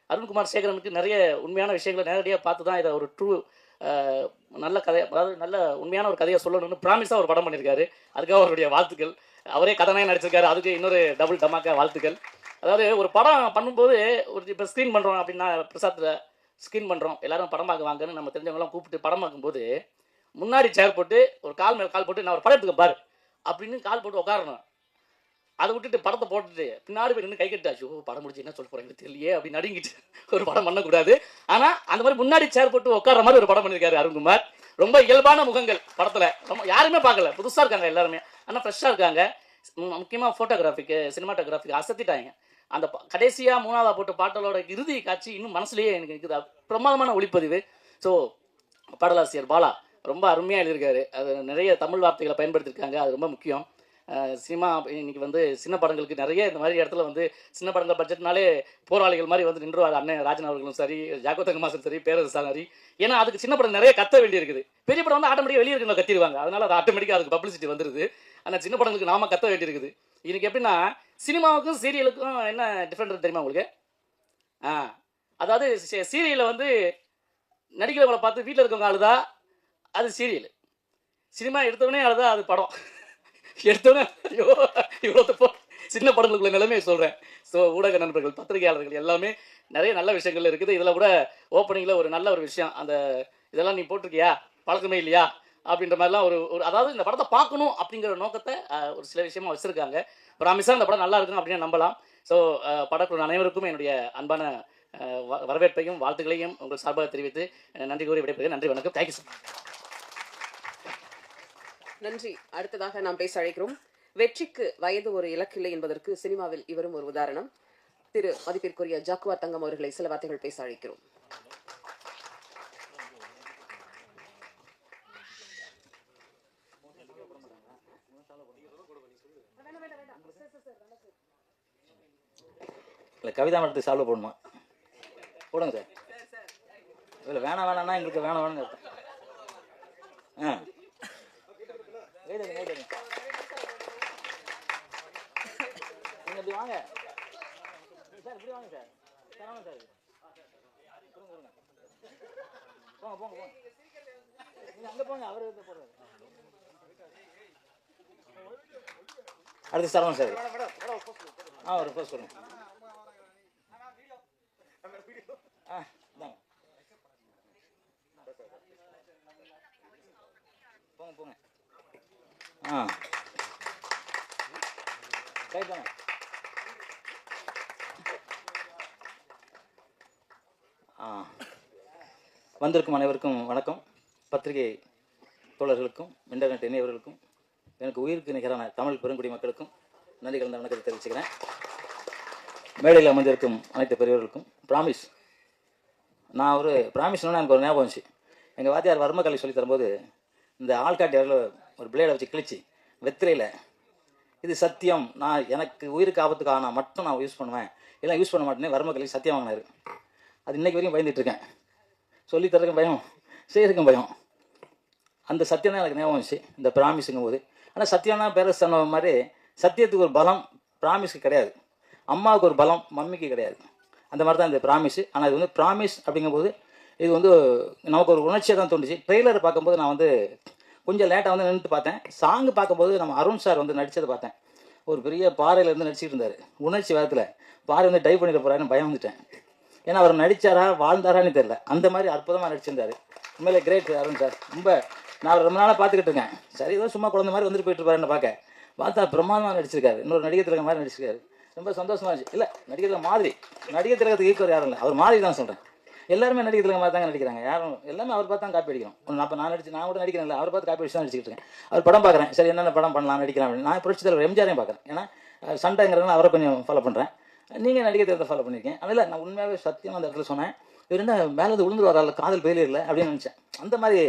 அருண்குமார் சேகரனுக்கு நிறைய உண்மையான விஷயங்களை நேரடியாக பார்த்து தான் இதை ஒரு ட்ரூ நல்ல கதை, அதாவது நல்ல உண்மையான ஒரு கதையை சொல்லணும்னு ப்ராமிஸாக ஒரு படம் பண்ணியிருக்காரு. அதுக்காக அவருடைய வாழ்த்துக்கள். அவரே கதாநாயகன் நடிச்சிருக்காரு, அதுக்கு இன்னொரு டபுள் டமாக்கா வாழ்த்துக்கள். அதாவது ஒரு படம் பண்ணும்போது இப்போ ஸ்க்ரீன் பண்ணுறோம் அப்படின்னா, பிரசாத்தில் ஸ்க்ரீன் பண்ணுறோம், எல்லாரும் படம் பார்க்க வாங்கன்னு நம்ம தெரிஞ்சவங்களாம் கூப்பிட்டு படம் பார்க்கும்போது முன்னாடி சேர் போட்டு ஒரு கால் மேலே கால் போட்டு நான் ஒரு படம் எடுத்துக்க பாரு அப்படின்னு கால் போட்டு உட்காரணும். அதை விட்டுட்டு படத்தை போட்டுட்டு பின்னாடி போய் நின்று கை கட்டாச்சு, படம் முடிச்சு என்ன சொல்ல போகிறேன் தெரியலையே அப்படின்னு நடுங்கிட்டு ஒரு படம் பண்ணக்கூடாது. ஆனால் அந்த மாதிரி முன்னாடி சேர் போட்டு உட்கார மாதிரி ஒரு படம் பண்ணியிருக்காரு அருண்குமார். ரொம்ப இயல்பான முகங்கள் படத்தில், ரொம்ப யாருமே பார்க்கல, புதுசாக இருக்காங்க எல்லாருமே, ஆனால் ஃப்ரெஷ்ஷாக இருக்காங்க. முக்கியமாக ஃபோட்டோகிராஃபிக்கு, சினிமாட்டோகிராஃபிக்கு அசத்திட்டாங்க. அந்த கடைசியாக 3ஆவதாக போட்ட பாட்டலோட இறுதி காட்சி இன்னும் மனசுலேயே எனக்கு இருக்குது. பிரமாதமான ஒளிப்பதிவு. ஸோ பாடலாசிரியர் பாலா ரொம்ப அருமையாக எழுதியிருக்காரு. அது நிறைய தமிழ் வார்த்தைகளை பயன்படுத்தியிருக்காங்க, அது ரொம்ப முக்கியம். சினிமா இன்னைக்கு வந்து சின்ன படங்களுக்கு நிறைய இந்த மாதிரி இடத்துல வந்து சின்ன படங்கள் பட்ஜெட்னாலே போராளிகள் மாதிரி வந்து நின்றுவார் அண்ணன் ராஜன் அவர்களும் சரி, ஜாகோத்தங்க மாஸ்டர் சரி, பேரரசன் சரி. ஏன்னா அதுக்கு சின்ன படம் நிறைய கத்த வேண்டி இருக்குது. பெரிய படம் வந்து ஆட்டோமேட்டிக்காக வெளியே இருக்கிறவங்க கத்திடுவாங்க, அதனால அது ஆட்டோமேட்டிக்காக அதுக்கு பப்ளிசிட்டி வந்துடுது. ஆனால் சின்ன படங்களுக்கு நாம கத்த வேண்டி இருக்குது. இன்னைக்கு எப்படின்னா, சினிமாவுக்கும் சீரியலுக்கும் என்ன டிஃப்ரெண்ட் தெரியுமா உங்களுக்கு? அதாவது சீரியலில் வந்து நடிக்கிறவங்களை பார்த்து வீட்டில் இருக்கவங்க அழுதா அது சீரியல், சினிமா எடுத்தவனே அழுதா அது படம். எடுத்தோன்னே ஐயோ இவ்வளோ சின்ன படங்களுக்குள்ள நிலைமையை சொல்கிறேன். ஸோ ஊடக நண்பர்கள், பத்திரிகையாளர்கள் எல்லாமே நிறைய நல்ல விஷயங்கள் இருக்குது. இதில் கூட ஓப்பனிங்கில் ஒரு நல்ல ஒரு விஷயம், அந்த இதெல்லாம் நீ போட்டிருக்கியா, பழக்கமே இல்லையா அப்படின்ற மாதிரிலாம் ஒரு அதாவது இந்த படத்தை பார்க்கணும் அப்படிங்கிற நோக்கத்தை ஒரு சில விஷயமா வச்சுருக்காங்க. ப்ராமிஸாக இந்த படம் நல்லா இருக்கும் அப்படின்னு நம்பலாம். ஸோ படக்குழு அனைவருக்கும் என்னுடைய அன்பான வரவேற்பையும் வாழ்த்துக்களையும் உங்கள் சார்பாக தெரிவித்து நன்றி கூறி விடைபெறுகிறேன். நன்றி, வணக்கம். Thank you sir. நன்றி. அடுத்ததாக நாம் பேச அழைக்கிறோம். வெற்றிக்கு வயது ஒரு இலக்கில்லை என்பதற்கு சினிமாவில் இவரும் ஒரு உதாரணம். திரு மதிப்பிற்குரிய ஜாக்குவார் தங்கம் அவர்களை சில வார்த்தைகள் பேச அழைக்கிறோம். இல்லை, கவிதா மடத்துக்கு சால்வ் போடணுமா? போடுங்க சார். இல்லை வேணாம்னா எங்களுக்கு வேணாம்னு அர்த்தம். நீங்கள் இப்படி வாங்க சார், இப்படி வாங்க சார். சார் வாங்க சார். போங்க போங்க போங்க நீங்கள் அங்கே போங்க, அவர் போடுறாரு. அடுத்து சரவணன் சார். ஒரு போஸ்ட் கொடுங்க. இந்தாங்க போங்க போங்க. ரைட் தானே. வந்திருக்கும் அனைவருக்கும் வணக்கம். பத்திரிகை தோழர்களுக்கும் இன்டர்நெட் இணையவர்களுக்கும் எனக்கு உயிருக்கு நிகரான தமிழ் பெருங்குடி மக்களுக்கும் நன்றி கலந்த வணக்கத்தை தெரிவிச்சுக்கிறேன். மேடையில் அமர்ந்திருக்கும் அனைத்து பெரியவர்களுக்கும் ப்ராமிஸ். நான் ஒரு ப்ராமிஸ்னா எனக்கு ஒரு ஞாபகம் வந்துச்சு. எங்கள் வாத்தியார் வர்மக்கலை சொல்லி தரும்போது இந்த ஆள்காட்டி ஒரு பிளேடை வச்சு கிழிச்சு வெத்திரையில் இது சத்தியம், நான் எனக்கு உயிருக்கு ஆபத்துக்காக நான் மட்டும் நான் யூஸ் பண்ணுவேன், இல்லை யூஸ் பண்ண மாட்டேன்னு வர்மக்கலை சத்தியம் வாங்கினார். அது இன்றைக்கு வரைக்கும் பயந்துட்டுருக்கேன். சொல்லி தரதுக்கும் பயம், செய்யறதுக்கும் பயம். அந்த சத்தியம் தான் எனக்கு ஞாபகம் வந்துச்சு இந்த ப்ராமிஸுங்கும் போது. ஆனால் சத்தியம்னா பேரஸ் சொன்ன மாதிரி சத்தியத்துக்கு ஒரு பலம் ப்ராமிஸ்க்கு கிடையாது, அம்மாவுக்கு ஒரு பலம் மம்மிக்கு கிடையாது. அந்த மாதிரி தான் இந்த ப்ராமிஸு. ஆனால் இது வந்து ப்ராமிஸ் அப்படிங்கும்போது இது வந்து நமக்கு ஒரு உணர்ச்சியை தான் தோணுச்சு. ட்ரெய்லரை பார்க்கும்போது நான் வந்து கொஞ்சம் லேட்டாக வந்து நின்றுட்டு பார்த்தேன். சாங்கு பார்க்கும்போது நம்ம அருண் சார் வந்து நடித்ததை பார்த்தேன். ஒரு பெரிய பாறையிலேருந்து நடிச்சிட்டு இருந்தார். உணர்ச்சி வேகத்தில் பாறை வந்து டைப் பண்ணிட போகிறாருன்னு பயம் வந்துட்டேன். ஏன்னா அவர் நடித்தாரா வாழ்ந்தாரான்னு தெரியல, அந்த மாதிரி அற்புதமாக நடிச்சிருந்தார். உண்மையிலே கிரேட் அருண் சார். நான் ரொம்ப நாளாக பார்த்துக்கிட்டு இருக்கேன். சரி ஏதோ சும்மா குழந்தை மாதிரி வந்துட்டு போயிட்டு இருப்பாருன்னு பார்த்தா பிரமாதமாக நடிச்சிருக்காரு. இன்னொரு நடிகர் திலகம் மாதிரி நடிச்சிருக்காரு. ரொம்ப சந்தோஷமாக இருந்துச்சு. இல்லை நடிகர் திலகம் மாதிரி, நடிகர் திலகத்துக்கு ஈக்குவல் யாரும் இல்லை, அவர் மாதிரி தான் சொல்கிறேன். எல்லாருமே நடிகர் திலகம் மாதிரி தாங்க நடிக்கிறாங்க. யாரும் எல்லாமே அவர் பார்த்து தான் காப்பி அடிக்கிறோம். அப்போ நான் கூட நடிக்கிறேன் இல்லை, அவர் பார்த்து காப்பி அடிச்சு தான் நடிச்சிட்டு இருக்கேன். அவர் படம் பார்க்குறேன், சரி என்னென்ன படம் பண்ணலாம் நடிக்கலாம் அப்படின்னு. நான் புரட்சி தலைவர் எம்ஜிஆரையும் பார்க்குறேன். ஏன்னா சண்டைங்கிறதுனால அவரை கொஞ்சம் ஃபாலோ பண்ணுறேன். நீங்கள் நடிகர் திலகத்தை ஃபாலோ பண்ணியிருக்கேன். அதில் நான் உண்மையாகவே சத்தியமாக அந்த இடத்துல சொன்னேன், இவர் என்ன மேலே விழுந்து வரால காதல் பெயிலே இல்லை அப்படின்னு நினச்சேன். அந்த மாதிரி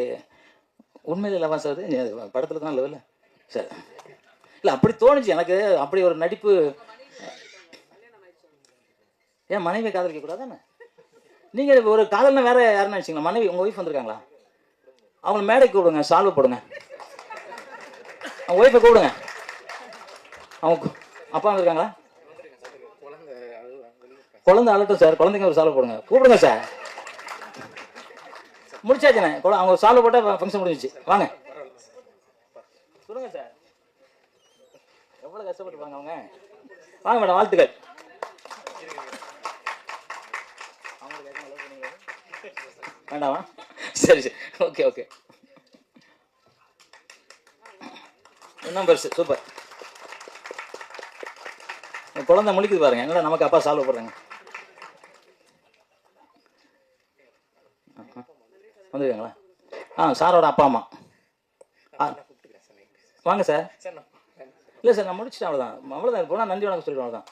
உண்மையிலே இல்லை சார், படத்தில் தான் இல்லை சார். இல்லை அப்படி தோணுச்சு எனக்கு. அப்படி ஒரு நடிப்பு. ஏன் மனைவி காதலிக்க கூடாதானே? நீங்கள் ஒரு காதல்னா வேற யாருன்னு நினச்சிங்களா? மனைவி உங்கள் ஒய்ஃப் வந்திருக்காங்களா? அவங்கள மேடைக்கு கூப்பிடுங்க, சால்வ் போடுங்க. அவங்க ஒய்ஃபை கூப்பிடுங்க. அவங்க அப்பா வந்திருக்காங்களா? குழந்தை அழட்டும் சார், குழந்தைங்க ஒரு சால்வ் போடுங்க. கூப்பிடுங்க சார். முடிச்சாச்சுண்ணே, அவங்க சால்வ் போட்டால் ஃபங்க்ஷன் முடிஞ்சிச்சு. வாங்க சொல்லுங்க சார். எவ்வளோ கஷ்டப்பட்டு வாங்க அவங்க. வாங்க மேடம், வாழ்த்துக்கள். வேண்டாமா? சரி சரி, ஓகே ஓகே. இன்னும் பெருசு, சூப்பர். குழந்தை முழிக்குது பாருங்க. என்னடா நமக்கு அப்பா சால்வ் போடுறாங்க. வந்துருக்காங்களா? சாரோட அப்பா அம்மா வாங்க சார். இல்லை சார் நான் முடிச்சிட்டேன், அவ்வளோதான் போனால் நன்றி வணக்கம் சொல்லிடுவோம். அவ்வளோதான்.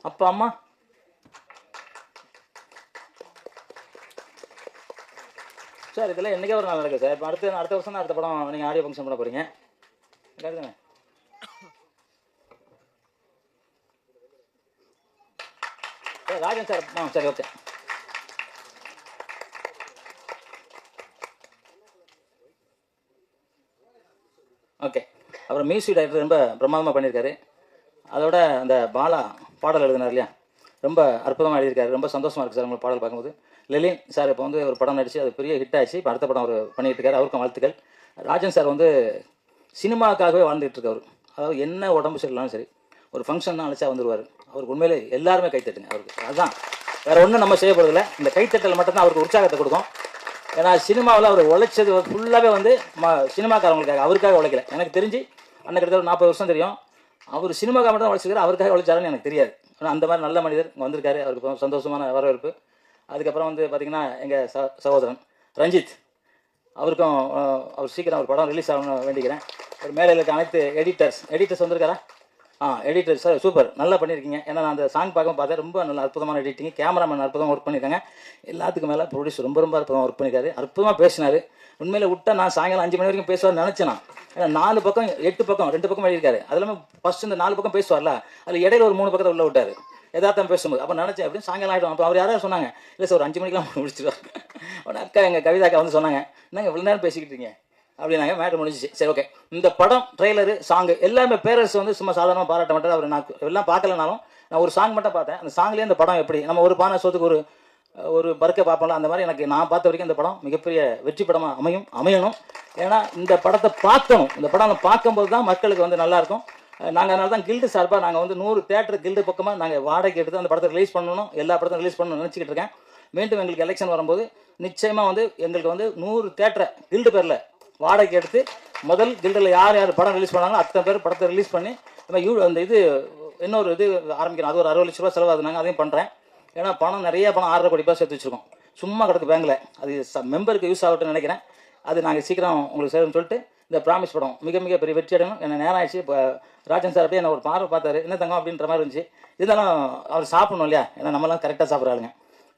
அப்பா அம்மா சார் இதெல்லாம் என்றைக்கே ஒரு நாள் நடக்குது சார். இப்போ அடுத்த வருஷம் தான் அடுத்த படம் நீங்கள் ஆடியோ ஃபங்க்ஷன் பண்ண போகிறீங்க. கேட்குதுங்க சார். ராஜன் சார். சரி ஓகே. ஓகே. அப்புறம் மியூசிக் டைரக்டர் ரொம்ப பிரமாதமாக பண்ணியிருக்காரு. அதோட அந்த பாலா பாடல் எழுதினார் இல்லையா, ரொம்ப அற்புதமாக எழுதியிருக்காரு. ரொம்ப சந்தோஷமாக இருக்குது சார் உங்களுக்கு பாடல் பார்க்கும்போது. லெலின் சார் இப்போ வந்து ஒரு படம் நடித்து அது பெரிய ஹிட் ஆச்சு. இப்போ அடுத்த படம் அவர் பண்ணிகிட்டு இருக்காரு. அவருக்கும் வாழ்த்துக்கள். ராஜன் சார் வந்து சினிமாவுக்காகவே வாழ்ந்துட்டு இருக்கவர். அதாவது என்ன உடம்பு சரியில்லைனாலும் சரி, ஒரு ஃபங்க்ஷன் தான் அழைச்சா வந்துடுவார். அவருக்கு உண்மையிலே எல்லாருமே கைத்தட்டுங்க அவருக்கு. அதுதான் வேறு ஒன்றும் நம்ம செய்யப்படுறதில்ல. இந்த கைத்தட்டல் மட்டும்தான் அவருக்கு உற்சாகத்தை கொடுக்கும். ஏன்னா சினிமாவில் அவர் உழைச்சது ஃபுல்லாகவே வந்து சினிமாக்காரங்களுக்காக, அவருக்காக உழைக்கல. எனக்கு தெரிஞ்சு அன்னைக்கு கிட்டத்தட்ட 40 வருஷம் தெரியும். அவர் சினிமாக்காக மட்டும் உழைச்சிருக்காரு, அவருக்காக உழைச்சாருன்னு எனக்கு தெரியாது. ஆனால் அந்த மாதிரி நல்ல மனிதர் இங்கே வந்திருக்காரு. அவருக்கு சந்தோஷமான வரவேற்பு. அதுக்கப்புறம் வந்து பார்த்திங்கன்னா எங்கள் சகோதரன் ரஞ்சித், அவருக்கும் அவர் சீக்கிரம் ஒரு படம் ரிலீஸ் ஆகணும்னு வேண்டிக்கிறேன். ஒரு மேலையில் இருக்க அனைத்து எடிட்டர்ஸ் வந்திருக்காரா? எடிட்டர் சார் சூப்பர், நல்லா பண்ணியிருக்கீங்க. ஏன்னா நான் அந்த சாங் பார்த்தேன், ரொம்ப நல்ல அற்புதமான எடிட்டிங். கேமராமேன் அற்புதமாக ஒர்க் பண்ணியிருக்காங்க. எல்லாத்துக்கும் மேலே ப்ரொடியூசர் ரொம்ப அற்புதமாக ஒர்க் பண்ணியிருக்காரு. அற்புதமாக பேசினார். உண்மையில் விட்டால் நான் சாயங்காலம் 5 மணி வரைக்கும் பேசுவார்னு நினச்சேன். ஏன்னா 4 பக்கம் 8 பக்கம் 2 பக்கம் எழுதியிருக்காரு. அது இல்லாமல் ஃபஸ்ட்டு இந்த 4 பக்கம் பேசுவார்ல, அதில் இடையில ஒரு 3 பக்கத்தை உள்ள விட்டார் எதார்த்தம் பேசும்போது. அப்போ நினச்சேன் அப்படின்னு சாயங்காலம் ஆகிடும். அப்போ அவர் யாராவது சொன்னாங்க, இல்லை சார் ஒரு 5 மணிக்கெலாம் முடிச்சிடுவார். உடனே அக்கா எங்கள் கவிதாக்கா வந்து சொன்னாங்க, என்னங்க இவ்வளோ நேரம் பேசிக்கிட்டு இருக்கீங்க அப்படின்னாங்க. மேட்ரு முடிஞ்சிச்சு. சரி ஓகே. இந்த படம் ட்ரெய்லரு சாங்கு எல்லாமே பேரரசு வந்து சும்மா சாதாரணமாக பாராட்ட மாட்டார். அவர் நான் எல்லாம் பார்க்கலனாலும் நான் ஒரு சாங் மட்டும் பார்த்தேன். அந்த சாங்லேயே இந்த படம் எப்படி நம்ம ஒரு பானை சோத்துக்கு ஒரு ஒரு பறக்க பார்ப்போம்ல, அந்த மாதிரி எனக்கு நான் பார்த்த வரைக்கும் இந்த படம் மிகப்பெரிய வெற்றி படமாக அமையணும். ஏன்னா இந்த படத்தை பார்க்கணும். இந்த படம் பார்க்கும்போது தான் மக்களுக்கு வந்து நல்லாயிருக்கும். நாங்கள் அதனால தான் கில்டு சார்பாக நாங்கள் வந்து 100 தேட்டர் கில்டு பக்கமாக நாங்கள் வாடகை எடுத்து அந்த படத்தை ரிலீஸ் பண்ணணும், எல்லா படத்தையும் ரிலீஸ் பண்ணணும்னு நினச்சிக்கிட்டு இருக்கேன். மீண்டும் எங்களுக்கு எலெக்ஷன் வரும்போது நிச்சயமாக வந்து எங்களுக்கு வந்து 100 தேட்டரை கில்டு பேரில் வாடகை எடுத்து முதல் கில்டில் யார் யார் படம் ரிலீஸ் பண்ணாங்களோ அத்தனை பேர் படத்தை ரிலீஸ் பண்ணி அந்த இது இன்னொரு இது ஆரம்பிக்கிறோம். அது ஒரு 60 லட்ச ரூபா செலவாகுது. நாங்கள் அதையும் பண்ணுறேன். ஏன்னா நிறைய பணம் 6.5 கோடி ரூபாய் சேர்த்து வச்சுருக்கோம், சும்மா கிடக்கு பேங்கில். அது மெம்பருக்கு யூஸ் ஆகட்டும்னு நினைக்கிறேன். அது நாங்கள் சீக்கிரம் உங்களுக்கு சேரும்னு சொல்லிட்டு இந்த ப்ராமிஸ் படம் மிக மிக பெரிய வெற்றி அடையணும். என்ன நேரம் ஆயிடுச்சு. இப்போ ராஜன் சார் அப்படியே என்ன ஒரு பார்வை பார்த்தாரு, என்ன தங்கம் அப்படின்ற மாதிரி இருந்துச்சு. இருந்தாலும் அவர் சாப்பிடணும் இல்லையா, ஏன்னா நம்மளாம் கரெக்டாக சாப்பிட்றாங்க.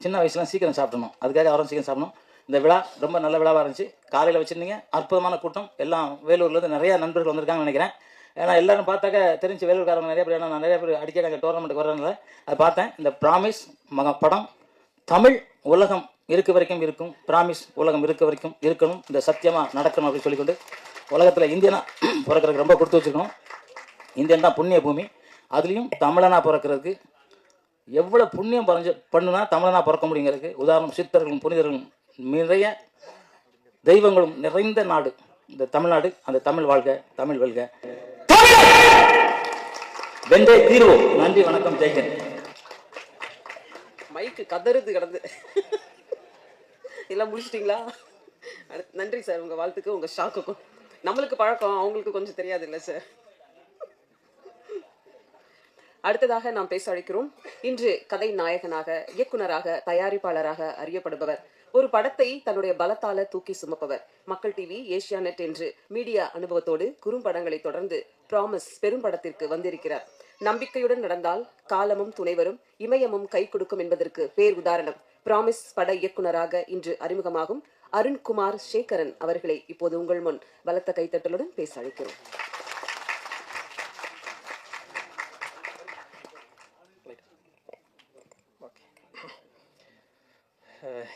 சின்ன வயசுலாம் சீக்கிரம் சாப்பிடணும், அதுக்காக அவரும் சீக்கிரம் சாப்பிடணும். இந்த விழா ரொம்ப நல்ல விழாவாக இருந்துச்சு. காலையில் வச்சுருந்தீங்க, அற்புதமான கூட்டம். எல்லாம் வேலூர்லேருந்து நிறைய நண்பர்கள் வந்திருக்காங்கன்னு நினைக்கிறேன். ஏன்னா எல்லாரும் பார்த்தாக்க தெரிஞ்சு வேலூர்காரங்க நிறைய பேர், ஏன்னா நான் நிறைய பேர் அடிக்க நாங்கள் டோர்னமெண்ட்டுக்கு வர்றதுனால அதை பார்த்தேன். இந்த ப்ராமிஸ் படம் தமிழ் உலகம் இருக்க வரைக்கும் இருக்கும், ப்ராமிஸ் உலகம் இருக்க வரைக்கும் இருக்கணும், இந்த சத்தியமாக நடக்கணும் அப்படின்னு சொல்லிக்கொண்டு, உலகத்தில் இந்தியனா பிறக்கிறதுக்கு ரொம்ப கொடுத்து வச்சுருக்கணும். இந்தியன் தான் புண்ணிய பூமி. அதுலேயும் தமிழனாக பிறக்கிறதுக்கு எவ்வளோ புண்ணியம் பண்ணுனா தமிழனாக பிறக்க முடியுங்கிறதுக்கு உதாரணம் சித்தர்களும் புனிதர்களும் நிறைய தெய்வங்களும் நிறைந்த நாடு இந்த தமிழ்நாடு. அந்த தமிழ் வாழ்க, தமிழ் வெல்க, வென்றே தீர்வோம். நன்றி, வணக்கம், ஜெய்ஹிந்த். மைக்கு கதறுது கிடந்து. எல்லாம் முடிச்சிட்டிங்களா? நன்றி சார், உங்கள் வாழ்த்துக்கு, உங்கள் ஷாக்குக்கும். நம்மளுக்கு பழக்கம், அவங்களுக்கு கொஞ்சம் தெரியாது இல்லை சார். அடுத்ததாக நாம் பேச அழைக்கிறோம். இன்று கதை நாயகனாக, இயக்குனராக, தயாரிப்பாளராக அறியப்படுபவர், ஒரு படத்தை தன்னுடைய பலத்தால தூக்கி சுமப்பவர், மக்கள் டிவி, ஏசியா நெட் என்று மீடியா அனுபவத்தோடு குறும்படங்களை தொடர்ந்து ப்ராமிஸ் பெரும் படத்திற்கு வந்திருக்கிறார். நம்பிக்கையுடன் நடந்தால் காலமும் துணைவரும், இமயமும் கை கொடுக்கும் என்பதற்கு பேர் உதாரணம். ப்ராமிஸ் பட இயக்குனராக இன்று அறிமுகமாகும் அருண்குமார் சேகரன் அவர்களை இப்போது உங்கள் முன் பலத்த கைத்தட்டலுடன் பேச அழைக்கிறோம்.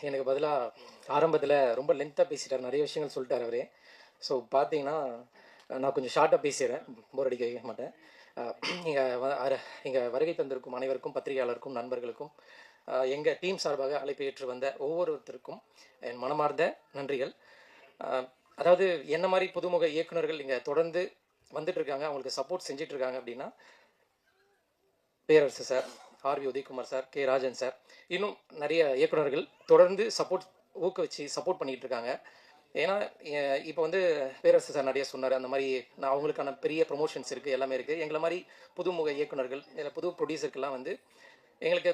எனக்கு பதிலாக ஆரம்பத்தில் ரொம்ப லென்த்தாக பேசிட்டார், நிறைய விஷயங்கள் சொல்லிட்டார் அவரே. ஸோ பார்த்தீங்கன்னா நான் கொஞ்சம் ஷார்ட்டாக பேசிடுறேன், போர் அடிக்க வைக்க மாட்டேன். இங்கே வருகை தந்திருக்கும் அனைவருக்கும், பத்திரிகையாளருக்கும், நண்பர்களுக்கும், எங்கள் டீம் சார்பாக அழைப்பு ஏற்று வந்த ஒவ்வொருத்தருக்கும் என் மனமார்ந்த நன்றிகள். அதாவது என்ன மாதிரி புதுமுக இயக்குநர்கள் இங்கே தொடர்ந்து வந்துட்டுருக்காங்க, அவங்களுக்கு சப்போர்ட் செஞ்சிட்ருக்காங்க அப்படின்னா Perarasu sir, R V Udayakumar sir, K Rajan sir, இன்னும் நிறைய இயக்குநர்கள் தொடர்ந்து ஊக்குவிச்சு சப்போர்ட் பண்ணிகிட்டு இருக்காங்க. ஏன்னா இப்போ வந்து பேரரசு சார் நிறைய சொன்னார், அந்த மாதிரி நான் அவங்களுக்கான பெரிய ப்ரொமோஷன்ஸ் இருக்குது, எல்லாமே இருக்குது. எங்களை மாதிரி புதுமுக இயக்குநர்கள் இல்லை புது ப்ரொடியூசருக்கெல்லாம் வந்து எங்களுக்கு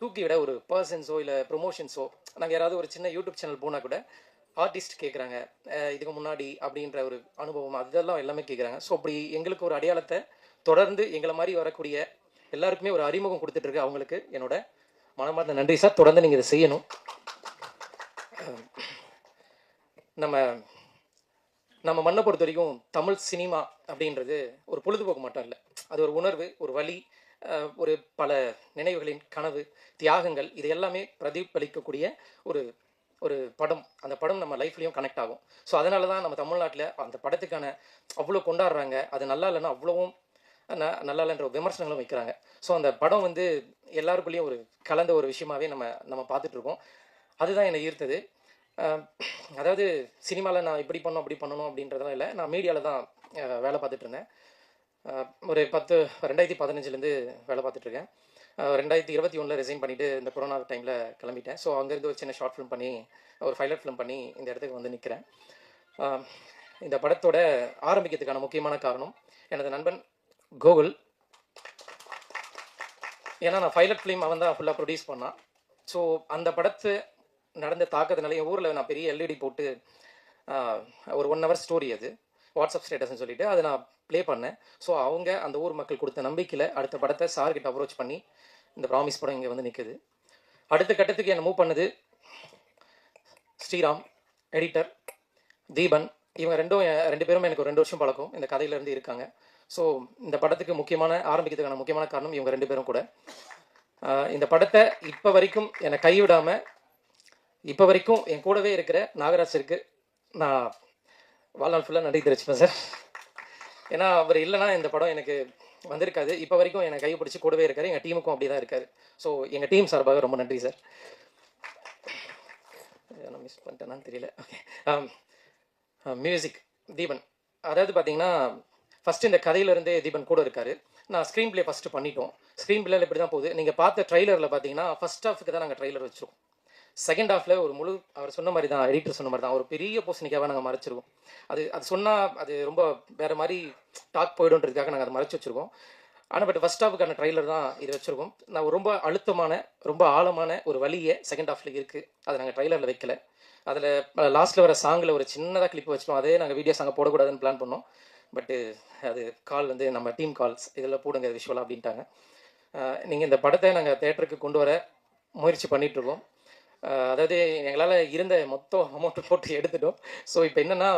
தூக்கி விட ஒரு பர்சன்ஸோ இல்லை ப்ரொமோஷன்ஸோ, நாங்கள் யாராவது ஒரு சின்ன யூடியூப் சேனல் போனால் கூட ஆர்டிஸ்ட் கேட்குறாங்க, இதுக்கு முன்னாடி அப்படின்ற ஒரு அனுபவம் அதெல்லாம் எல்லாமே கேட்குறாங்க. ஸோ அப்படி எங்களுக்கு ஒரு அடையாளத்தை தொடர்ந்து எங்களை மாதிரி வரக்கூடிய எல்லாருக்குமே ஒரு அறிமுகம் கொடுத்துட்ருக்கு. அவங்களுக்கு என்னோட மனமார்ந்த நன்றி சார். தொடர்ந்து நீங்கள் இதை செய்யணும். நம்ம மண்ணை பொறுத்த வரைக்கும் தமிழ் சினிமா அப்படின்றது ஒரு பொழுதுபோக்கு மட்டும் இல்லை, அது ஒரு உணர்வு, ஒரு வலி, ஒரு பல நினைவுகளின் கனவு, தியாகங்கள், இது எல்லாமே பிரதிபலிக்கக்கூடிய ஒரு படம். அந்த படம் நம்ம லைஃப்லேயும் கனெக்ட் ஆகும். ஸோ அதனால தான் நம்ம தமிழ்நாட்டில் அந்த படத்துக்கான அவ்வளோ கொண்டாடுறாங்க. அது நல்லா இல்லைன்னா அவ்வளோவும் நல்லா இல்லைன்ற விமர்சனங்களும் வைக்கிறாங்க. ஸோ அந்த படம் வந்து எல்லாருக்குள்ளேயும் ஒரு கலந்த ஒரு விஷயமாகவே நம்ம பார்த்துட்ருக்கோம். அதுதான் என்னை ஈர்த்தது. அதாவது சினிமாவில் நான் இப்படி அப்படி பண்ணணும் அப்படின்றதெல்லாம் இல்லை. நான் மீடியாவில் தான் வேலை பார்த்துட்டு இருந்தேன். ஒரு 2015 வேலை பார்த்துட்ருக்கேன். 2021 ரிசைன் பண்ணிவிட்டு இந்த கொரோனா டைமில் கிளம்பிட்டேன். ஸோ அங்கேருந்து ஒரு சின்ன ஷார்ட் ஃபிலிம் பண்ணி, ஒரு பைலட் ஃபிலிம் பண்ணி இந்த இடத்துக்கு வந்து நிற்கிறேன். இந்த படத்தோட ஆரம்பிக்கிறதுக்கான முக்கியமான காரணம் எனது நண்பன் கோகுல். ஏன்னா நான் பைலட் ஃபிலிம் அவன் தான் ஃபுல்லாக ப்ரொடியூஸ் பண்ணான். ஸோ அந்த படத்தை நடந்த தாக்கத்தினால என் ஊரில் நான் பெரிய எல்இடி போட்டு ஒரு 1 hour ஸ்டோரி, அது வாட்ஸ்அப் ஸ்டேட்டஸ்ன்னு சொல்லிட்டு அதை நான் ப்ளே பண்ணேன். ஸோ அவங்க அந்த ஊர் மக்கள் கொடுத்த நம்பிக்கையில் அடுத்த படத்தை சார்கிட்ட அப்ரோச் பண்ணி இந்த ப்ராமிஸ் படம் இங்கே வந்து நிற்குது. அடுத்த கட்டத்துக்கு என்னை மூவ் பண்ணது ஸ்ரீராம், எடிட்டர் தீபன். இவங்க ரெண்டு பேரும் எனக்கு ஒரு 2 வருஷம் பழக்கம், இந்த கதையிலேருந்து இருக்காங்க. ஸோ இந்த படத்துக்கு ஆரம்பிக்கிறதுக்கான முக்கியமான காரணம் இவங்க 2 பேரும் கூட. இந்த படத்தை இப்போ வரைக்கும் என்னை கைவிடாமல் இப்போ வரைக்கும் என் கூடவே இருக்கிற நாகராஜருக்கு நான் வாழ்நாள் ஃபுல்லாக நன்றி தெரிவிச்சுப்பேன் சார். ஏன்னா அவர் இல்லைனா இந்த படம் எனக்கு வந்திருக்காது. இப்போ வரைக்கும் என்னை கைப்பிடிச்சி கூடவே இருக்காரு. எங்கள் டீமுக்கும் அப்படி தான் இருக்காரு. ஸோ எங்கள் டீம் சார்பாக ரொம்ப நன்றி சார். நான் மிஸ் பண்ணிட்டேனான்னு தெரியல. ஓகே. மியூசிக் தீபன். அதாவது பார்த்தீங்கன்னா ஃபஸ்ட்டு இந்த கதையிலேருந்தே தீபன் கூட இருக்கார். நான் ஸ்க்ரீன் ப்ளே ஃபஸ்ட்டு பண்ணிட்டோம். ஸ்க்ரீன் ப்ளேல இப்படி தான் போகுது. நீங்கள் பார்த்த ட்ரைலரில் பார்த்தீங்கன்னா ஃபஸ்ட் ஹாஃபுக்கு தான் நாங்கள் ட்ரைலர் வச்சுருக்கோம். செகண்ட் ஹாஃபில் ஒரு முழு அவர் சொன்ன மாதிரி தான், எடிட்டர் சொன்ன மாதிரி தான், ஒரு பெரிய பூசணிக்காக நாங்கள் மறைச்சிருக்கோம். அது சொன்னால் அது ரொம்ப வேறு மாதிரி டாக் போய்டுன்றதுக்காக நாங்கள் அதை மறைச்சி வச்சுருக்கோம். ஆனால் பட் ஃபஸ்ட் ஹாஃபுக்கான ட்ரைலர் தான் இது வச்சுருக்கோம். நான் ரொம்ப அழுத்தமான ரொம்ப ஆழமான ஒரு வழியை செகண்ட் ஹாஃபில் இருக்குது, அதை நாங்கள் ட்ரைலரில் வைக்கல. அதில் லாஸ்ட்டில் வர சாங்கில் ஒரு சின்னதாக கிளிப் வச்சிட்டோம். அதே நாங்கள் வீடியோ சாங்கை போடக்கூடாதுன்னு பிளான் பண்ணோம். பட்டு அது கால் வந்து நம்ம டீம் கால்ஸ் இதில் போடுங்க விஷுவலாக அப்படின்ட்டாங்க. நீங்கள் இந்த படத்தை நாங்கள் தேட்டருக்கு கொண்டு வர முயற்சி பண்ணிகிட்ருக்கோம். அதாவது எங்களால் இருந்த மொத்தம் அமௌண்ட்டு போட்டு எடுத்துட்டோம். ஸோ இப்போ என்னென்னா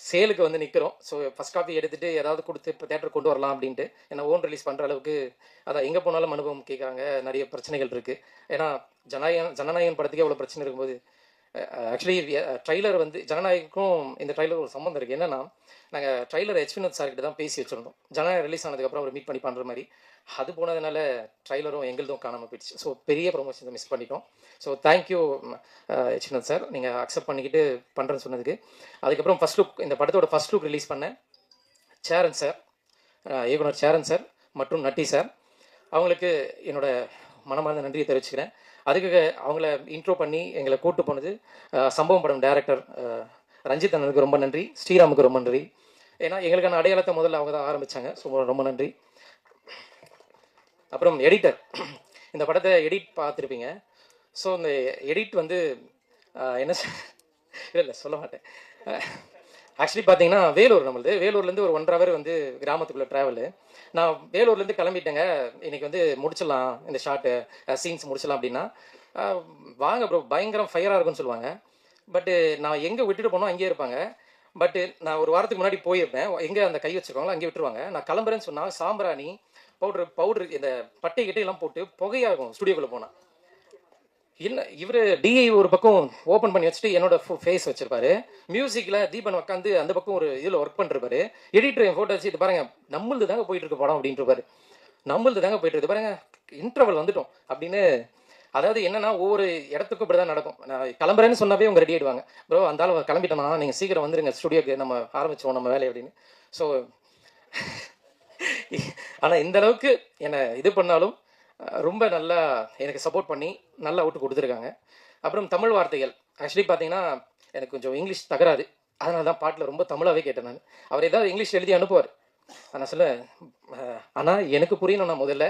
சேலுக்கு வந்து நிற்கிறோம். ஸோ ஃபஸ்ட் காப்பி எடுத்துகிட்டு ஏதாவது கொடுத்து இப்போ தேட்டருக்கு கொண்டு வரலாம் அப்படின்ட்டு. ஏன்னா ஓன் ரிலீஸ் பண்ணுற அளவுக்கு அதான் எங்கே போனாலும் அனுபவம் கேட்குறாங்க. நிறைய பிரச்சனைகள் இருக்குது. ஏன்னா ஜனநாயகன் படத்துக்கே அவ்வளோ பிரச்சனை இருக்கும்போது ஆக்சுவலி ட்ரைலர் வந்து ஜனநாயகக்கும் இந்த ட்ரைலர் ஒரு சம்மந்தம் இருக்குது. என்னென்னா நாங்கள் ட்ரைலர் வினோத் சார்கிட்ட தான் பேசி வச்சுருந்தோம். ஜனநாயகம் ரிலீஸ் ஆனதுக்கப்புறம் அவர் மீட் பண்ணி பண்ணுற மாதிரி. அது போனதுனால ட்ரைலரும் எங்களுதும் காணாமல் போயிடுச்சு. ஸோ பெரிய ப்ரொமோஷன்ஸை மிஸ் பண்ணிட்டோம். ஸோ தேங்க்யூ வினோத் சார், நீங்கள் அக்செப்ட் பண்ணிக்கிட்டு பண்ணுறேன்னு சொன்னதுக்கு. அதுக்கப்புறம் ஃபஸ்ட் லுக், இந்த படத்தோட ஃபஸ்ட் லுக் ரிலீஸ் பண்ண சேரன் சார், இயக்குனர் சேரன் சார் மற்றும் நட்டி சார், அவங்களுக்கு என்னோட மனமார்ந்த நன்றியை தெரிவிச்சுக்கிறேன். அதுக்கு அவங்கள இன்ட்ரோ பண்ணி எங்களை கூட்டு போனது சம்பவம் படம் டைரக்டர் ரஞ்சித் அண்ணனுக்கு ரொம்ப நன்றி. ஸ்ரீராமுக்கு ரொம்ப நன்றி. ஏன்னா எங்களுக்கான அடையாளத்தை முதல்ல அவங்க தான் ஆரம்பித்தாங்க. ஸோ ரொம்ப நன்றி. அப்புறம் எடிட்டர், இந்த படத்தை எடிட் பார்த்துருப்பீங்க. ஸோ இந்த எடிட் வந்து என்ன இல்லை சொல்ல மாட்டேன். ஆக்சுவலி பார்த்தீங்கன்னா வேலூர், நம்மளது வேலூர்லேருந்து ஒரு 1.5 hour வந்து கிராமத்துக்குள்ளே ட்ராவலு. நான் வேலூர்லேருந்து கிளம்பிட்டேங்க, இன்றைக்கி வந்து முடிச்சிடலாம் இந்த ஷார்ட்டு சீன்ஸ் முடிச்சிடலாம் அப்படின்னா, வாங்க ப்ரோ பயங்கரம் ஃபயராக இருக்குன்னு சொல்லுவாங்க. பட்டு நான் எங்கே விட்டுட்டு போனோம் அங்கேயே இருப்பாங்க. பட்டு நான் ஒரு வாரத்துக்கு முன்னாடி போயிருப்பேன், எங்கே அந்த கை வச்சுருக்காங்களோ அங்கே விட்டுருவாங்க. நான் கிளம்புறேன்னு சொன்னால் சாம்பிராணி பவுட்ரு இந்த பட்டை கிட்டையெல்லாம் போட்டு புகையாகும் ஸ்டுடியோக்குள்ளே போனால். இல்லை இவர் டிஐ ஒரு பக்கம் ஓப்பன் பண்ணி வச்சுட்டு என்னோட ஃபேஸ் வச்சிருப்பாரு. மியூசிக்கில் தீபன் உட்காந்து அந்த பக்கம் ஒரு இதில் ஒர்க் பண்ணிருப்பாரு. எடிட்டர் என் ஃபோட்டோ வச்சு இது பாருங்க நம்மளது தாங்க போயிட்டு இருக்கு படம் அப்படின்ட்டு நம்மளது தாங்க போயிட்டு இருக்கு பாருங்க இன்டர்வல் வந்துட்டோம் அப்படின்னு. அதாவது என்னன்னா ஒவ்வொரு இடத்துக்கும் இப்படி தான் நடக்கும். நான் கிளம்புறேன்னு சொன்னாவே அவங்க ரெடி ஆகிடுவாங்க. ப்ரோ அந்த ஆள் கிளம்பிட்டோம்னா நீங்கள் சீக்கிரம் வந்துருங்க ஸ்டுடியோக்கு, நம்ம ஆரம்பிச்சோம் நம்ம வேலை அப்படின்னு. ஸோ ஆனால் இந்த அளவுக்கு என்னை இது பண்ணாலும் ரொம்ப நல்லா எனக்கு சப்போர்ட் பண்ணி நல்லா அவுட்டு கொடுத்துருக்காங்க. அப்புறம் தமிழ் வார்த்தைகள், ஆக்சுவலி பார்த்தீங்கன்னா எனக்கு கொஞ்சம் இங்கிலீஷ் தகராது, அதனால தான் பாட்டில் ரொம்ப தமிழாகவே கேட்டேன் நான். அவர் ஏதாவது இங்கிலீஷ் எழுதி அனுப்புவார், நான் சொல்ல ஆனால் எனக்கு புரியணும் நான் முதல்ல,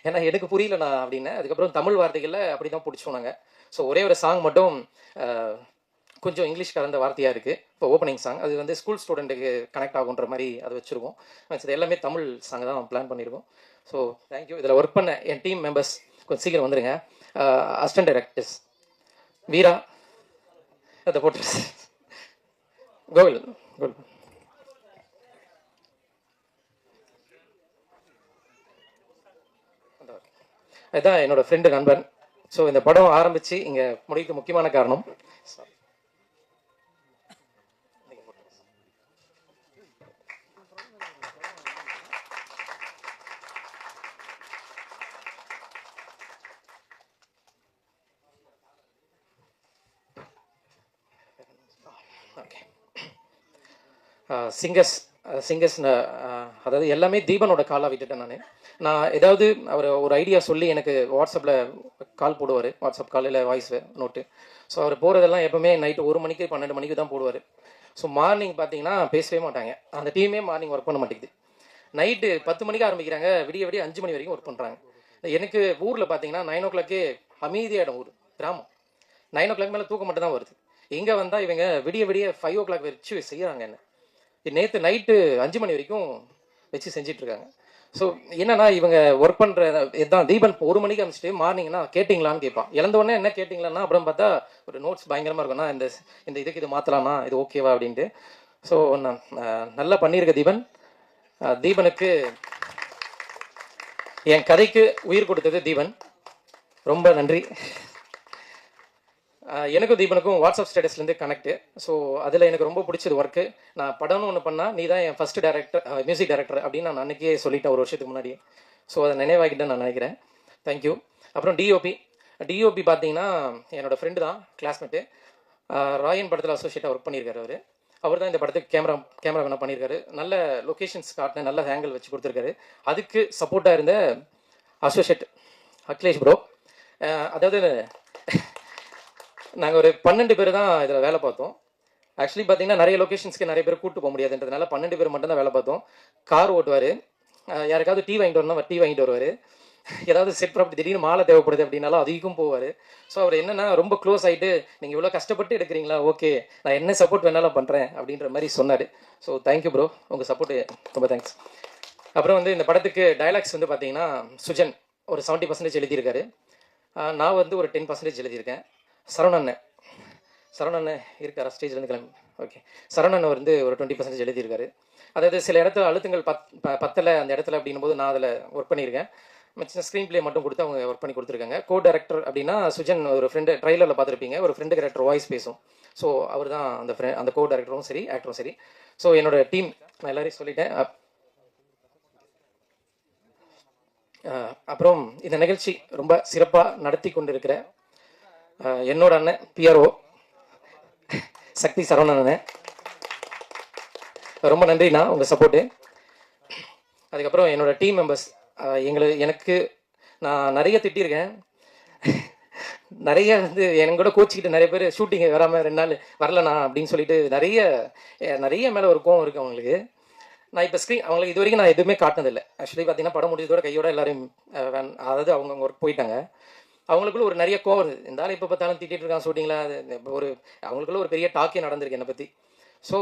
ஏன்னா எனக்கு புரியலண்ணா அப்படின்னு. அதுக்கப்புறம் தமிழ் வார்த்தைகளில் அப்படி தான் பிடிச்சோம் நாங்கள். ஸோ ஒரே ஒரு சாங் மட்டும் கொஞ்சம் இங்கிலீஷ் கலந்த வார்த்தையாக இருக்குது. இப்போ ஓப்பனிங் சாங் அது வந்து ஸ்கூல் ஸ்டூடெண்ட்டுக்கு கனெக்ட் ஆகுன்ற மாதிரி அதை வச்சுருக்கோம். இது எல்லாமே தமிழ் சாங் தான் பிளான் பண்ணியிருக்கோம். So thank you. இதில் ஒர்க் பண்ண என் டீம் மெம்பர்ஸ் கொஞ்சம் சீக்கிரம் வந்துடுங்க. அசிஸ்டன்ட் டைரக்டர்ஸ் வீரா, அதை போட்டு கோவில் இதுதான் என்னோட ஃப்ரெண்டு நண்பன். ஸோ இந்த படம் ஆரம்பித்து இங்கே முடிக்க முக்கியமான காரணம் சிங்கர்ஸ் அதாவது எல்லாமே தீபனோட காலாக விட்டுட்டேன். நான் ஏதாவது அவர் ஒரு ஐடியா சொல்லி எனக்கு வாட்ஸ்அப்பில் கால் போடுவார், வாட்ஸ்அப் காலையில் வாய்ஸ் நோட்டு. ஸோ அவர் போகிறதெல்லாம் எப்போவுமே நைட்டு 1 மணிக்கு 12 மணிக்கு தான் போடுவார். ஸோ மார்னிங் பார்த்தீங்கன்னா பேசவே மாட்டாங்க, அந்த டீமே மார்னிங் ஒர்க் பண்ண மாட்டேங்குது. நைட்டு 10 மணிக்கு ஆரம்பிக்கிறாங்க, விடிய 5 மணி வரைக்கும் ஒர்க் பண்ணுறாங்க. எனக்கு ஊரில் பார்த்தீங்கன்னா 9 o'clock அமைதியாகிடும், ஊர் கிராமம். 9 o'clock மேலே தூக்கம் மட்டும் தான் வருது. இங்கே வந்தால் இவங்க விடிய 5 o'clock வச்சு செய்கிறாங்க. என்ன நேற்று நைட்டு 5 மணி வரைக்கும் வச்சு செஞ்சிட்ருக்காங்க. ஸோ என்னன்னா இவங்க ஒர்க் பண்ணுற இதுதான். தீபன் 1 மணிக்கு அனுப்பிச்சிட்டு மார்னிங்னா கேட்டிங்களான்னு கேட்பான். இழந்தோடனே என்ன கேட்டிங்களான்னா அப்புறம் பார்த்தா ஒரு நோட்ஸ் பயங்கரமாக இருக்கும்னா இந்த இதுக்கு இது மாற்றலாமா, இது ஓகேவா அப்படின்ட்டு. ஸோ நான் நல்லா பண்ணியிருக்க தீபன். தீபனுக்கு என் கதைக்கு உயிர் கொடுத்தது தீபன், ரொம்ப நன்றி. எனக்கும் தீபனுக்கும் வாட்ஸ்அப் ஸ்டேட்டஸ்லேருந்து கனெக்டு. ஸோ அதில் எனக்கு ரொம்ப பிடிச்சது ஒர்க்கு. நான் படம்னு ஒன்று பண்ணால் நீ தான் என் ஃபஸ்ட்டு டேரக்டர், மியூசிக் டைரக்டர் அப்படின்னு நான் அன்றைக்கே சொல்லிட்டேன் 1 வருஷத்துக்கு முன்னாடியே. ஸோ அதை நினைவாகிட்டேன்னு நான் நினைக்கிறேன். தேங்க்யூ. அப்புறம் டிஓபி டிஓபி பார்த்தீங்கன்னா என்னோட ஃப்ரெண்டு தான், கிளாஸ்மேட்டு. ராயன் படத்தில் அசோசியேட்டாக ஒர்க் பண்ணியிருக்காரு அவர். அவர் தான் இந்த படத்துக்கு கேமரா வேணா பண்ணியிருக்காரு. நல்ல லொக்கேஷன்ஸ் காட்டின நல்ல ஆங்கிள் வச்சு கொடுத்துருக்காரு. அதுக்கு சப்போர்ட்டாக இருந்த அசோசியேட் அகிலேஷ் ப்ரோ. அதாவது நாங்கள் ஒரு 12 பேர் தான் இதில் வேலை பார்த்தோம். ஆக்சுவலி பார்த்தீங்கன்னா நிறைய லொக்கேஷன்ஸ்க்கு நிறைய பேர் கூட்டு போக முடியாதுன்றதுனால 12 பேர் மட்டும் தான் வேலை பார்த்தோம். கார் ஓட்டுவார், யாருக்காவது டீ வாங்கிட்டு வரணும் டீ வாங்கிட்டு வருவார். ஏதாவது செட் ப்ராப்பர்ட்டி திடீர்னு மாலை தேவைப்படுது அப்படின்னாலும் அதிகம் போவார். ஸோ அவர் என்னென்னா ரொம்ப க்ளோஸ் ஆகிட்டு நீங்கள் இவ்வளோ கஷ்டப்பட்டு எடுக்கிறீங்களா, ஓகே நான் என்ன சப்போர்ட் வேணாலும் பண்ணுறேன் அப்படின்ற மாதிரி சொன்னார். ஸோ தேங்க்யூ ப்ரோ, உங்கள் சப்போர்ட்டு ரொம்ப தேங்க்ஸ். அப்புறம் வந்து இந்த படத்துக்கு டைலாக்ஸ் வந்து பார்த்தீங்கன்னா சுஜன் ஒரு 70% எழுதியிருக்காரு. நான் வந்து ஒரு 10% எழுதியிருக்கேன். சரவணன் இருக்காரா ஸ்டேஜ்லேருந்து கிளம்பி? ஓகே, சரவணன் வந்து ஒரு 20% எழுதியிருக்காரு. அதாவது சில இடத்துல அழுத்தங்கள் பத்தலை அந்த இடத்துல அப்படின்னும் போது நான் அதில் ஒர்க் பண்ணியிருக்கேன். மிச்சம் ஸ்க்ரீன் பிளே மட்டும் கொடுத்து அவங்க ஒர்க் பண்ணி கொடுத்துருக்காங்க. கோ டைரக்டர் அப்படின்னா சுஜன் ஒரு ஃப்ரெண்டு ட்ரைலரில் பார்த்துருப்பீங்க, ஒரு ஃப்ரெண்டு கேரக்டர் வாய்ஸ் பேசும். ஸோ அவர் தான் அந்த கோ டைரக்டரும் சரி ஆக்டரும் சரி. ஸோ என்னோட டீம் நான் எல்லாரையும் சொல்லிட்டேன். அப்புறம் இந்த நிகழ்ச்சி ரொம்ப சிறப்பாக நடத்தி கொண்டிருக்கிற என்னோட அண்ணன் பிஆர்ஓ சக்தி சரவணன் அண்ணன், ரொம்ப நன்றிண்ணா உங்கள் சப்போர்ட்டு. அதுக்கப்புறம் என்னோட டீம் மெம்பர்ஸ் எனக்கு நான் நிறைய திட்டியிருக்கேன். நிறைய வந்து எனக்கு கூட கோச்சிக்கிட்டு நிறைய பேர் ஷூட்டிங் வராமல் 2 நாள் வரலண்ணா அப்படின்னு சொல்லிட்டு நிறைய மேலே ஒரு கோவம் இருக்குது அவங்களுக்கு. நான் இப்போ அவங்களுக்கு இது வரைக்கும் நான் எதுவுமே காட்டினதில்லை. ஆக்சுவலி பார்த்தீங்கன்னா படம் முடிஞ்சதோட கையோட எல்லாரும் அதாவது அவங்க ஒர்க் போயிட்டாங்க. அவங்களுக்குள்ள ஒரு நிறைய கோவம் இருக்குது. இருந்தாலும் இப்போ பார்த்தாலும் திட்டிகிட்டு இருக்கான் ஷூட்டிங்கில். அவங்களுக்குள்ள ஒரு பெரிய டாக்கே நடந்திருக்கு என்னை பற்றி. ஸோ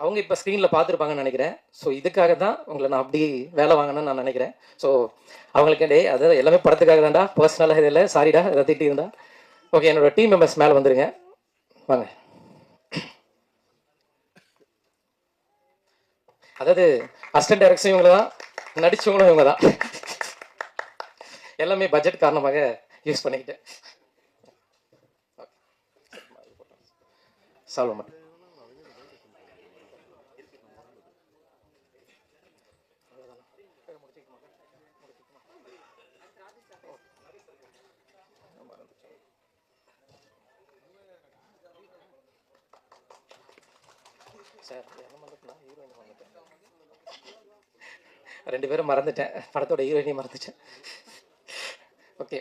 அவங்க இப்போ ஸ்க்ரீனில் பார்த்துருப்பாங்கன்னு நினைக்கிறேன். ஸோ இதுக்காக தான் உங்களை நான் அப்படி வேலை வாங்கணும்னு நான் நினைக்கிறேன். ஸோ அவங்களுக்கு அதாவது எல்லாமே படத்துக்காக தான்டா, பர்சனலாக இதில் சாரிடா எதாவது திட்டியிருந்தா. ஓகே, என்னோட டீம் மெம்பர்ஸ் மேலே வந்துருங்க, வாங்க. அதாவது அசிஸ்டன்ட் டைரக்டரும் இவங்க தான், நடிச்சவங்களும் இவங்க தான். எல்லாமே பட்ஜெட் காரணமாக யூஸ் பண்ணிக்கிட்டேன். சால்வ் மட்டும் சார். 2 பேரும் மறந்துட்டேன், படத்தோட ஹீரோயினையும் மறந்துட்டேன். ஓகே,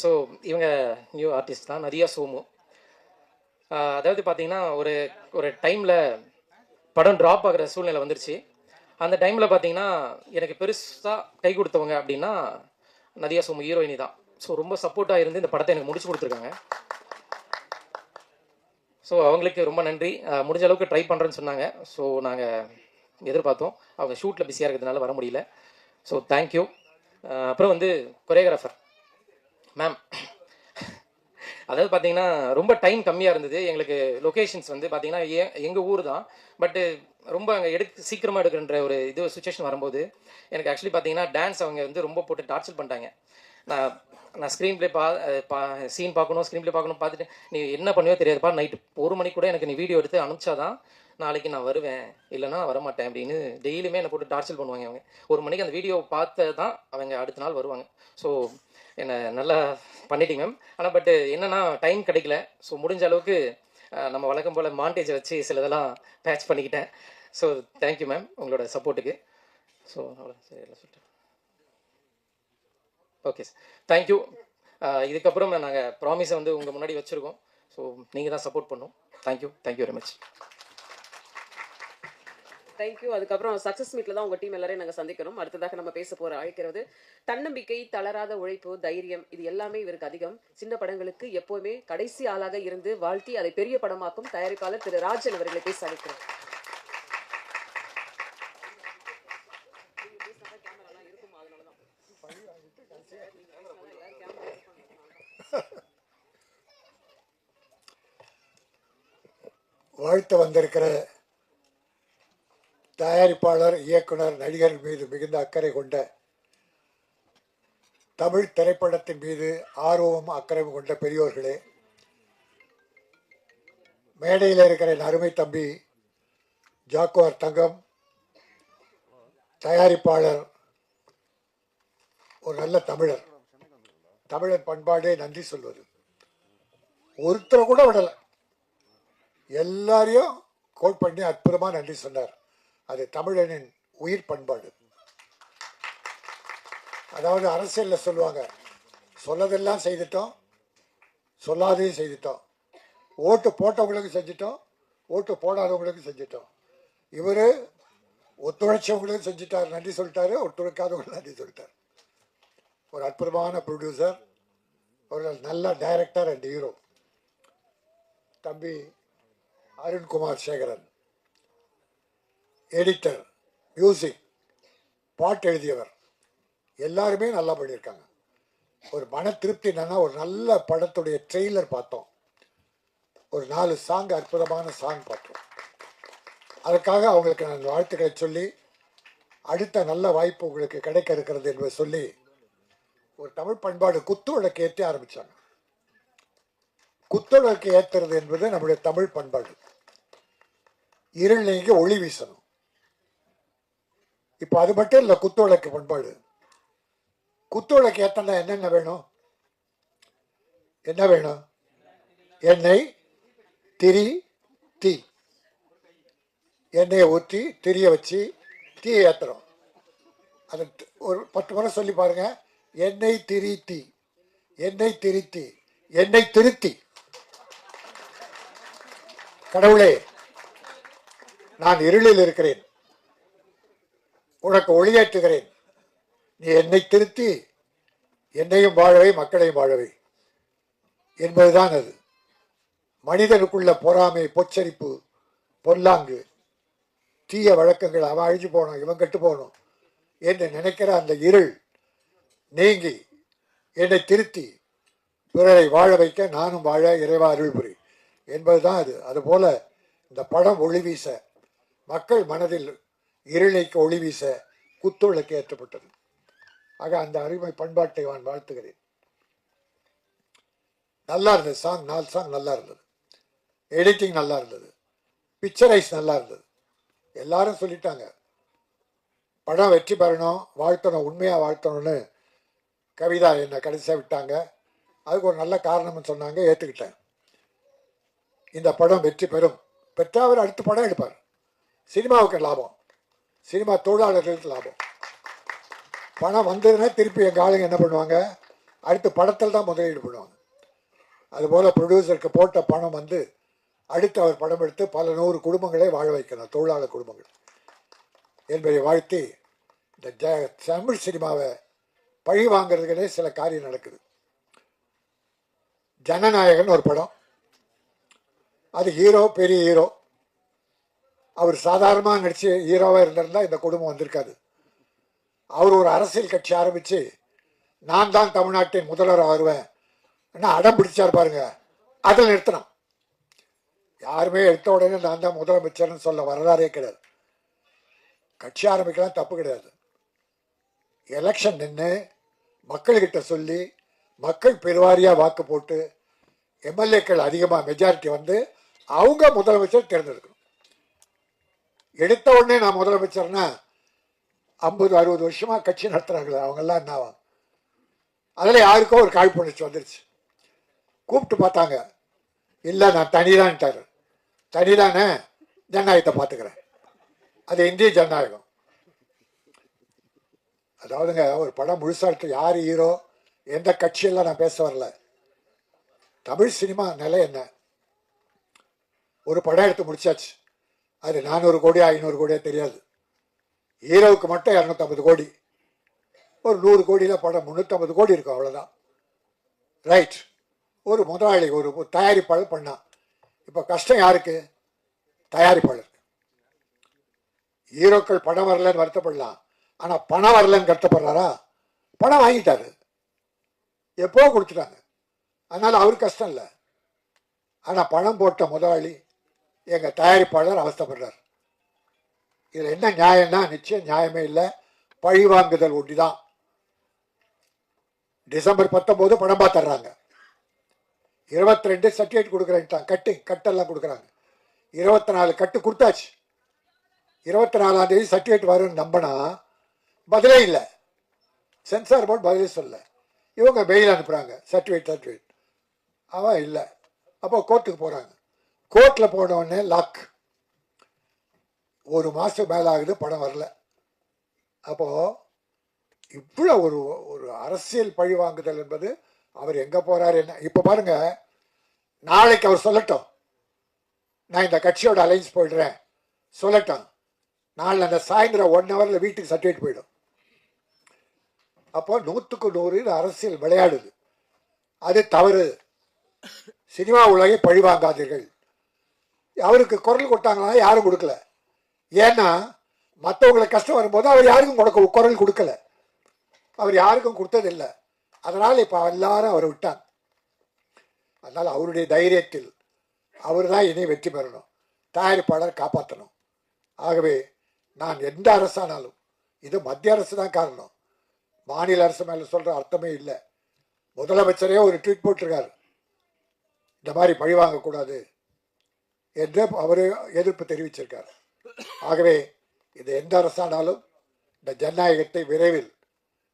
ஸோ இவங்க நியூ ஆர்டிஸ்ட் தான், நதியா சோமு. அதாவது பார்த்தீங்கன்னா ஒரு டைமில் படம் ட்ராப் ஆகிற சூழ்நிலை வந்துருச்சு. அந்த டைமில் பார்த்தீங்கன்னா எனக்கு பெருசாக கை கொடுத்தவங்க அப்படின்னா நதியா சோமு ஹீரோயினி தான். ஸோ ரொம்ப சப்போர்ட்டாக இருந்து இந்த படத்தை எனக்கு முடிச்சு கொடுத்துருக்காங்க. ஸோ அவங்களுக்கு ரொம்ப நன்றி. முடிஞ்ச அளவுக்கு ட்ரை பண்ணுறேன்னு சொன்னாங்க. ஸோ நாங்கள் எதிர்பார்த்தோம், அவங்க ஷூட்டில் பிஸியாக இருக்கிறதுனால வர முடியல. So thank you. அப்புறம் வந்து கொரியோகிராஃபர் மேம், அதாவது பார்த்தீங்கன்னா ரொம்ப டைம் கம்மியாக இருந்தது எங்களுக்கு. லொக்கேஷன்ஸ் வந்து பார்த்தீங்கன்னா எங்கள் ஊர் தான், பட்டு ரொம்ப அங்கே சீக்கிரமாக எடுக்கின்ற ஒரு சுச்சுவேஷன் வரும்போது எனக்கு ஆக்சுவலி பார்த்தீங்கன்னா டான்ஸ் அவங்க வந்து ரொம்ப போட்டு டார்ச்சர் பண்ணிட்டாங்க. நான் ஸ்க்ரீன் ப்ளே சீன் பார்க்கணும், ஸ்க்ரீன் ப்ளே பார்க்கணும், பார்த்துட்டு நீ என்ன பண்ணுவோ தெரியாதுப்பா, நைட்டு 1 மணிக்கு கூட எனக்கு நீ வீடியோ எடுத்து அனுப்பிச்சாதான் நாளைக்கு நான் வருவேன், இல்லைனா வரமாட்டேன் அப்படின்னு டெய்லியுமே என்னை போட்டு டார்ச்சர் பண்ணுவாங்க. அவங்க 1 மணிக்கு அந்த வீடியோ பார்த்து தான் அவங்க அடுத்த நாள் வருவாங்க. ஸோ என்னை நல்லா பண்ணிட்டீங்க மேம். ஆனால் பட்டு என்னென்னா டைம் கிடைக்கல. ஸோ முடிஞ்ச அளவுக்கு நம்ம வழக்கம் போல் மாண்டேஜை வச்சு சிலதெல்லாம் பேட்ச் பண்ணிக்கிட்டேன். ஸோ தேங்க்யூ மேம் உங்களோட சப்போர்ட்டுக்கு. ஸோ அவ்வளோ சரி எல்லாம் சொல்லிட்டேன். Okay sir, thank you. இதுக்கப்புறம் நாங்கள் ப்ராமிஸை வந்து உங்கள் முன்னாடி வச்சுருக்கோம். ஸோ நீங்கள் தான் சப்போர்ட் பண்ணணும். Thank you very much. தேங்க்யூ. அதுக்கப்புறம் சக்ஸஸ் மீட்டில் தான் உங்கள் டீம் எல்லாரையும் நாங்கள் சந்திக்கணும். அடுத்ததாக நம்ம பேச போகிற அழைக்கிறது தன்னம்பிக்கை, தளராத உழைப்பு, தைரியம், இது எல்லாமே இவருக்கு அதிகம். சின்ன படங்களுக்கு எப்போவுமே கடைசி ஆளாக இருந்து வாழ்த்தி அதை பெரிய படமாக்கும் தயாரிப்பாளர் திரு ராஜன் அவர்களை பேச அழைக்கிறோம். வாழ்த்து வந்திருக்கிற தயாரிப்பாளர், இயக்குனர், நடிகர்கள் மீது மிகுந்த அக்கறை கொண்ட, தமிழ் திரைப்படத்தின் மீது ஆர்வமும் அக்கறையும் கொண்ட பெரியோர்களே, மேடையில் இருக்கிற என் அருமை தம்பி ஜாக்குவார் தங்கம், தயாரிப்பாளர், ஒரு நல்ல தமிழர், தமிழன் பண்பாடே நன்றி சொல்வது. ஒருத்தரை கூட விடலை, எல்லாரையும் கோட் பண்ணி அற்புதமாக நன்றி சொன்னார். அது தமிழனின் உயிர் பண்பாடு. அதாவது அரசியலில் சொல்லுவாங்க, சொல்லதெல்லாம் செய்துட்டோம், சொல்லாதையும் செய்துட்டோம், ஓட்டு போட்டவங்களுக்கு செஞ்சிட்டோம், ஓட்டு போடாதவங்களுக்கு செஞ்சிட்டோம். இவர் ஒத்துழைச்சவங்களுக்கு செஞ்சுட்டார், நன்றி சொல்லிட்டாரு, ஒத்துழைக்காதவங்களுக்கு நன்றி சொல்லிட்டார். ஒரு அற்புதமான ப்ரொடியூசர், ஒரு நல்ல டைரக்டர் அண்ட் ஹீரோ தம்பி அருண்குமார் சேகரன். எடிட்டர், மியூசிக், பாட்டு எழுதியவர், எல்லாருமே நல்லா பண்ணியிருக்காங்க. ஒரு மன திருப்தி என்னன்னா, ஒரு நல்ல படத்துடைய ட்ரெய்லர் பார்த்தோம், ஒரு 4 சாங் அற்புதமான சாங் பார்த்தோம். அதுக்காக அவங்களுக்கு நான் வாழ்த்துக்களை சொல்லி, அடுத்த நல்ல வாய்ப்பு உங்களுக்கு கிடைக்க இருக்கிறது என்பதை சொல்லி, ஒரு தமிழ் பண்பாடு குத்துவிளக்கு ஏற்றி ஆரம்பித்தாங்க. குத்துவிளக்கு ஏற்றுறது என்பது நம்முடைய தமிழ் பண்பாடு. இருள் நீங்கி ஒளி வீசணும். இப்போ அது மட்டும் இல்லை குத்துவிளக்கு பண்பாடு. குத்துவிளக்கு ஏற்றனா என்னென்ன வேணும்? என்ன வேணும்? எண்ணெய், திரி, தீ. எண்ணெயை ஊற்றி திரியை வச்சு தீயை ஏற்றுறோம். அது ஒரு 10 முறை சொல்லி பாருங்க. எண்ணெய், திரி, தீ, எண்ணெய், திரி, தீ, எண்ணெய் திருத்தி. கடவுளே, நான் இருளில் இருக்கிறேன், உனக்கு ஒளியேற்றுகிறேன், நீ என்னை திருத்தி என்னையும் வாழவை மக்களையும் வாழவை என்பதுதான் அது. மனிதனுக்குள்ள பொறாமை, பொச்சரிப்பு, பொல்லாங்கு, தீய வழக்கங்கள், அவன் அழிஞ்சு போகணும், இவன் கெட்டு போகணும் என்று நினைக்கிற அந்த இருள் நீங்கி என்னை திருத்தி பிறரை வாழ வைக்க நானும் வாழ இறைவா அருள் புரி என்பதுதான் அது. அதுபோல இந்த படம் ஒளி வீச, மக்கள் மனதில் இருளைக்கு ஒளி வீச குத்துவிளக்கு ஏற்றப்பட்டது. ஆக அந்த அருமை பண்பாட்டை நான் வாழ்த்துகிறேன். நல்லா இருந்தது சாங், 4 சாங் நல்லா இருந்தது, எடிட்டிங் நல்லா இருந்தது, பிக்சரைஸ் நல்லா இருந்தது. எல்லாரும் சொல்லிட்டாங்க படம் வெற்றி பெறணும், வாழ்த்தணும், உண்மையாக வாழ்த்தணும்னு. கவிதா என்னை கடைசியாக விட்டாங்க, அதுக்கு ஒரு நல்ல காரணம்னு சொன்னாங்க, ஏற்றுக்கிட்டேன். இந்த படம் வெற்றி பெறும், பெற்றால் அவர் அடுத்த படம் எடுப்பார். சினிமாவுக்கு லாபம், சினிமா தொழிலாளர்களுக்கு லாபம். பணம் வந்ததுன்னா திருப்பி எங்கள் ஆளுங்க என்ன பண்ணுவாங்க, அடுத்த படத்தில் தான் முதலீடு பண்ணுவாங்க. அதுபோல் ப்ரொடியூசருக்கு போட்ட பணம் வந்து அடுத்து அவர் படம் எடுத்து பல 100 குடும்பங்களை வாழ வைக்கணும், தொழிலாளர் குடும்பங்கள் என்பதை வாழ்த்தி, இந்த தமிழ் சினிமாவை பழி வாங்கிறதுகளே சில காரியம் நடக்குது. ஜனநாயகன் ஒரு படம், அது ஹீரோ, பெரிய ஹீரோ, அவர் சாதாரணமாக நடிச்சு ஹீரோவாக இருந்திருந்தால் இந்த குடும்பம் வந்திருக்காது. அவர் ஒரு அரசியல் கட்சி ஆரம்பித்து நான் தான் தமிழ்நாட்டின் முதல்வராக வருவேன் என்ன அடம் பிடிச்சார் பாருங்க, அதில் நிறுத்தணும். யாருமே எடுத்த உடனே நான் தான் முதலமைச்சர்னு சொல்ல வரலாறே கிடையாது. கட்சி ஆரம்பிக்கலாம், தப்பு கிடையாது. எலெக்ஷன் நின்று மக்கள்கிட்ட சொல்லி மக்கள் பெருவாரியாக வாக்கு போட்டு எம்எல்ஏக்கள் அதிகமாக மெஜாரிட்டி வந்து அவங்க முதலமைச்சர் தேர்ந்தெடுக்கணும். எடுத்த உடனே நான் முதலமைச்சர்னா 50-60 வருஷமாக கட்சி நடத்துகிறாங்களே அவங்கெல்லாம் என்ன ஆகும்? அதில் யாருக்கோ ஒரு காழ்ப்புணர்ச்சி வந்துருச்சு. கூப்பிட்டு பார்த்தாங்க, இல்லை நான் தனிதான்ட்டார். தனிதானே, ஜனநாயகத்தை பார்த்துக்கிறேன். அது இந்திய ஜனநாயகம். அதாவதுங்க, ஒரு படம் முழுசாக யார் ஹீரோ, எந்த கட்சியெல்லாம் நான் பேச வரல. தமிழ் சினிமா நிலை என்ன? ஒரு படம் எடுத்து முடிச்சாச்சு, அது 400 கோடியா 500 கோடியா தெரியாது. ஹீரோவுக்கு மட்டும் 250 கோடி, ஒரு 100 கோடியில் படம் 350 கோடி இருக்கும், அவ்வளோதான். ரைட். ஒரு முதலாளி, ஒரு தயாரிப்பாளர் பண்ணான். இப்போ கஷ்டம் யாருக்கு? தயாரிப்பாளருக்கு. ஹீரோக்கள் படம் வரலன்னு வருத்தப்படலாம், ஆனால் பணம் வரலன்னு கஷ்டப்படுறாரா? பணம் வாங்கிட்டாரு, எப்போ கொடுத்துட்டாங்க, அதனால் அவருக்கு கஷ்டம் இல்லை. ஆனால் பணம் போட்ட முதலாளி, எங்கள் தயாரிப்பாளர் அவஸ்தைப்படுறார். இதில் என்ன நியாயம்னா நிச்சயம் நியாயமே இல்லை, பழி வாங்குதல் ஒட்டி தான். டிசம்பர் 19 படம் பார்த்துட்றாங்க, 22 சர்டிஃபிகேட் கொடுக்குறேன்ட்டாங்க, கட்டெல்லாம் கொடுக்குறாங்க. 24 கட்டு கொடுத்தாச்சு, 24ஆம் தேதி சர்டிஃபிகேட் வரும்னு நம்பினா பதிலே இல்லை. சென்சார் போர்டு பதிலே சொல்ல. இவங்க பெயில் அனுப்புகிறாங்க, சர்டிஃபிகேட் அவன் இல்லை. அப்போ கோர்ட்டுக்கு போகிறாங்க. கோர்ட்டில் போன உடனே லாக். 1 மாதம் மேலே ஆகுது, படம் வரல. அப்போது இவ்வளோ ஒரு ஒரு அரசியல் பழி வாங்குதல் என்பது, அவர் எங்கே போகிறாரு என்ன. இப்போ பாருங்க, நாளைக்கு அவர் சொல்லட்டும், நான் இந்த கட்சியோட அலைன்ஸ் போயிடுறேன் சொல்லட்டும், நாளை அந்த சாயந்தரம் 1 ஹவரில் வீட்டுக்கு சர்டிஃபிகேட் போயிடும். அப்போ 100க்கு 100 இது அரசியல் விளையாடுது. அது தவறு. சினிமா உலகை பழி வாங்காதீர்கள். அவருக்கு குரல் கொடுத்தாங்களா? யாரும் கொடுக்கல. ஏன்னா மற்றவங்களுக்கு கஷ்டம் வரும்போது அவர் யாருக்கும் குரல் கொடுக்கல, அவர் யாருக்கும் கொடுத்ததில்லை. அதனால் இப்போ எல்லாரும் அவரை விட்டாங்க. அதனால் அவருடைய தைரியத்தில் அவர் தான் இனி வெற்றி பெறணும், தயாரிப்பாளர் காப்பாற்றணும். ஆகவே நான் எந்த அரசானாலும், இது மத்திய அரசு தான் காரணம், மாநில அரசு மேலே சொல்கிற அர்த்தமே இல்லை. முதலமைச்சரே ஒரு ட்வீட் போட்டிருக்காரு, இந்த மாதிரி பழி வாங்கக்கூடாது என்று அவர் எதிர்ப்பு தெரிவிச்சிருக்கார். ஆகவே இது எந்த அரசானாலும் இந்த ஜனநாயகத்தை விரைவில்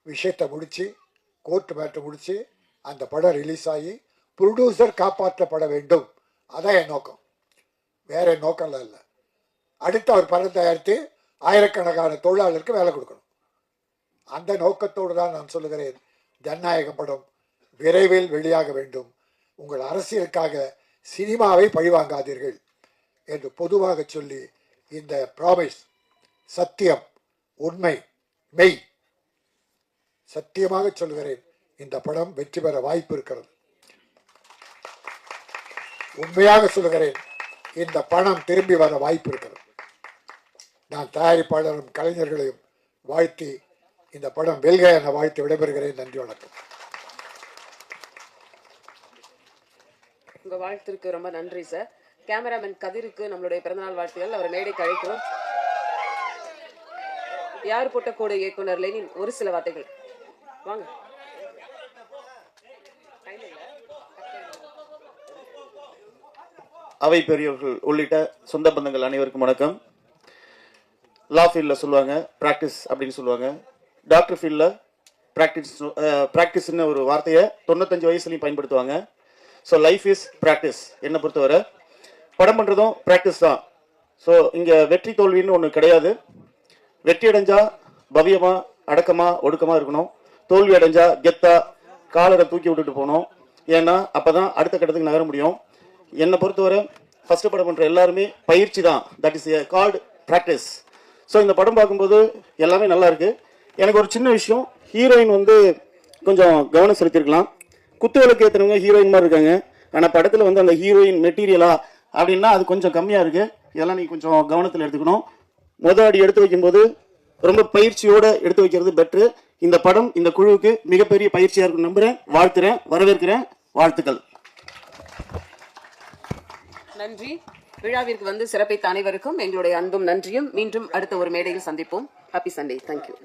விஷயத்தை முடித்து, கோர்ட்டு மேட்டை முடித்து, அந்த படம் ரிலீஸ் ஆகி ப்ரொடியூசர் காப்பாற்றப்பட வேண்டும். அதான் என் நோக்கம், வேற நோக்கம்லாம் இல்லை. அடுத்து அவர் படம் தயாரித்து ஆயிரக்கணக்கான தொழிலாளருக்கு வேலை கொடுக்கணும். அந்த நோக்கத்தோடு தான் நான் சொல்லுகிறேன், ஜனநாயக படம் விரைவில் வெளியாக வேண்டும். உங்கள் அரசியலுக்காக சினிமாவை பழிவாங்காதீர்கள் என்று பொதுவாக சொல்லி, இந்த ப்ராமிஸ், சத்தியம், உண்மை, மெய், சத்தியமாக சொல்லுகிறேன், இந்த படம் வெற்றி பெற வாய்ப்பு இருக்கிறது. உண்மையாக சொல்லுகிறேன், இந்த பணம் திரும்பி வர வாய்ப்பு இருக்கிறது. நான் தயாரிப்பாளரும் கலைஞர்களையும் வாழ்த்தி இந்த படம் வெல்க என வாழ்த்து விடைபெறுகிறேன். நன்றி, வணக்கம். உங்க வாழ்த்திற்கு ரொம்ப நன்றி சார். கேமராமேன் கதிருக்கு நம்மளுடைய பிறந்தநாள் வாழ்த்துகள். அவர் மேடைக்கு அழைக்கிறோம். யார் போட்ட கோடு இயக்குனர் லெனின் ஒரு சில வார்த்தைகள். வாங்க. அவை பெரியவர்கள் உள்ளிட்ட சொந்த பந்தங்கள் அனைவருக்கும் வணக்கம். லா ஃபீல்டில் சொல்லுவாங்க ப்ராக்டிஸ் அப்படின்னு சொல்லுவாங்க, டாக்டர் ஃபீல்டில் ப்ராக்டிஸ்ன்னு ஒரு வார்த்தையை 95 வயசுலையும் பயன்படுத்துவாங்க. So life is practice. என்னை பொறுத்தவரை படம் பண்ணுறதும் ப்ராக்டிஸ் தான். ஸோ இங்கே வெற்றி தோல்வின்னு ஒன்று கிடையாது. வெற்றி அடைஞ்சா பவ்யமாக, அடக்கமாக, ஒடுக்கமாக இருக்கணும். தோல்வி அடைஞ்சா கெத்தா காலரை தூக்கி விட்டுட்டு போகணும். ஏன்னா அப்போ தான் அடுத்த கட்டத்துக்கு நகர முடியும். என்னை பொறுத்தவரை ஃபஸ்ட்டு படம் பண்ணுற எல்லாருமே பயிற்சி தான். That is called practice. So இந்த படம் பார்க்கும்போது எல்லாமே நல்லா இருக்கு. எனக்கு ஒரு சின்ன விஷயம், ஹீரோயின் கொஞ்சம் கவனம் செலுத்திருக்கலாம். குத்து விளக்கு ஏற்றுறவங்க ஹீரோயின் மாதிரி இருக்காங்க, ஆனால் படத்தில் அந்த ஹீரோயின் மெட்டீரியலா அப்படின்னா அது கொஞ்சம் கம்மியாக இருக்குது. இதெல்லாம் நீங்கள் கொஞ்சம் கவனத்தில் எடுத்துக்கணும். அடி எடுத்து வைக்கும்போது ரொம்ப பயிற்சியோடு எடுத்து வைக்கிறது பெட்ரு. இந்த படம் இந்த குழுவுக்கு மிகப்பெரிய பயிற்சியாக இருக்கும் நம்புகிறேன், வாழ்த்துறேன், வரவேற்கிறேன். வாழ்த்துக்கள். நன்றி. விழாவிற்கு வந்து சிறப்பித்த அனைவருக்கும் எங்களுடைய அன்பும் நன்றியும். மீண்டும் அடுத்த ஒரு மேடையில் சந்திப்போம். Happy Sunday. தேங்க்யூ.